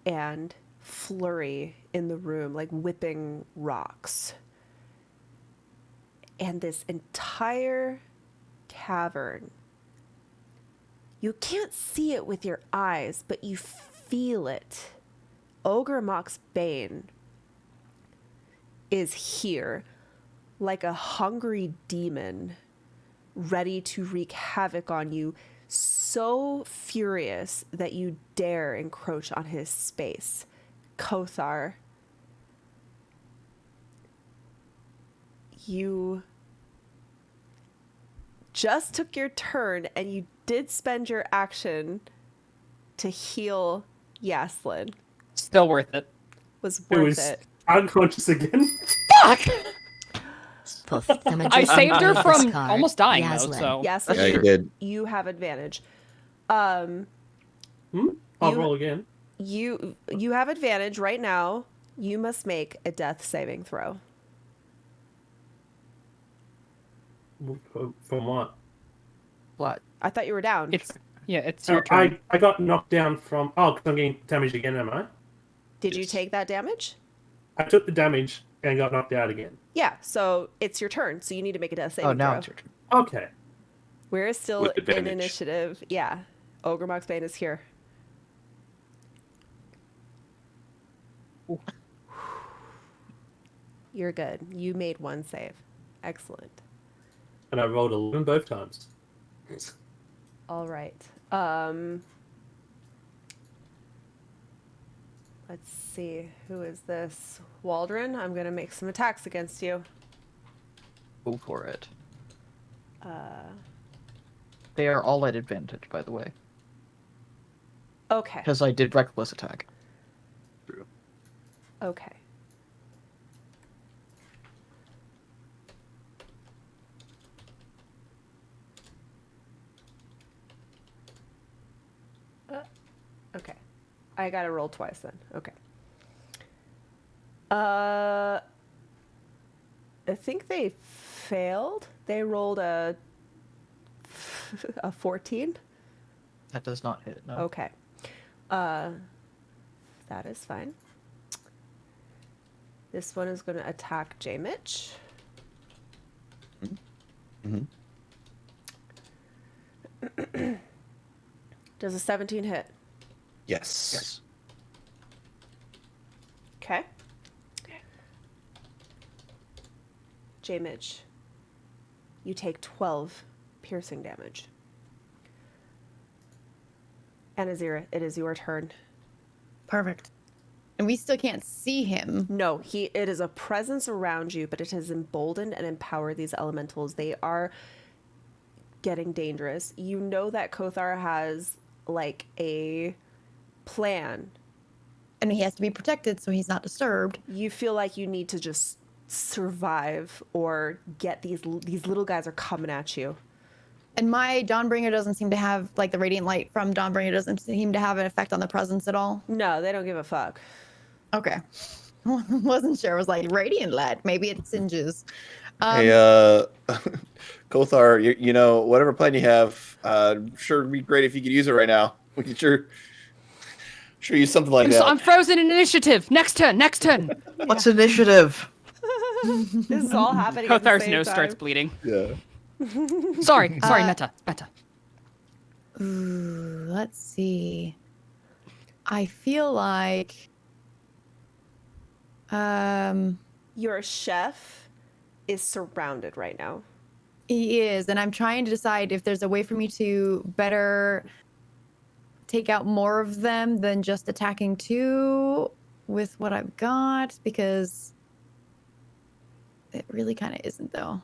and flurry in the room like whipping rocks. And this entire cavern, you can't see it with your eyes, but you feel it. Ogre Mock's Bane is here like a hungry demon, ready to wreak havoc on you, so furious that you dare encroach on his space. Kothar, you just took your turn and you did spend your action to heal Yaslin Still worth it. was It worth was it. unconscious again. Fuck! Poof, the I magician saved her played from this card. almost dying, Yaslin. though, so... Yaslin, That's Yeah, you true. did. you have advantage. I'll You- roll again. You have advantage right now. You must make a death saving throw. From what? What? I thought you were down. It's your turn. I got knocked down from. Oh, because I'm getting damaged again, am I? Did you Yes. take that damage? I took the damage and got knocked out again. Yeah, so it's your turn. So you need to make a death saving Oh, now throw. it's your turn. Okay. We're still With in advantage. initiative. Yeah. Ogre Moxbane is here. You're good. You made one save. Excellent. And I rolled 11 both times. All right. Let's see. Who is this? Waldron, I'm going to make some attacks against you. Go for it. Uh, They are all at advantage, by the way, okay. because I did reckless attack. Okay. Okay. I gotta roll twice then. Okay. I think they failed. They rolled a 14. That does not hit. No. Okay. That is fine. This one is going to attack J. Mitch. Does a 17 hit? Yes. Yes. Okay. J. Mitch, you take 12 piercing damage. And Azira, it is your turn. Perfect. And we still can't see him. No, it is a presence around you, but it has emboldened and empowered these elementals. They are getting dangerous. You know that Kothar has like a plan. And he has to be protected so he's not disturbed. You feel like you need to just survive or get these little guys are coming at you. And my Dawnbringer doesn't seem to have, like, the radiant light from Dawnbringer doesn't seem to have an effect on the presence at all. No, they don't give a fuck. Okay. Wasn't sure. I was like, radiant light. Maybe it singes. Hey, Kothar, you know, whatever plan you have, sure it'd be great if you could use it right now. We could sure use something like that. I'm frozen in initiative. Next turn. What's initiative? This is all happening at the Kothar's same nose time. starts bleeding. Yeah. Sorry, Meta. Ooh, let's see. I feel like Your chef is surrounded right now. he is, and I'm trying to decide if there's a way for me to better take out more of them than just attacking two with what I've got, because it really kind of isn't, though.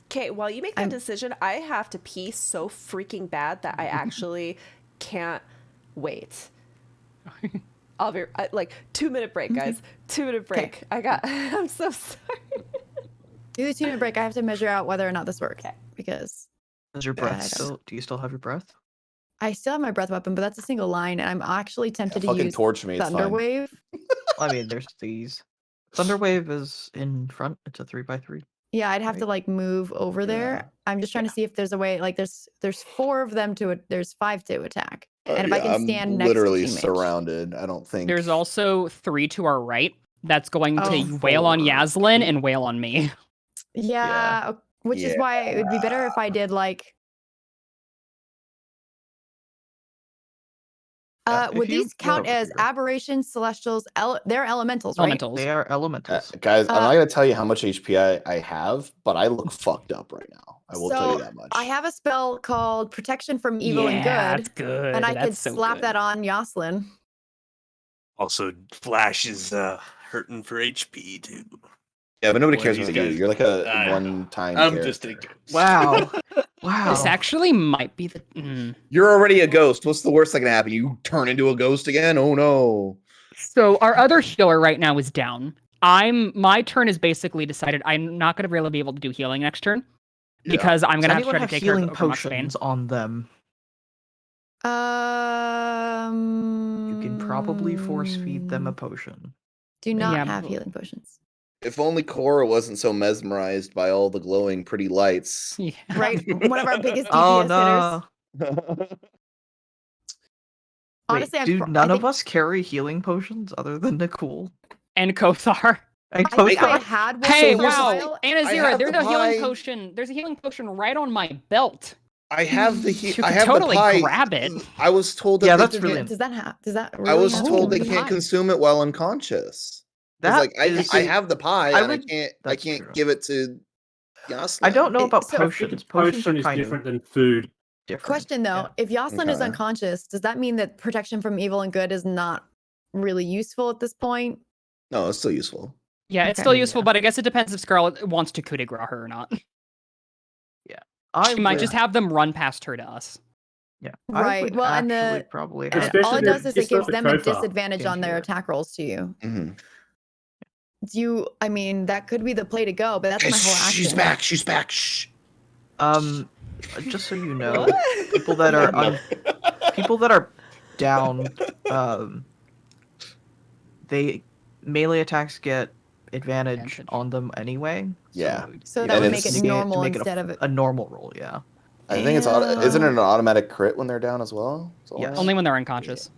Okay, while you make that decision, I have to pee so freaking bad that I actually can't wait. I'll be like 2-minute break, guys. 2-minute break. I'm so sorry. Do the 2-minute break. I have to measure out whether or not this works. Okay. Because Does your I breath don't- still? Do you still have your breath? I still have my breath weapon, but that's a single line, and I'm actually tempted to Fucking use torch me. It's fine. Thunderwave. Well, I mean, there's these. Thunderwave is in front. It's a 3x3. Yeah, I'd have to like move over there. I'm just trying to see if there's a way. Like, there's 4 of them there's 5 to attack, and if I can I'm stand next literally to J-Mage. surrounded. I don't think There's also 3 to our right. That's going to Oh. wail on Yaslin and wail on me. Yeah, which is why it would be better if I did like. If Would you these get count over as here. aberrations, celestials? They're elementals, right? Elementals. They are elementals. guys, I'm not gonna tell you how much HP I have, but I look fucked up right now. I will tell you So, that much. I have a spell called Protection from Evil and That's Good, good. and I could That's so slap good. that on Yoslin. Also, Flash is hurting for HP too. Yeah, but nobody Boy, cares these about you. guys- You're like a I- one-time I'm character. just a ghost. Wow. Wow. This actually might be the. You're already a ghost. What's the worst that can happen? You turn into a ghost again? Oh no. So our other healer right now is down. My turn is basically decided. I'm not going to really be able to do healing next turn because I'm Does going to have to anyone try to have take care healing of Overmox Bane. potions on them? You can probably force feed them a potion. Do not Yeah. have healing potions. If only Cora wasn't so mesmerized by all the glowing pretty lights. Yeah. Right? One of our biggest DPS Oh hitters. no! Honestly, Wait, I'm do fr- I none of think- us carry healing potions other than Nicole? And Kothar. And I think I Kothar? had one Hey, for a wow, while. Anazira, have there's the a healing pie. potion. There's a healing potion right on my belt. I have the You I could have totally the pie. grab it. I was told that Yeah, they that's can- really- Does that really I was have told they healing can't potions? consume it while unconscious. It's That like is- I have the pie I and would- I that's can't true. give it to Yoslin. I don't know about So- I think potions. a Potions potion are is kind different of than food. different. Question though, Yeah. if Yoslin is Okay. unconscious, does that mean that protection from evil and good is not really useful at this point? No, it's still useful. Yeah, it's Okay. still useful, Yeah. but I guess it depends if Scarlet wants to coup de grace her or not. I She might would- just have them run past her to us. Yeah. Right, I would well, and actually the- probably And have all it Especially does is it if gives it's them a Kothar. disadvantage on their Here. attack rolls to you. Mhm. I mean, that could be the play to go, but that's my whole action. She's back. She's back. Shh. Just so you know, people that are people that are down, they melee attacks get advantage Advantage. on them anyway. Yeah. So Yeah, that would and make it's- it normal instead of a normal roll. Yeah. I think it's isn't it an automatic crit when they're down as well? Yes. Only when they're unconscious.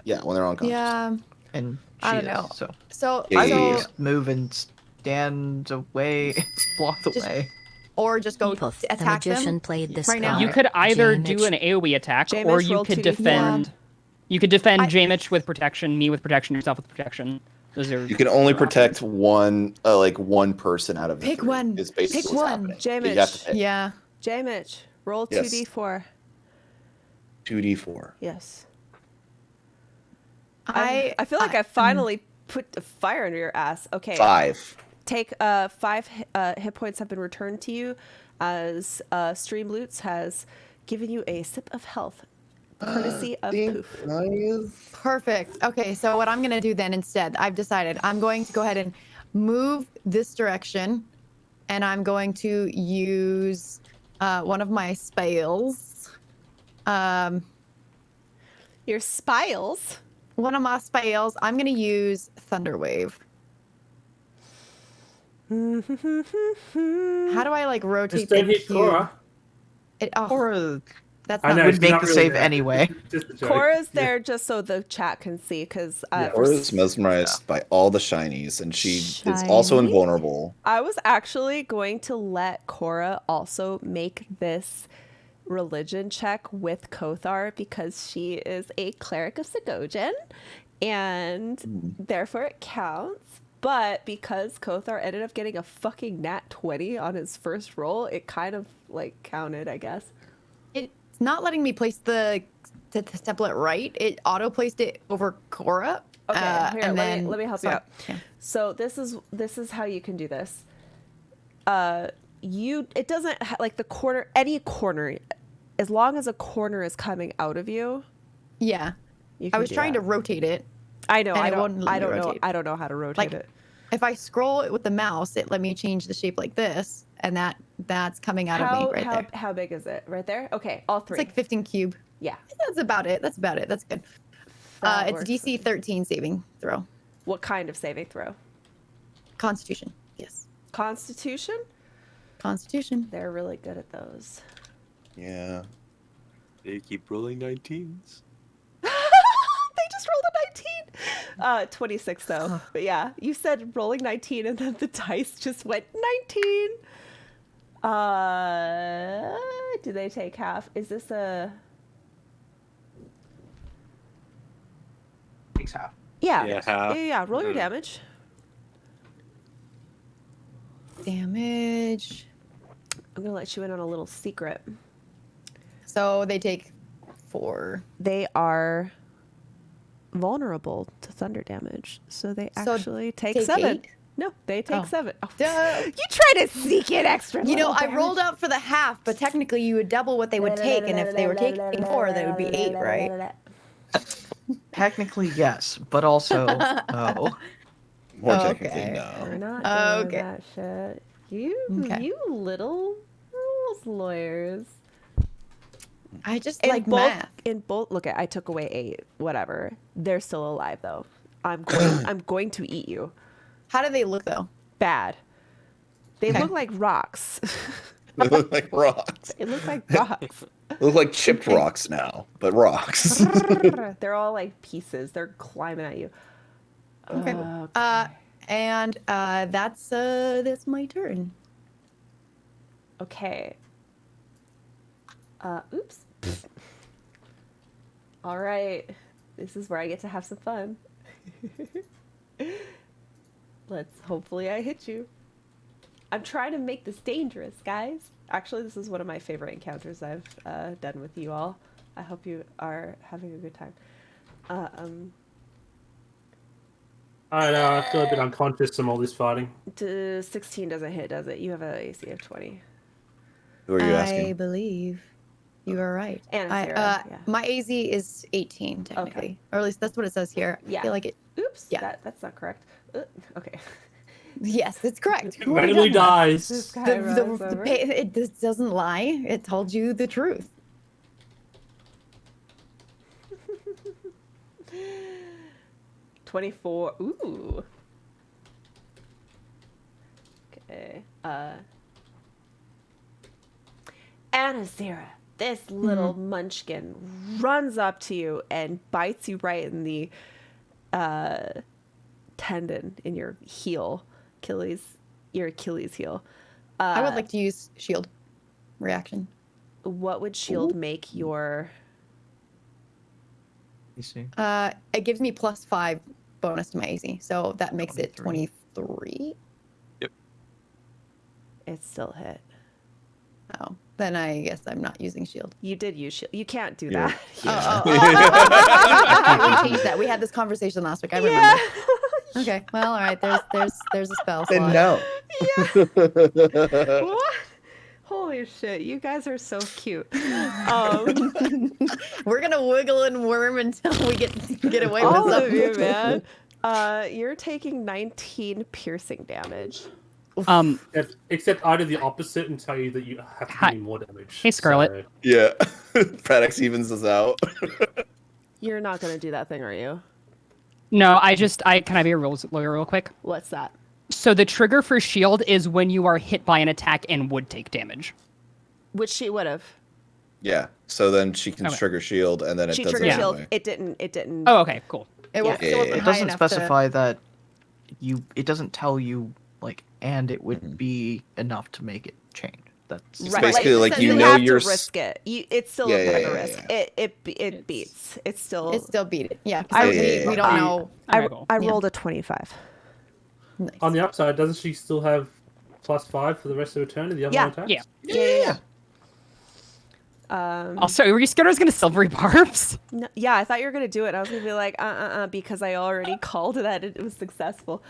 Yeah, when they're unconscious. yeah. And I she don't is, know. So So Yeah, I yeah, would yeah. just move and stand away, block the Just- way. or just go Poof, the attack magician them. played this right now. You card. could either J-Mitch. do an AoE attack, J-Mitch or you rolled could 2d4. defend. You could defend I- J-Mitch with protection, me with protection, yourself with protection. Those are You can only your protect options. one person out of the Pick three, one. Is basically Pick what's one. happening. J-Mitch. You have to pick Yeah. J Mitch, roll Yes. 2d4. 2d4. Yes. I feel like I finally put the fire under your ass. Okay. 5. Take 5 hit points have been returned to you as Streamloots has given you a sip of health, courtesy of Poof. Perfect. Okay, so what I'm gonna do then instead, I've decided I'm going to go ahead and move this direction, and I'm going to use one of my spells. Your spiles. One of my spells. I'm gonna use Thunder Wave. How do I like rotate Just don't the hit cube? Cora. Or That's I not know, would she's make not the really save there. anyway. Just a joke. Cora's Yeah. there just so the chat can see, because Yeah. Cora's mesmerized by all the shinies, and she is also Shinies? invulnerable. I was actually going to let Cora also make this religion check with Kothar because she is a cleric of Segogen, and therefore it counts. But because Kothar ended up getting a fucking nat 20 on his first roll, it kind of like counted, I guess. It's not letting me place the template right. It auto placed it over Cora. Okay, here, and let then me help you sorry. out. Yeah. So this is how you can do this. It doesn't like the corner, any corner, as long as a corner is coming out of you. Yeah. You I can was do trying that. to rotate it. I know. and I it wouldn't don't. let I me don't know. rotate. I don't know how to rotate Like, it. If I scroll it with the mouse, it let me change the shape like this, and that's coming out of me right there. How big is it? Right there. Okay, all It's three. like 15 cube. Yeah. That's about it. That's about it. That's good. That It's works DC for me. 13 saving throw. What kind of saving throw? Constitution. Yes. Constitution. Constitution. They're really good at those. Yeah. They keep rolling 19s. They just rolled a 19. 26 though. But yeah, you said rolling 19 and then the dice just went 19. Do they take half? Is this a Takes half. Yeah. Yeah, half. Yeah. Roll your Mhm. damage. Damage. I'm gonna let you in on a little secret. So they take 4. They are vulnerable to thunder damage, so they So actually take Take 7. 8. No, they take Oh. 7. Oh. Duh. You try to sneak in extra. You know, little I damage. rolled out for the half, but technically you would double what they would take, and if they were taking 4, that would be 8, right? Technically, yes, but also no. More Okay. technically, We're no. not doing Okay. that shit. You, Okay. you little rules lawyers. I just In like both, math. in both. Look, I took away 8. Whatever. They're still alive though. I'm going to eat you. How do they look though? Bad. They Okay. look like rocks. They look like rocks. They look like rocks. They look like chipped rocks now, but rocks. They're all like pieces. They're climbing at you. Okay. And that's my turn. Okay. Oops. All right. This is where I get to have some fun. Hopefully I hit you. I'm trying to make this dangerous, guys. Actually, this is one of my favorite encounters I've done with you all. I hope you are having a good time. I know, I feel a bit unconscious from all this fighting. 16 doesn't hit, does it? You have an AC of 20. Who are you I asking? believe you are right. And Sarah, yeah. My AZ is 18 technically, or at least that's what it says here. Yeah. I feel like it. Oops. Yeah. That's not correct. Okay. Yes, it's correct. It randomly dies. This guy runs over. This doesn't lie. It told you the truth. 24. Ooh. Okay. Anazira, this little munchkin runs up to you and bites you right in the tendon in your heel, your Achilles heel. I would like to use shield reaction. What would shield make your? You see? It gives me +5 bonus to my AZ, so that makes it 23. It still hit. Oh, then I guess I'm not using shield. You did use shield. You can't do Yeah. that. We changed that. We had this conversation last week. I remember. Okay. Well, all right. There's a spell Then slot. no. What? Holy shit! You guys are so cute. We're gonna wiggle and worm until we get away with All of something. you, man. You're taking 19 piercing damage. Except I do the opposite and tell you that you have to Hi. give me more damage. Hey, Scarlet. So- Yeah. Pradex evens us out. You're not gonna do that thing, are you? No, can I be a rules lawyer real quick? What's that? So the trigger for shield is when you are hit by an attack and would take damage. Which she would have. Yeah. So then she can Okay. trigger shield, and then it She does it triggered shield. anyway. It didn't. Oh, okay, cool. It Yeah. still wasn't It It high doesn't enough to- specify that it doesn't tell you like, and it would be enough to make it change. That's Right. basically like you you know have your to risk it. It's still Yeah, a bit of yeah, a yeah, risk. yeah. It beats. It's still. It still beat it. Yeah. 'cause I- we don't know. Okay, cool. I Yeah. rolled a 25. Nice. On the upside, doesn't she still have +5 for the rest of her turn to the other Yeah. attacks? Yeah. Yeah. Also, were you scared I was gonna silvery barbs? No, yeah, I thought you were gonna do it. I was gonna be like, because I already called that it was successful.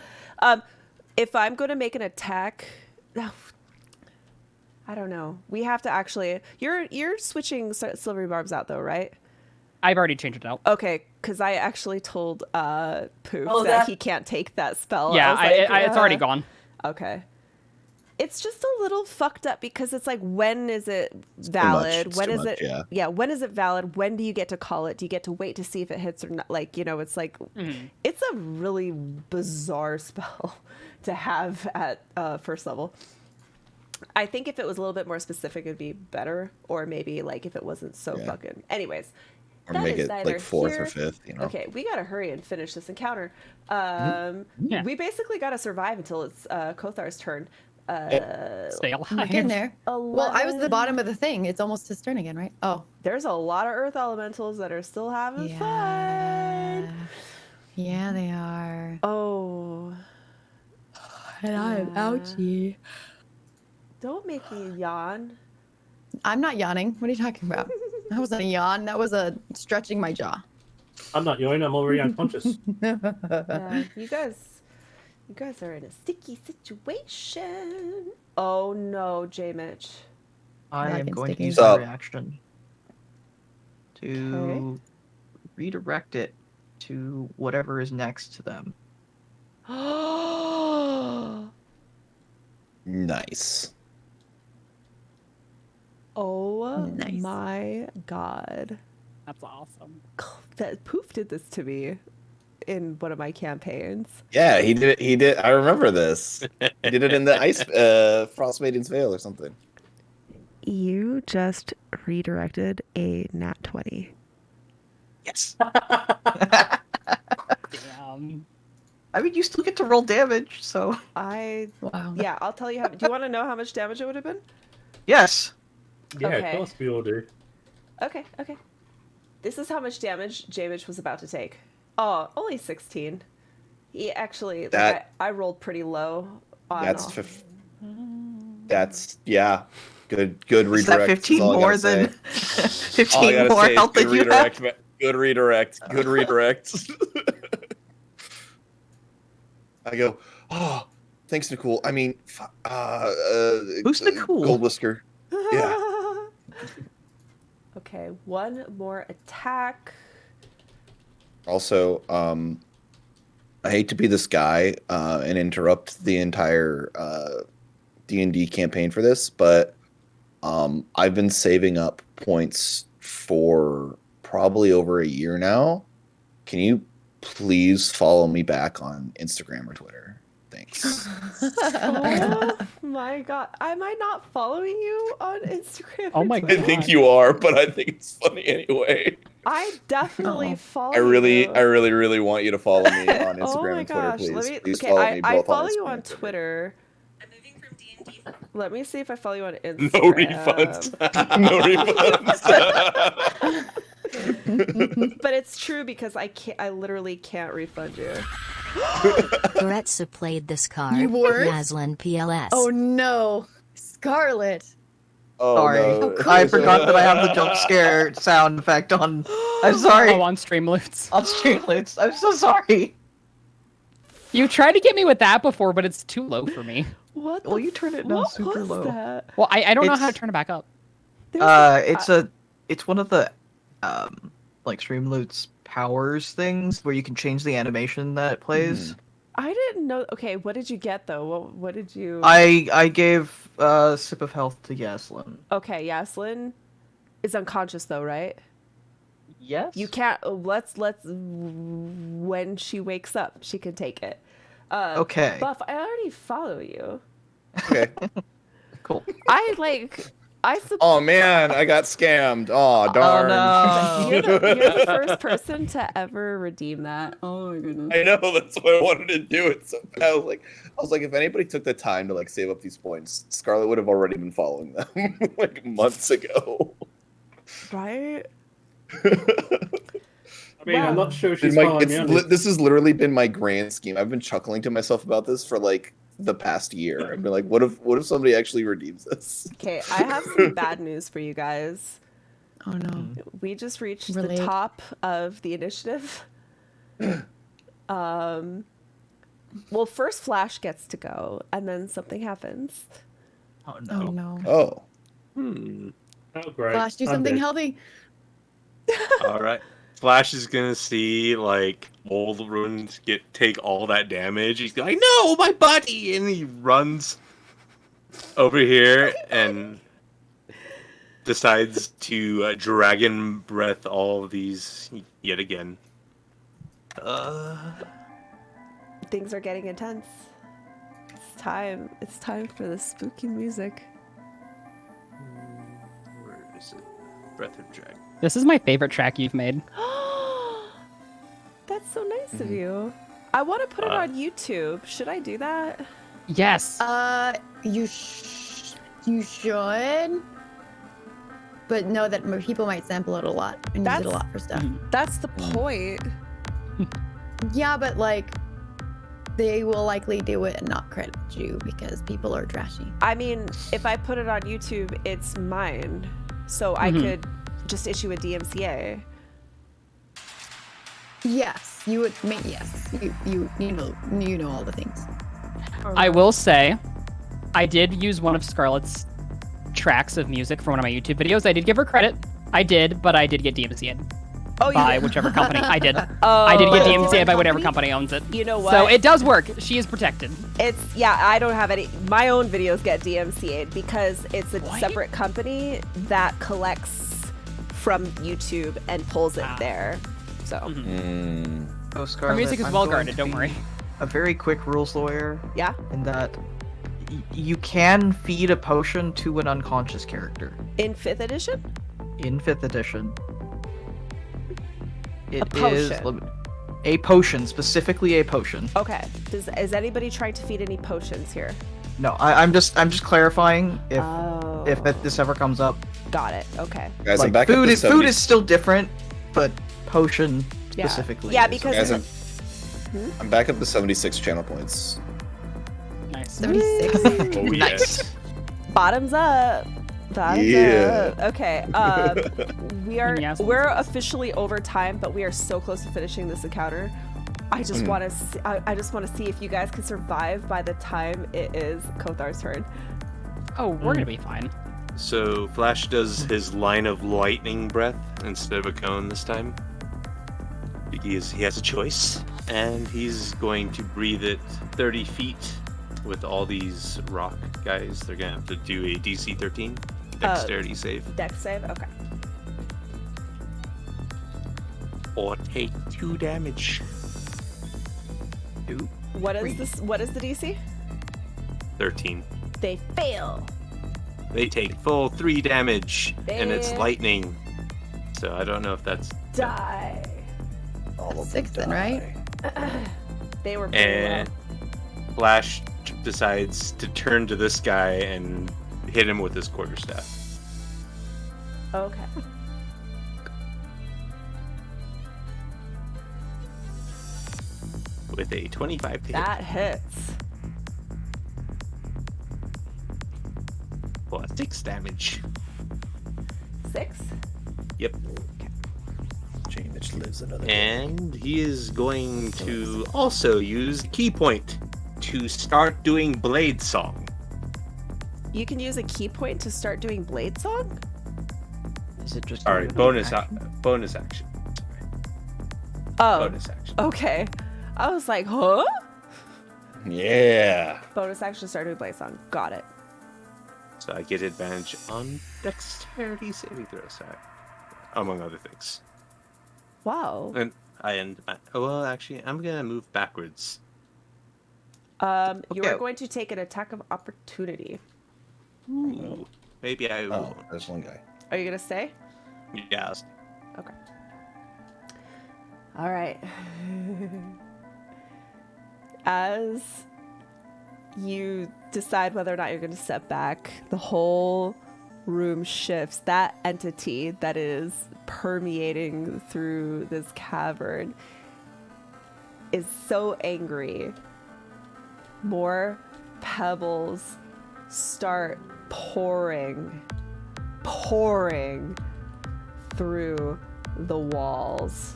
If I'm gonna make an attack, I don't know. We have to actually. You're switching silvery barbs out though, right? I've already changed it out. Okay, because I actually told Poof Oh, that that- he can't take that spell. Yeah, was like, it's already gone. Okay. It's just a little fucked up because it's like, when is it too valid? much, When it's is too it? much, yeah. When is it valid? When do you get to call it? Do you get to wait to see if it hits or not? Like, it's like, it's a really bizarre spell to have at first level. I think if it was a little bit more specific, it'd be better. Or maybe like if it wasn't so Yeah. fucking. Anyways. Or that make is it neither like 4th here- or 5th, you know. Okay, we gotta hurry and finish this encounter. Yeah. We basically gotta survive until it's Kothar's turn. Stay I'm alive. getting there. Well, I was at the 11. bottom of the thing. It's almost his turn again, right? Oh. There's a lot of earth elementals that are still having Yeah. fun. Yeah, they are. Oh, And I am ouchie. don't make me yawn. I'm not yawning. What are you talking about? That wasn't a yawn. That was a stretching my jaw. I'm not yawning. I'm already unconscious. Yeah, you guys You guys are in a sticky situation. Oh no, J-Mitch. I Like am in going to sticking. use Stop. my reaction to redirect it to whatever is next to them. Nice. Oh Nice. my god. That's awesome. That Poof did this to me in one of my campaigns. Yeah, he did it. He did. I remember this. He did it in the ice, Frost Maiden's Veil or something. You just redirected a nat 20. Yes. Damn. I mean, you still get to roll damage, so Wow. Yeah, I'll tell you how. Do you want to know how much damage it would have been? yes. Yeah, Okay. of course we all do. Okay. This is how much damage J-Mitch was about to take. Oh, only 16. He actually, That- I rolled pretty low on That's all- that's yeah. Good redirect. Is that 15 more than 15 more health than you have? Good redirect. Good redirect. I go, oh, thanks, Nicole. I mean, Who's Nicole? Gold Whisker. Yeah. Okay, one more attack. Also, I hate to be this guy and interrupt the entire D&D campaign for this, but I've been saving up points for probably over a year now. Can you please follow me back on Instagram or Twitter? Thanks. Oh my god. Am I not following you on Instagram? Oh or my I Twitter? think you are, but I think it's funny anyway. I definitely follow I really you. really want you to follow me on Oh Instagram my and Twitter, gosh. please. Let me, Please okay, follow me I both follow Instagram you on and Twitter. Let me see if I follow you on Instagram. No refunds. No refunds. But it's true because I literally can't refund you. Goretza played this card. You were? Naslin PLS. Oh no, Scarlet. Oh, Sorry. no. I forgot that I have the jump scare sound effect on. I'm sorry. Oh, on Streamloots. On Streamloots. I'm so sorry. You tried to get me with that before, but it's too low for me. What? Well, the you turn it down what super was low. that? Well, I don't know how to It's- turn it back up. There's It's one of the like Streamloots powers things where you can change the animation that it plays. I didn't know. Okay, what did you get though? What did you? I gave a sip of health to Yaslin. Okay, Yaslin is unconscious though, right? Yes. You can't. Let's. When she wakes up, she can take it. Okay. Buff, I already follow you. Okay. Cool. Oh man, I got scammed. Oh darn. Oh, no. You're the first person to ever redeem that. Oh my goodness. I know, that's why I wanted to do it so bad. I was like, if anybody took the time to like save up these points, Scarlet would have already been following them like months ago. Right? I mean, I'm not sure she's Dude, following me on this. this has literally been my grand scheme. I've been chuckling to myself about this for like the past year. I've been like, what if somebody actually redeems this? Okay, I have some bad news for you guys. Oh no. We just reached Relate. the top of the initiative. Well, first Flash gets to go, and then something happens. Oh Oh no. no. Oh. Oh, great. Flash, do I'm something dead. healthy. All right. Flash is gonna see like old runes take all that damage. He's like, "No, my buddy!" And he runs over here and decides to dragon breath all of these yet again. Things are getting intense. It's time. It's time for the spooky music. Where is it? Breath of Dragon. This is my favorite track you've made. That's so nice of you. I want to put it on YouTube. Should I do that? Yes. You should. But know that people might sample it a lot and use That's- it a lot for stuff. That's the point. Yeah, but like, they will likely do it and not credit you because people are trashy. I mean, if I put it on YouTube, it's mine. So I could just issue a DMCA. Yes, you would make yes. You know all the things. I will say, I did use one of Scarlett's tracks of music for one of my YouTube videos. I did give her credit. I did, but I did get DMCA'd by whichever company. I did. I did get DMCA'd by whatever company owns it. You know what? So it does work. She is protected. I don't have any. My own videos get DMCA'd because it's a separate company that collects from YouTube and pulls it there. So. Oh, Scarlett, Her music is I'm well going guarded. to Don't be worry. A very quick rules lawyer. Yeah. In that you can feed a potion to an unconscious character. In 5th edition? In 5th edition. It potion. A potion, specifically a potion. Okay. Is anybody trying to feed any potions here? No, I'm just clarifying if this ever comes up. Got it. Okay. Guys, Like, I'm back food up to is 70. food is still different, but potion Yeah. specifically. Yeah, is. because Guys, I'm back up to 76 channel points. Nice. 76. Oh, yes. bottoms up. Bottoms Yeah. up. Okay. Yes. We're officially over time, but we are so close to finishing this encounter. I just want to. I just want to see if you guys can survive by the time it is Kothar's turn. Oh, we're gonna be fine. So Flash does his line of lightning breath instead of a cone this time. He has a choice, and he's going to breathe it 30 feet with all these rock guys. They're gonna have to do a DC 13 dexterity save, Dex save. Okay. or take 2 damage. What is this? What is the DC? 13. They fail. They take full 3 damage, and it's They- lightning. So I don't know if that's. Die. All of 6 them then, die. right? They were pretty And Flash decides to turn to this guy and hit him with his quarterstaff. low. Okay. With a 25 to hit That hits. plus 6 damage. 6. Yep. James lives another day. And he is going to also use Key Point to start doing Blade Song. You can use a key point to start doing Blade Song? Is it just Sorry, a bonus action? bonus action. Oh, Bonus action. okay. I was like, huh? Yeah. Bonus action start doing Blade Song. Got it. So I get advantage on dexterity saving throws, among other things. Wow. And I end. Well, actually, I'm gonna move backwards. You Okay. are going to take an attack of opportunity. Ooh, maybe I Oh, will. there's one guy. Are you going to stay? Yeah. Okay. All right. As you decide whether or not you're going to step back, the whole room shifts. That entity that is permeating through this cavern is so angry. More pebbles start pouring through the walls.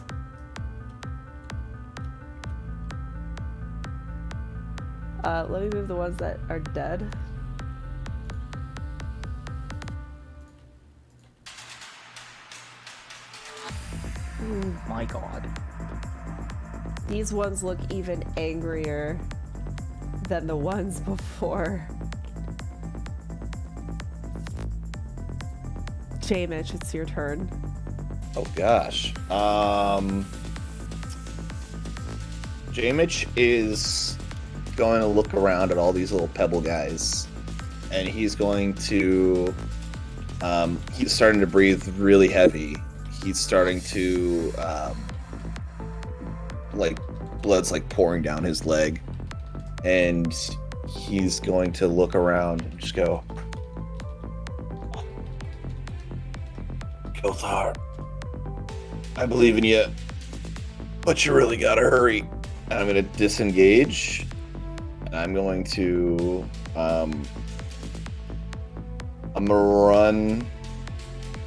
Let me move the ones that are dead. Oh my god. These ones look even angrier than the ones before. Jameich, it's your turn. Oh gosh. Jamich is going to look around at all these little pebble guys, and he's going to. He's starting to breathe really heavy. He's starting to like blood's like pouring down his leg, and he's going to look around and just go, Kothar, I believe in you, but you really gotta hurry. And I'm gonna disengage, and I'm going to I'm gonna run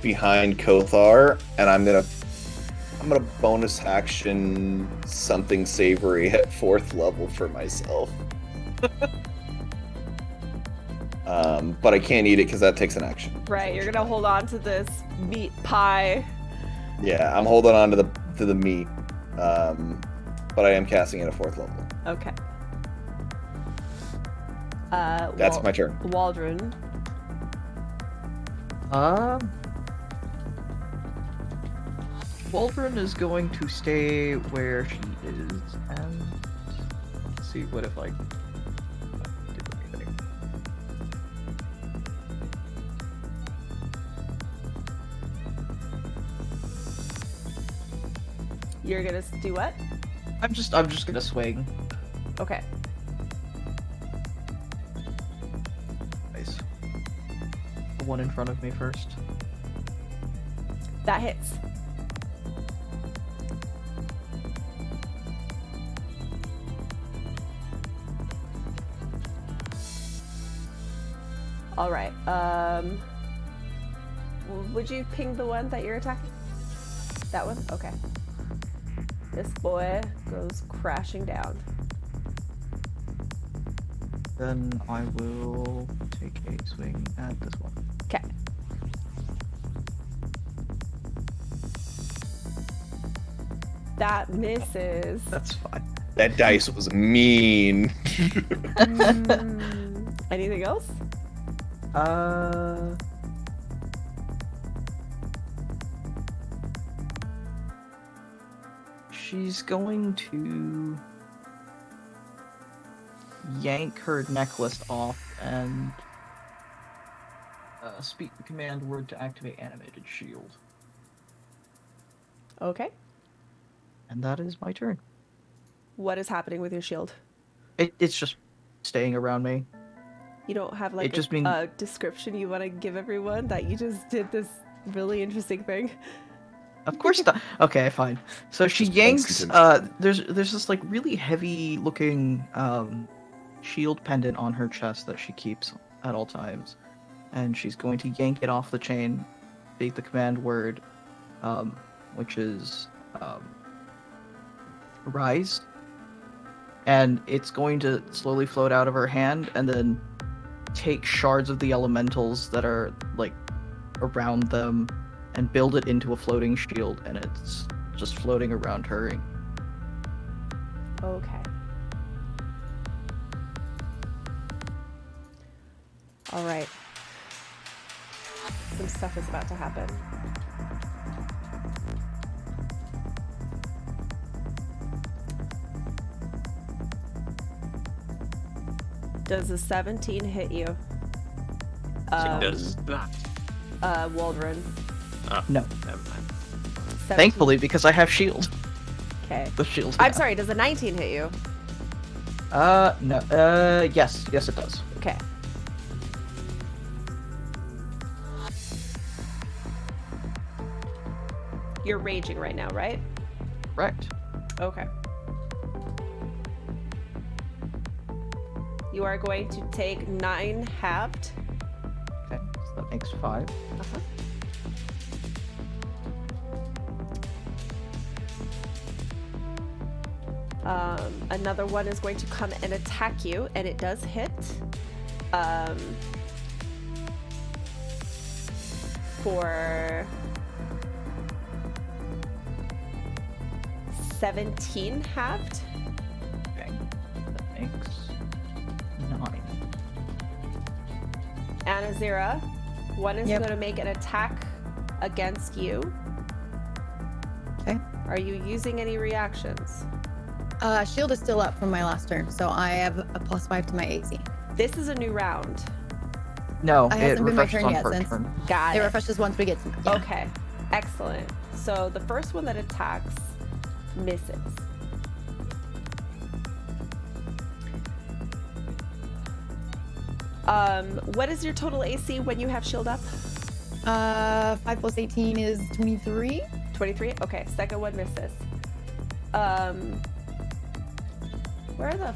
behind Kothar, and I'm gonna bonus action something savory at 4th level for myself. But I can't eat it because that takes an action. Right, you're gonna hold on to this meat pie. Yeah, I'm holding on to the meat, but I am casting it at 4th level. Okay. That's my turn. Waldron. Waldron is going to stay where she is, and let's see what if I do anything. You're gonna do what? I'm just gonna swing. Okay. Nice. The one in front of me first. That hits. All right. Would you ping the one that you're attacking? That one? Okay. This boy goes crashing down. Then I will take a swing at this one. Okay. That misses. That's fine. That dice was mean. Anything else? She's going to yank her necklace off and speak the command word to activate animated shield. Okay. And that is my turn. What is happening with your shield? It's just staying around me. You don't have like It just a description you want to give everyone that you just did this really interesting thing? Of course not. Okay, fine. So she Just yanks. Winston. There's this like really heavy looking shield pendant on her chest that she keeps at all times, and she's going to yank it off the chain, speak the command word, which is rise, and it's going to slowly float out of her hand and then take shards of the elementals that are like around them and build it into a floating shield, and it's just floating around her. Okay. All right. Some stuff is about to happen. Does a 17 hit you? It does not. Waldron. No. Never mind. 17. Thankfully, because I have shield. Okay. The shield. I'm sorry, does a 19 hit you? No. Yes, it does. Okay. You're raging right now, right? Correct. Okay. You are going to take 9 halved. Okay, so that makes 5. Uh-huh. Another one is going to come and attack you, and it does hit. For 17 halved. Okay, that makes 9. Anazira, one is Yep. going to make an attack against you. Okay. Are you using any reactions? Shield is still up from my last turn, so I have a +5 to my AC. This is a new round. No, It it hasn't been my refreshes turn on yet, first since- turn. Got It it. refreshes once we get to. Yeah. Okay, excellent. So the first one that attacks misses. What is your total AC when you have shield up? 5 + 18 is 23. 23? Okay, second one misses. Where the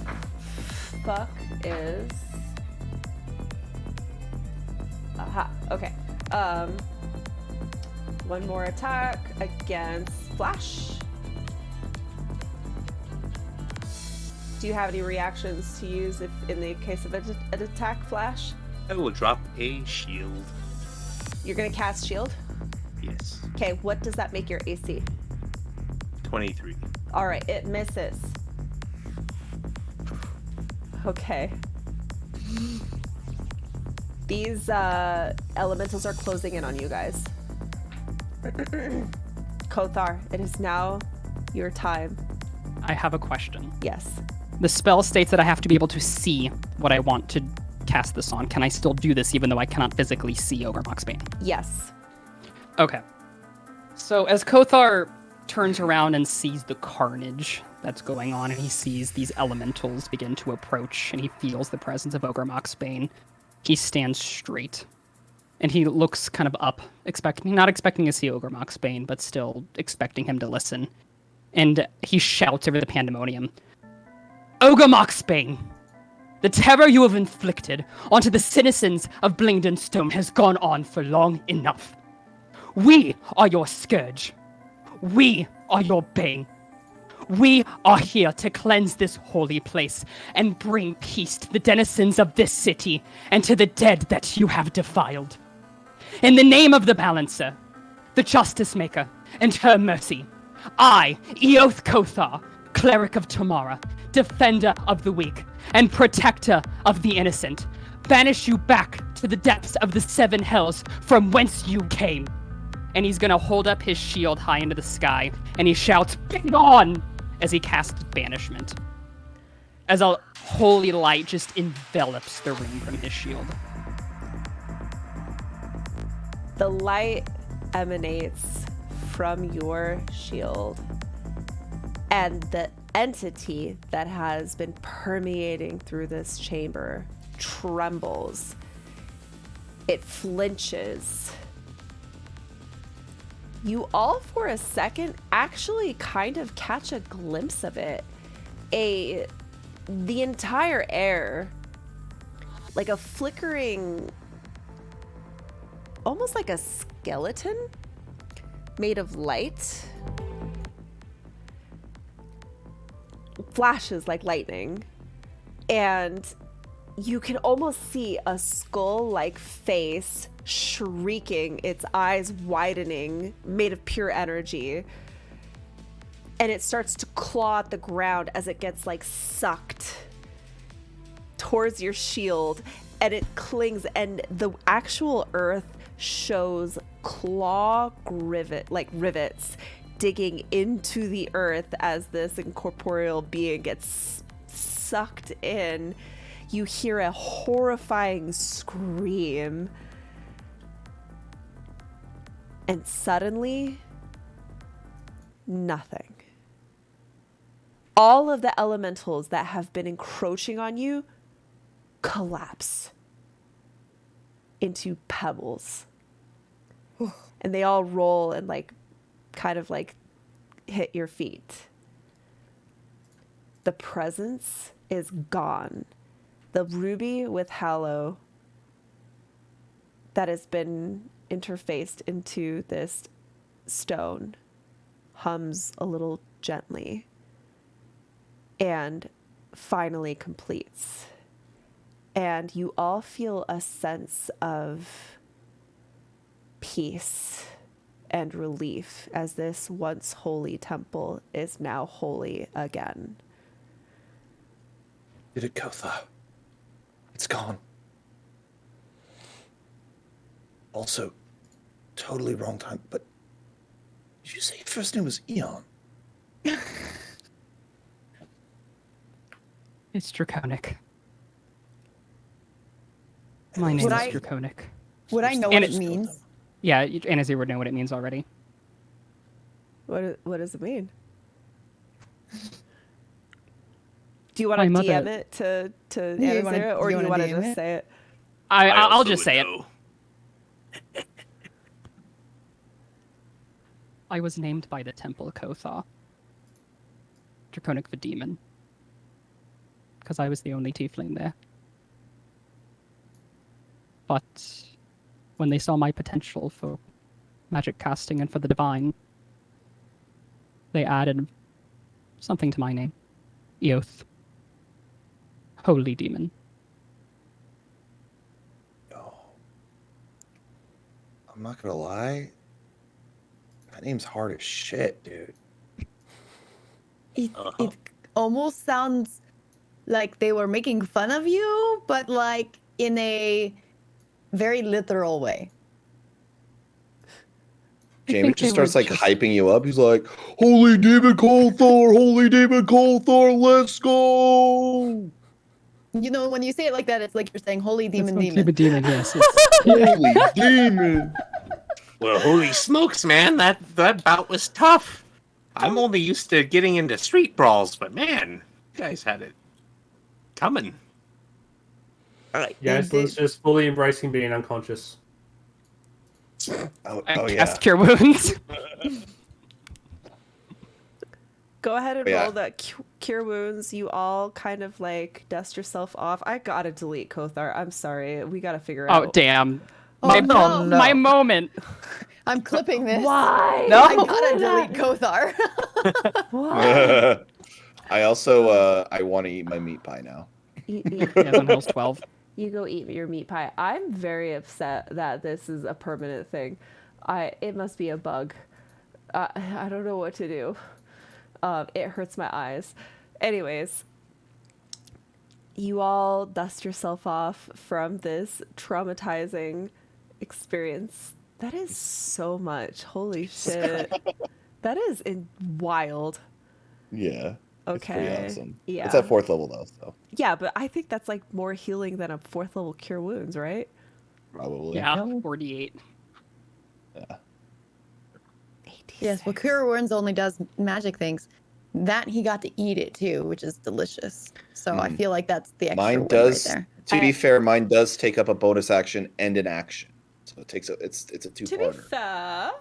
fuck is... Aha, okay. One more attack against Flash. Do you have any reactions to use if in the case of an attack, Flash? I will drop a shield. You're gonna cast shield? Yes. Okay, what does that make your AC? 23. All right, it misses. Okay. These elementals are closing in on you guys. Kothar, it is now your time. I have a question. Yes. The spell states that I have to be able to see what I want to cast this on. Can I still do this even though I cannot physically see Ogre Moxbane? Yes. Okay. So as Kothar turns around and sees the carnage that's going on, and he sees these elementals begin to approach, and he feels the presence of Ogre Moxbane, he stands straight. And he looks kind of up, not expecting to see Ogre Moxbane, but still expecting him to listen. And he shouts over the pandemonium, Ogre Moxbane! The terror you have inflicted onto the citizens of Blingdenstone has gone on for long enough. We are your scourge. We are your bane. We are here to cleanse this holy place and bring peace to the denizens of this city and to the dead that you have defiled. In the name of the Balancer, the Justice Maker, and her mercy, I, Eoth Kothar, Cleric of Tamara, Defender of the weak, and Protector of the innocent, banish you back to the depths of the seven hells from whence you came. And he's gonna hold up his shield high into the sky, and he shouts, "Begone!" as he casts banishment. As a holy light just envelops the room from his shield. The light emanates from your shield, and the entity that has been permeating through this chamber trembles. It flinches. You all, for a second, actually kind of catch a glimpse of it. The entire air, like a flickering, almost like a skeleton made of light, flashes like lightning, and you can almost see a skull-like face shrieking, its eyes widening, made of pure energy, and it starts to claw at the ground as it gets like sucked towards your shield, and it clings, and the actual earth shows claw rivets digging into the earth as this incorporeal being gets sucked in. You hear a horrifying scream, and suddenly, nothing. All of the elementals that have been encroaching on you collapse into pebbles. And they all roll and kind of hit your feet. The presence is gone. The ruby with Hallow that has been interfaced into this stone hums a little gently and finally completes. And you all feel a sense of peace and relief as this once holy temple is now holy again. Did it, Kothar? It's gone. Also, totally wrong time, but did you say your first name was Eon? It's Draconic. My name is Draconic. Would I know what it means? Yeah, Anazir would know what it means already. What does it mean? Do you want to DM it to Anazir, or do you want to just say it? I'll just say it. I was named by the Temple Kothar. Draconic the Demon. Because I was the only tiefling there. But when they saw my potential for magic casting and for the divine, they added something to my name. Eoth. Holy Demon. I'm not gonna lie. That name's hard as shit, dude. It almost sounds like they were making fun of you, but like in a very literal way. Jamie just starts like hyping you up. He's like, "Holy demon Kolthar! Holy demon Kolthar! Let's go!" You know, when you say it like that, it's like you're saying "Holy demon, It's demon." demon, yes. Holy demon! Well, holy smokes, man, that bout was tough. I'm only used to getting into street brawls, but man, you guys had it coming. Yes, let's just fully embracing being unconscious. Oh And yeah. cast Cure Wounds. Go ahead and Yeah. roll that cure wounds. You all kind of like dust yourself off. I gotta delete Kothar. I'm sorry. We gotta figure Oh out. damn. Oh, My, no. my moment. I'm clipping this. Why? No. I gotta delete Kothar. Why? I also I want to eat my meat pie now. You, Yeah, on Hills 12. you go eat your meat pie. I'm very upset that this is a permanent thing. It must be a bug. I don't know what to do. It hurts my eyes. Anyways, you all dust yourself off from this traumatizing experience. That is so much. Holy shit. That is wild. Yeah. It's pretty Okay. awesome. Yeah. It's at 4th level though, so Yeah, but I think that's like more healing than a 4th level cure wounds, right? probably. Yeah, 48. Yeah. Yes, but Cure Wounds only does magic things. That he got to eat it too, which is delicious. So I feel like that's the extra Mine win does. right there. To be fair, mine does take up a bonus action and an action, so it takes it's a To be two-parter. fair, Just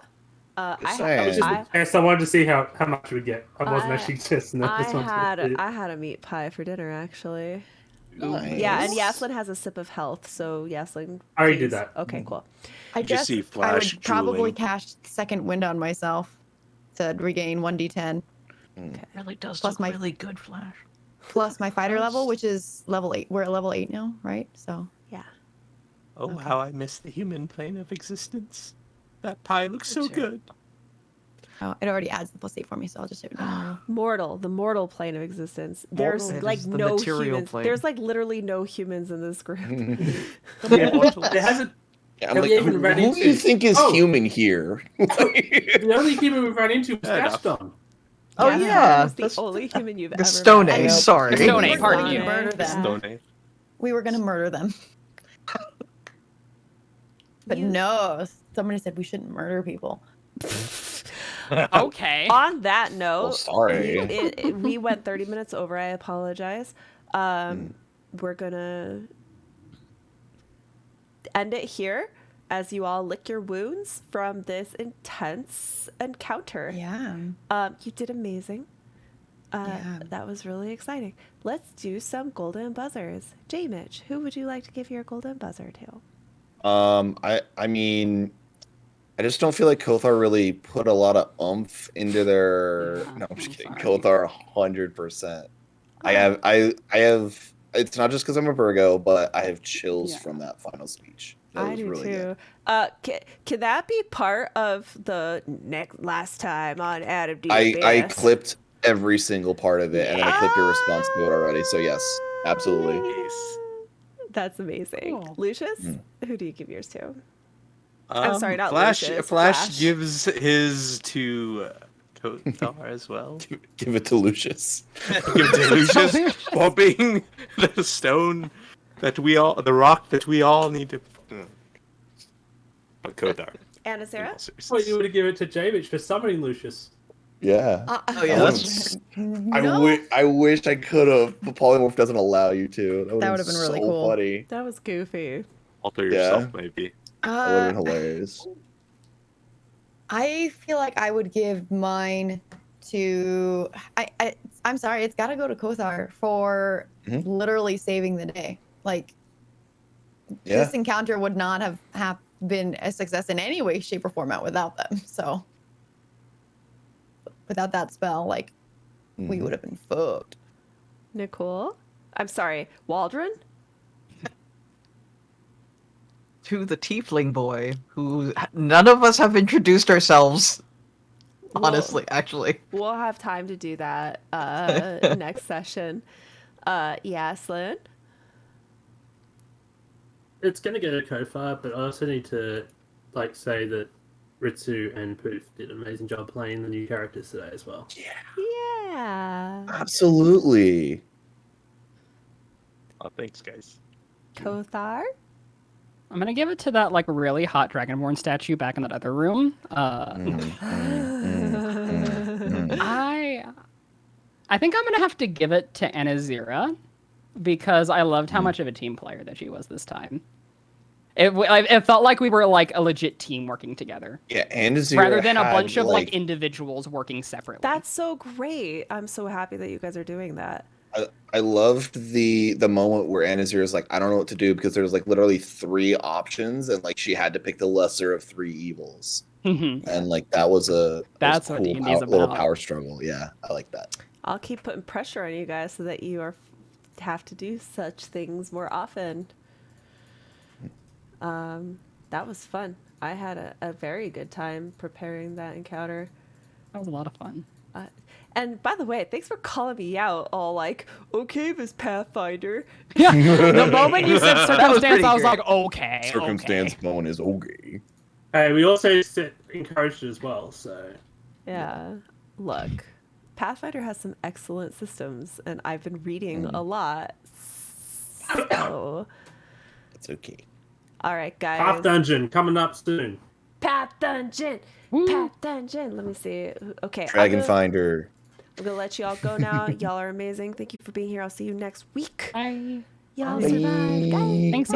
I was saying. just yes, I wanted to see how much we get. I wasn't I- actually testing that. I This one's good. had a meat pie for dinner actually. Nice. Yeah, and Yaslin has a sip of health, so Yaslin. I already did please. that. Okay, cool. I Did you guess see I Flash would probably drooling? cast second wind on myself to regain 1d10 Really does Plus look my- really good, Flash. plus my fighter level, which is level 8. We're at level 8 now, right? So Oh, how I miss the human plane of existence. That pie looks so good. it already adds the +8 for me, so I'll just do it now. The mortal plane of existence. There's It like is the no material humans. plane. There's like literally no humans in this group. It hasn't. Yeah, I'm Have like, we even ran who do you into- think is Oh. human here? The only human we've run into was Fair enough. Gaston. Oh Yaslin yeah, is the only human you've the ever Stone met. Age. Nope. Sorry. Stone We Age, were pardon going you. to murder them. Stone We were going to murder them. But no, somebody said we shouldn't murder people. Okay. On that note, Well, sorry. we went 30 minutes over. I apologize. We're gonna end it here as you all lick your wounds from this intense encounter. Yeah. You did amazing. Yeah. That was really exciting. Let's do some golden buzzers. J Mitch, who would you like to give your golden buzzer to? I mean, I just don't feel like Kothar really put a lot of oomph into their. No, I'm just kidding. Kothar, 100%. I have. It's not just because I'm a Virgo, but I have chills from that final speech. That I was do really too. good. Can that be part of the last time on Adam D? I clipped every single part of it, and then I clipped your response to it already. So yes, absolutely. Nice. That's amazing. Cool. Lucius, who do you give yours to? I'm sorry, not Flash. Lucius, Flash Flash. gives his to Kothar as well. Give it to Lucius. Give it to Lucius for being the stone that we all, the rock that we all need to. But Kothar. Anna Sarah? Well, you would have given it to Jamich for summoning Lucius. Yeah. Oh yeah, that's I wish I could have, but polymorph doesn't allow you to. That would have been really so cool. funny. That was goofy. Alter yourself, maybe. That would have been hilarious. I feel like I would give mine to I'm sorry, it's got to go to Kothar for literally saving the day. Like Yeah. this encounter would not have been a success in any way, shape, or format without them. So without that spell, like we would have been fucked. Nicole? I'm sorry, Waldron? to the tiefling boy, who none of us have introduced ourselves. Honestly, actually. We'll have time to do that next session. Yaslin? It's gonna go to Kofar, but I also need to say that Ritsu and Poof did an amazing job playing the new characters today as well. Yeah. Absolutely. Oh, thanks, guys. Kothar? I'm gonna give it to that really hot Dragonborn statue back in that other room. I think I'm gonna have to give it to Anazira because I loved how much of a team player that she was this time. It felt like we were a legit team working together. Yeah, Anazira rather than a had, bunch of individuals working separately. That's so great. I'm so happy that you guys are doing that. I loved the moment where Anazir is like, I don't know what to do, because there's literally 3 options, and she had to pick the lesser of 3 evils. Mm-hmm. And that was a That's cool what D&D's little about. power struggle. Yeah, I like that. I'll keep putting pressure on you guys so that you have to do such things more often. That was fun. I had a very good time preparing that encounter. That was a lot of fun. And by the way, thanks for calling me out. All okay, Miss Pathfinder. Yeah, the moment you said circumstance, I was great. like, okay. Circumstance moment is okay. Hey, we also encouraged it as well, so. Yeah. Look, Pathfinder has some excellent systems, and I've been reading a lot. So. It's okay. All right, guys. Path Dungeon coming up soon. Path Dungeon. Woo. Path Dungeon. Let me see. Okay. Dragon Finder. I'm gonna let y'all go now. Y'all are amazing. Thank you for being here. I'll see you next week. Bye. Y'all Bye. survived. Guys. Thanks.